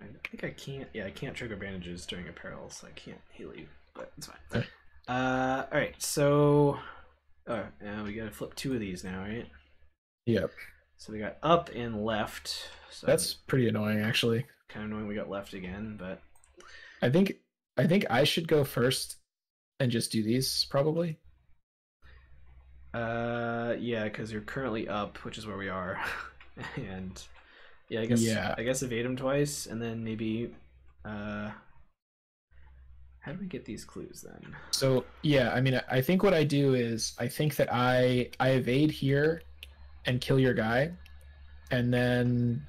Speaker 1: I think I can't. Yeah, I can't trigger bandages during a peril, so I can't heal you, but it's fine. All right, so Oh, and we gotta flip 2 of these now, right?
Speaker 2: Yep.
Speaker 1: So we got up and left. So
Speaker 2: That's pretty annoying, actually.
Speaker 1: kind of annoying we got left again, but
Speaker 2: I think I should go first and just do these probably.
Speaker 1: yeah, because you're currently up, which is where we are, and yeah,
Speaker 2: Yeah.
Speaker 1: I guess evade him twice, and then maybe how do we get these clues then?
Speaker 2: So yeah, I mean, I think what I do is I think that I evade here and kill your guy, and then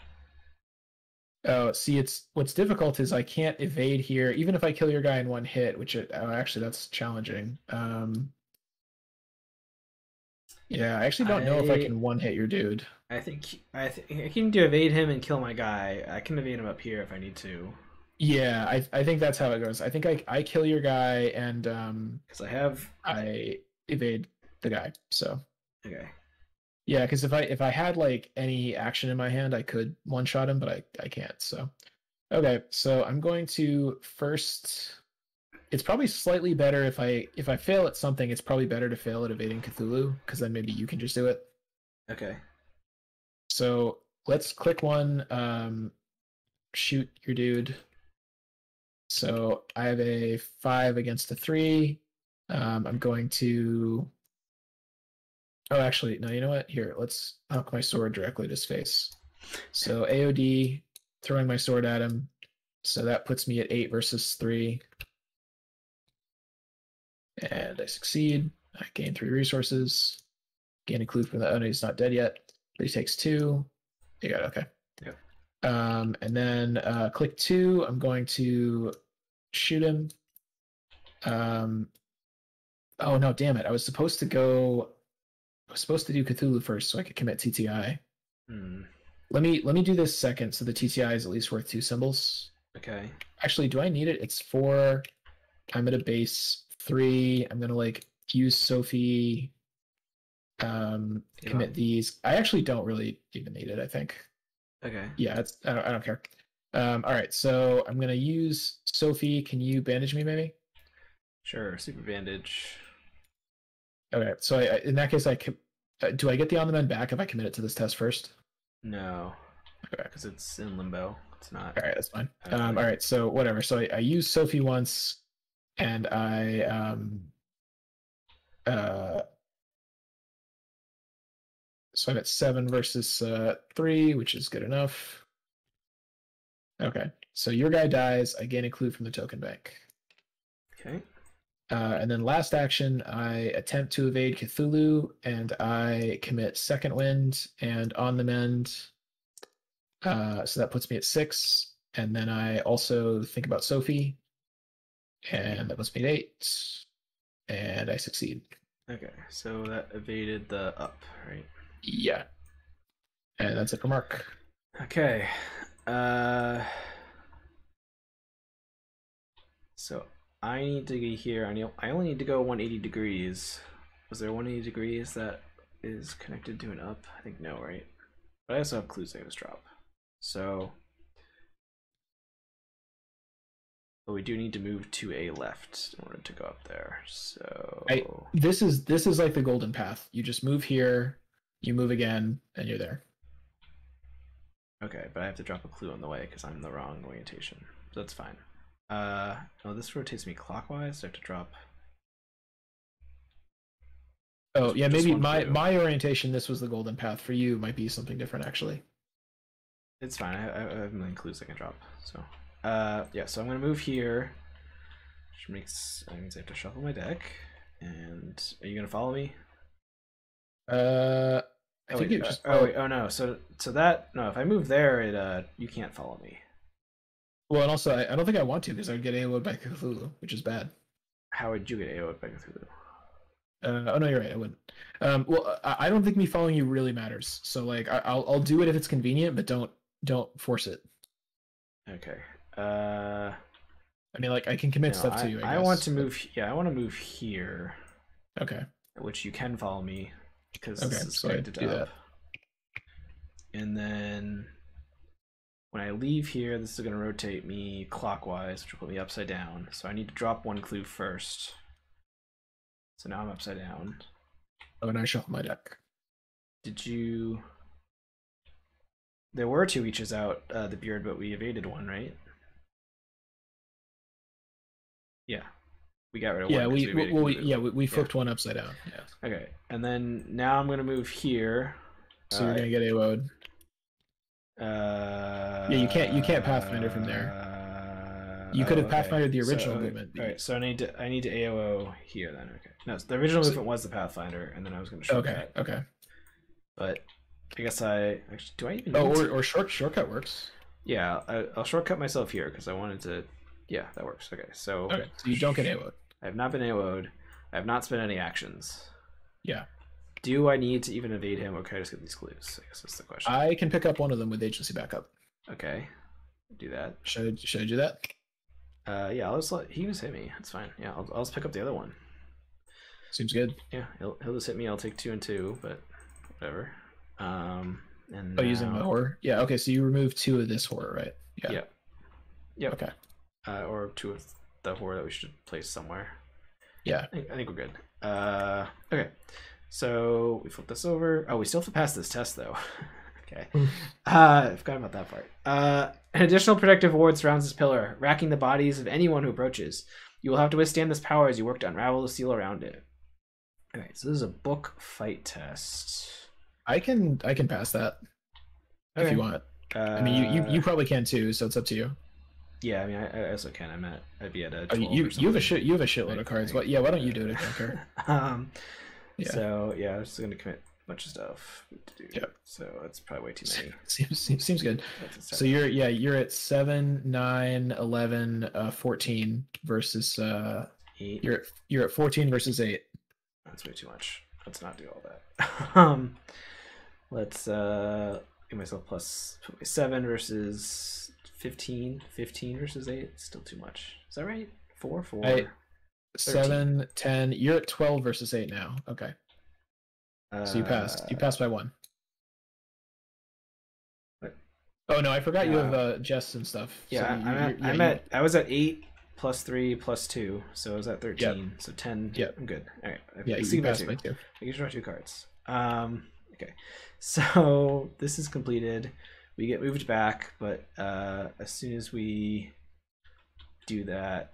Speaker 2: oh, see, it's what's difficult is I can't evade here, even if I kill your guy in one hit, which actually that's challenging. Yeah, I actually don't know if I can one hit your dude.
Speaker 1: I think I can do evade him and kill my guy. I can evade him up here if I need to.
Speaker 2: Yeah, I think that's how it goes. I think I kill your guy and
Speaker 1: Because
Speaker 2: I evade the guy. So
Speaker 1: okay.
Speaker 2: yeah, because if I had like any action in my hand, I could one shot him, but I can't. So okay, so I'm going to first. It's probably slightly better if I fail at something. It's probably better to fail at evading Cthulhu because then maybe you can just do it.
Speaker 1: Okay.
Speaker 2: So let's click one. Shoot your dude. So I have a 5 against a 3. I'm going to. Oh, actually, no. You know what? Here, let's knock my sword directly at his face. So AOD, throwing my sword at him. So that puts me at 8 versus 3. And I succeed. I gain 3 resources. Gain a clue from the. Oh no, he's not dead yet. But he takes 2. You got it. Okay.
Speaker 1: Yep.
Speaker 2: And then click 2. I'm going to shoot him. Oh no, damn it! I was supposed to do Cthulhu first, so I could commit TTI. Let me do this second, so the TTI is at least worth 2 symbols.
Speaker 1: Okay.
Speaker 2: Actually, do I need it? It's 4. I'm at a base 3. I'm gonna like use Sophie. Commit these. I actually don't really even need it. I think.
Speaker 1: Okay.
Speaker 2: Yeah, I don't care. All right, so I'm gonna use Sophie. Can you bandage me, maybe?
Speaker 1: Sure. Super bandage.
Speaker 2: Okay, so in that case, do I get the on the mend back if I commit it to this test first?
Speaker 1: No.
Speaker 2: Okay.
Speaker 1: Because it's in limbo. It's not.
Speaker 2: All right, that's fine. All right, so whatever. So I use Sophie once, and so I'm at 7 versus 3, which is good enough. Okay, so your guy dies. I gain a clue from the token bank.
Speaker 1: Okay.
Speaker 2: And then last action, I attempt to evade Cthulhu, and I commit Second Wind and On the Mend. So that puts me at 6. And then I also think about Sophie, and that puts me at 8. And I succeed.
Speaker 1: Okay, so that evaded the up, right?
Speaker 2: Yeah. And that's it for Mark.
Speaker 1: Okay. So I need to be here. I only need to go 180 degrees. Was there 180 degrees that is connected to an up? I think no, right? But I also have clues I just drop. So, but we do need to move to a left in order to go up there. So
Speaker 2: this is like the golden path. You just move here, you move again, and you're there.
Speaker 1: Okay, but I have to drop a clue on the way because I'm in the wrong orientation. So that's fine. Oh, this rotates me clockwise, so I have to drop.
Speaker 2: Oh, yeah, maybe my orientation, this was the golden path. For you, might be something different, actually.
Speaker 1: It's fine. I have a million clues I can drop. So, yeah, so I'm going to move here, which means I have to shuffle my deck. And are you going to follow me?
Speaker 2: I think it just...
Speaker 1: oh no, so that... No, if I move there, you can't follow me.
Speaker 2: Well, and also, I don't think I want to because I would get AO'd by Cthulhu, which is bad.
Speaker 1: How would you get AO'd by Cthulhu?
Speaker 2: Oh no, you're right. I wouldn't. Well, I don't think me following you really matters. So like, I'll do it if it's convenient, but don't force it.
Speaker 1: Okay.
Speaker 2: I mean, like, I can commit stuff to you. I
Speaker 1: want to move. Yeah, I want to move here.
Speaker 2: Okay.
Speaker 1: Which you can follow me because
Speaker 2: this is connected to up.
Speaker 1: And then when I leave here, this is going to rotate me clockwise, which will put me upside down. So I need to drop one clue first. So now I'm upside down.
Speaker 2: Oh, and I shuffle my deck.
Speaker 1: Did you? There were 2 reaches out the beard, but we evaded one, right? Yeah, we got rid of
Speaker 2: Yeah,
Speaker 1: one.
Speaker 2: we flipped one upside down. Yeah.
Speaker 1: Okay, and then now I'm gonna move here.
Speaker 2: So you're gonna get AO'd. Yeah, you can't Pathfinder from there. You could have Pathfindered the original movement.
Speaker 1: All right, so I need to AOO here then. Okay, no, so the original movement was the Pathfinder, and then I was going to shortcut.
Speaker 2: Okay.
Speaker 1: But I guess do I even?
Speaker 2: Or shortcut works.
Speaker 1: Yeah, I'll shortcut myself here because I wanted to. Yeah, that works. Okay, so
Speaker 2: you don't get AO'd.
Speaker 1: I have not been AO'd. I have not spent any actions.
Speaker 2: Yeah.
Speaker 1: Do I need to even evade him, or can I just get these clues? I guess that's the question.
Speaker 2: I can pick up one of them with agency backup.
Speaker 1: Okay, do that.
Speaker 2: Should I do that?
Speaker 1: Yeah, I'll just he just hit me. That's fine. Yeah, I'll just pick up the other one.
Speaker 2: Seems good.
Speaker 1: Yeah, he'll just hit me. I'll take 2 and 2, but whatever. And
Speaker 2: using the horror. Yeah. Okay, so you remove 2 of this horror, right? Yeah.
Speaker 1: Yep.
Speaker 2: Okay.
Speaker 1: Or 2 of the horror that we should place somewhere.
Speaker 2: Yeah.
Speaker 1: I think we're good. Okay. So we flip this over. Oh, we still have to pass this test though. Okay. I forgot about that part. An additional protective ward surrounds this pillar, racking the bodies of anyone who approaches. You will have to withstand this power as you work to unravel the seal around it. Okay, so this is a book fight test.
Speaker 2: I can pass that if you want. I mean, you probably can too, so it's up to you.
Speaker 1: Yeah, I mean, I also can. I'd be at a 12
Speaker 2: you have a shitload of cards. Why don't you do it? I don't care.
Speaker 1: Yeah. So yeah, I'm just gonna commit a bunch of stuff to do.
Speaker 2: Yep.
Speaker 1: So that's probably way too many.
Speaker 2: Seems good. So you're at 7, 9, 11, 14 versus 8. You're at 14 versus 8.
Speaker 1: That's way too much. Let's not do all that. Let's give myself plus 7 versus 15. 15 versus 8. Still too much. Is that right? 4.
Speaker 2: 7, 10. You're at 12 versus 8 now. Okay. So you passed. You passed by 1.
Speaker 1: What?
Speaker 2: Oh no, I forgot you have Jess and stuff.
Speaker 1: Yeah, so I was at 8 plus 3 plus 2, so I was at 13.
Speaker 2: Yep.
Speaker 1: So 10.
Speaker 2: Yep.
Speaker 1: I'm good. All right.
Speaker 2: You passed by 2.
Speaker 1: I can draw 2 cards. Okay. So this is completed. We get moved back, but as soon as we do that,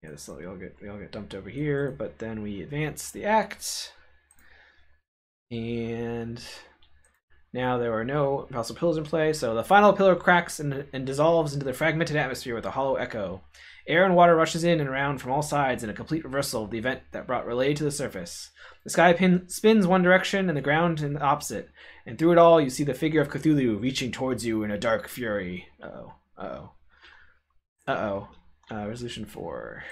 Speaker 1: yeah, we all get dumped over here. But then we advance the act, and now there are no impossible pillars in play. So the final pillar cracks and dissolves into the fragmented atmosphere with a hollow echo. Air and water rushes in and around from all sides in a complete reversal of the event that brought Relay to the surface. The sky spins one direction and the ground in the opposite, and through it all you see the figure of Cthulhu reaching towards you in a dark fury. Resolution 4.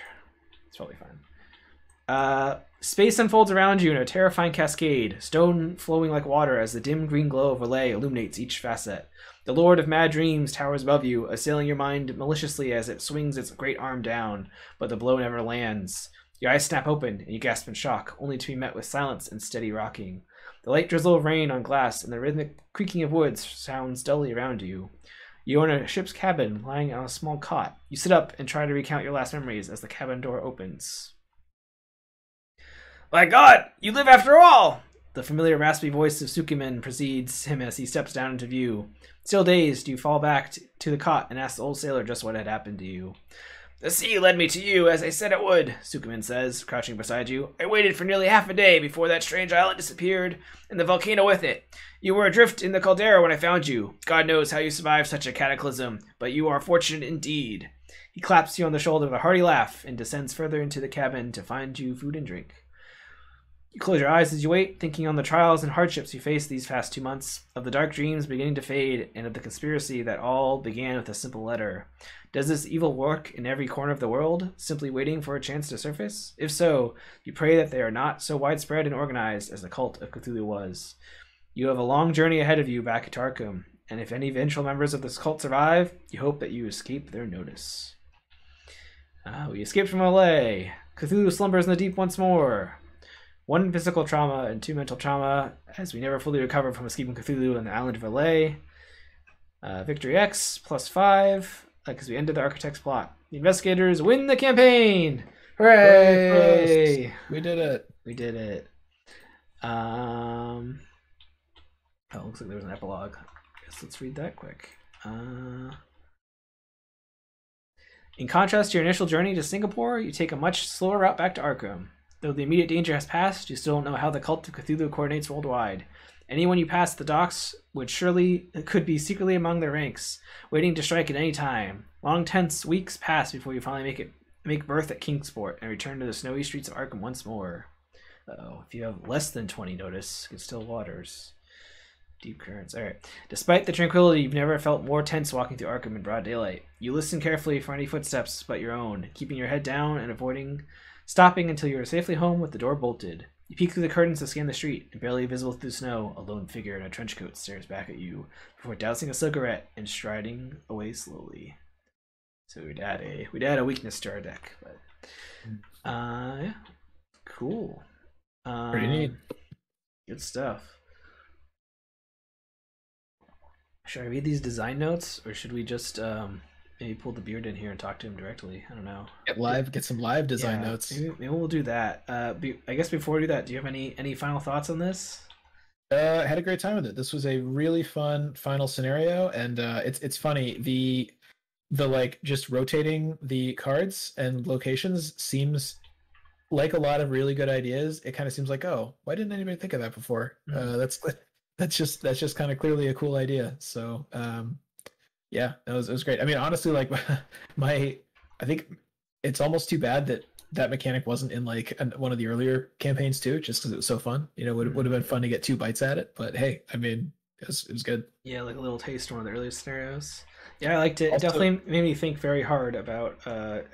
Speaker 1: It's probably fine. Space unfolds around you in a terrifying cascade, stone flowing like water as the dim green glow of Relay illuminates each facet. The Lord of Mad Dreams towers above you, assailing your mind maliciously as it swings its great arm down, but the blow never lands. Your eyes snap open, and you gasp in shock, only to be met with silence and steady rocking. The light drizzle of rain on glass and the rhythmic creaking of wood sounds dully around you. You are in a ship's cabin, lying on a small cot. You sit up and try to recount your last memories as the cabin door opens. My God, you live after all! The familiar raspy voice of Sukumen precedes him as he steps down into view. Still dazed, you fall back to the cot and ask the old sailor just what had happened to you. The sea led me to you, as I said it would, Sukumen says, crouching beside you. I waited for nearly half a day before that strange island disappeared, and the volcano with it. You were adrift in the caldera when I found you. God knows how you survived such a cataclysm, but you are fortunate indeed. He claps you on the shoulder with a hearty laugh and descends further into the cabin to find you food and drink. You close your eyes as you wait, thinking on the trials and hardships you faced these past 2 months, of the dark dreams beginning to fade, and of the conspiracy that all began with a simple letter. Does this evil work in every corner of the world, simply waiting for a chance to surface? If so, you pray that they are not so widespread and organized as the cult of Cthulhu was. You have a long journey ahead of you back to Arkham, and if any eventual members of this cult survive, you hope that you escape their notice. We escaped from LA. Cthulhu slumbers in the deep once more. 1 physical trauma and 2 mental trauma, as we never fully recovered from escaping Cthulhu on the island of LA. Victory X plus 5, because we ended the Architect's plot. The investigators win the campaign! Hooray!
Speaker 2: We did it.
Speaker 1: We did it. Oh, it looks like there was an epilogue. Guess let's read that quick. In contrast to your initial journey to Singapore, you take a much slower route back to Arkham. Though the immediate danger has passed, you still don't know how the cult of Cthulhu coordinates worldwide. Anyone you pass at the docks could be secretly among their ranks, waiting to strike at any time. Long tense weeks pass before you finally make berth at Kingsport and return to the snowy streets of Arkham once more. If you have less than 20 notice, it's still waters. Deep currents. All right. Despite the tranquility, you've never felt more tense walking through Arkham in broad daylight. You listen carefully for any footsteps but your own, keeping your head down and avoiding stopping until you are safely home with the door bolted. You peek through the curtains to scan the street, and barely visible through the snow, a lone figure in a trench coat stares back at you before dousing a cigarette and striding away slowly. So we'd add a weakness to our deck, but yeah, cool.
Speaker 2: Pretty neat.
Speaker 1: Good stuff. Should I read these design notes, or should we just maybe pull the beard in here and talk to him directly? I don't know.
Speaker 2: Get some live design notes.
Speaker 1: Maybe we'll do that. I guess before we do that, do you have any final thoughts on this?
Speaker 2: Had a great time with it. This was a really fun final scenario, and it's funny. The like just rotating the cards and locations seems like a lot of really good ideas. It kind of seems like, oh, why didn't anybody think of that before? That's just kind of clearly a cool idea. So yeah, it was great. I mean, honestly, like I think it's almost too bad that mechanic wasn't in like one of the earlier campaigns too, just because it was so fun. You know, would have been fun to get 2 bites at it. But hey, I mean, it was good.
Speaker 1: Yeah, like a little taste of one of the earlier scenarios. Yeah, I liked it.
Speaker 2: Also,
Speaker 1: it definitely made me think very hard about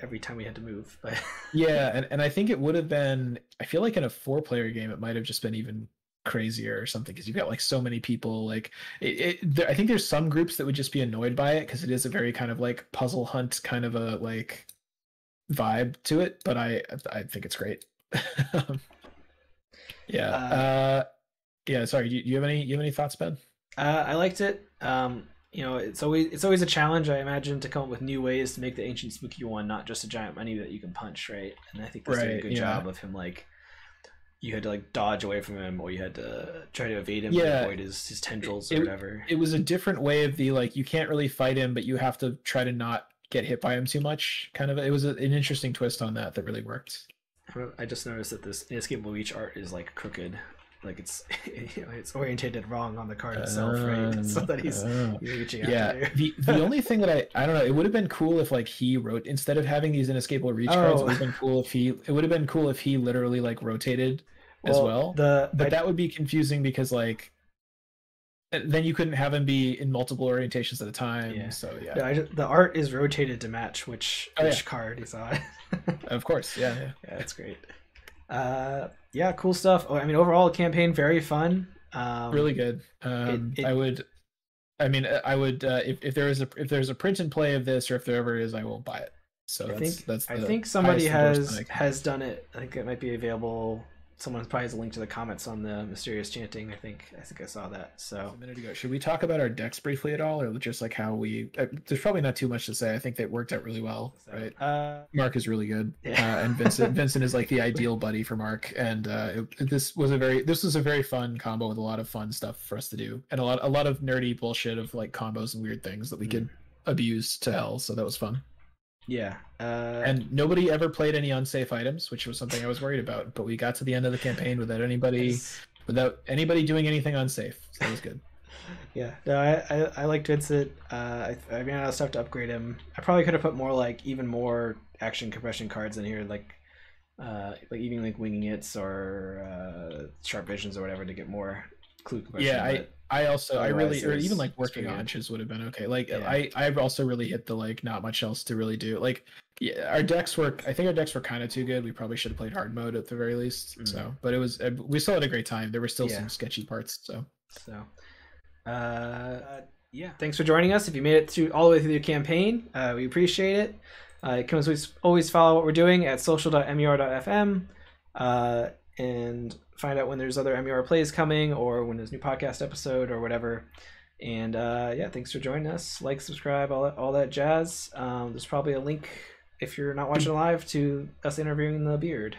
Speaker 1: every time we had to move. But
Speaker 2: yeah, and I think it would have been. I feel like in a 4-player game, it might have just been even crazier or something, because you've got like so many people. Like I think there's some groups that would just be annoyed by it because it is a very kind of like puzzle hunt kind of a like vibe to it. But I think it's great. Yeah. Yeah. Sorry. Do you have any thoughts, Ben?
Speaker 1: I liked it. You know, it's always a challenge, I imagine, to come up with new ways to make the ancient spooky one not just a giant money that you can punch, right? And I think they did a good job of him. Like, you had to like dodge away from him, or you had to try to evade him and avoid his tendrils or whatever. It was
Speaker 2: a different way of the like, you can't really fight him, but you have to try to not get hit by him too much. Kind of, it was an interesting twist on that really worked.
Speaker 1: I just noticed that this inescapable reach art is like crooked. Like it's it's orientated wrong on the card itself, right? So that he's reaching out.
Speaker 2: Yeah. The only thing that I don't know, it would have been cool if like he wrote, instead of having these inescapable reach cards, it would have been cool if he literally like rotated as well. But that would be confusing because like then you couldn't have him be in multiple orientations at a time. Yeah. So
Speaker 1: the art is rotated to match which card he's on.
Speaker 2: Of course, yeah,
Speaker 1: that's great. Yeah, cool stuff. I mean, overall, the campaign very fun.
Speaker 2: Really good. I would if there's a print and play of this, or if there ever is, I will buy it. So
Speaker 1: I think somebody has done it. I think it might be available. Someone probably has a link to the comments on the mysterious chanting. I think I saw that. So
Speaker 2: a minute ago. Should we talk about our decks briefly at all, or just like how we? There's probably not too much to say. I think that worked out really well, right? Mark is really good, and Vincent is like the ideal buddy for Mark. And this was a very fun combo with a lot of fun stuff for us to do, and a lot of nerdy bullshit of like combos and weird things that we could abuse to hell. So that was fun.
Speaker 1: Yeah.
Speaker 2: And nobody ever played any unsafe items, which was something I was worried about. But we got to the end of the campaign without anybody doing anything unsafe. So that was good.
Speaker 1: Yeah. No, I liked Vincent. I ran out of stuff to upgrade him. I probably could have put more even more action compression cards in here, like even like winging its or sharp visions or whatever to get more clue compression.
Speaker 2: Yeah, I really, or even like working arches would have been okay. Like I've also really hit the like not much else to really do. Like I think our decks were kind of too good. We probably should have played hard mode at the very least. So, but we still had a great time. There were still some sketchy parts. So
Speaker 1: yeah, thanks for joining us. If you made it all the way through the campaign, we appreciate it. You can always follow what we're doing at social.mur.fm and find out when there's other MUR plays coming, or when there's a new podcast episode or whatever. And thanks for joining us. Like, subscribe, all that jazz. There's probably a link, if you're not watching live, to us interviewing the beard.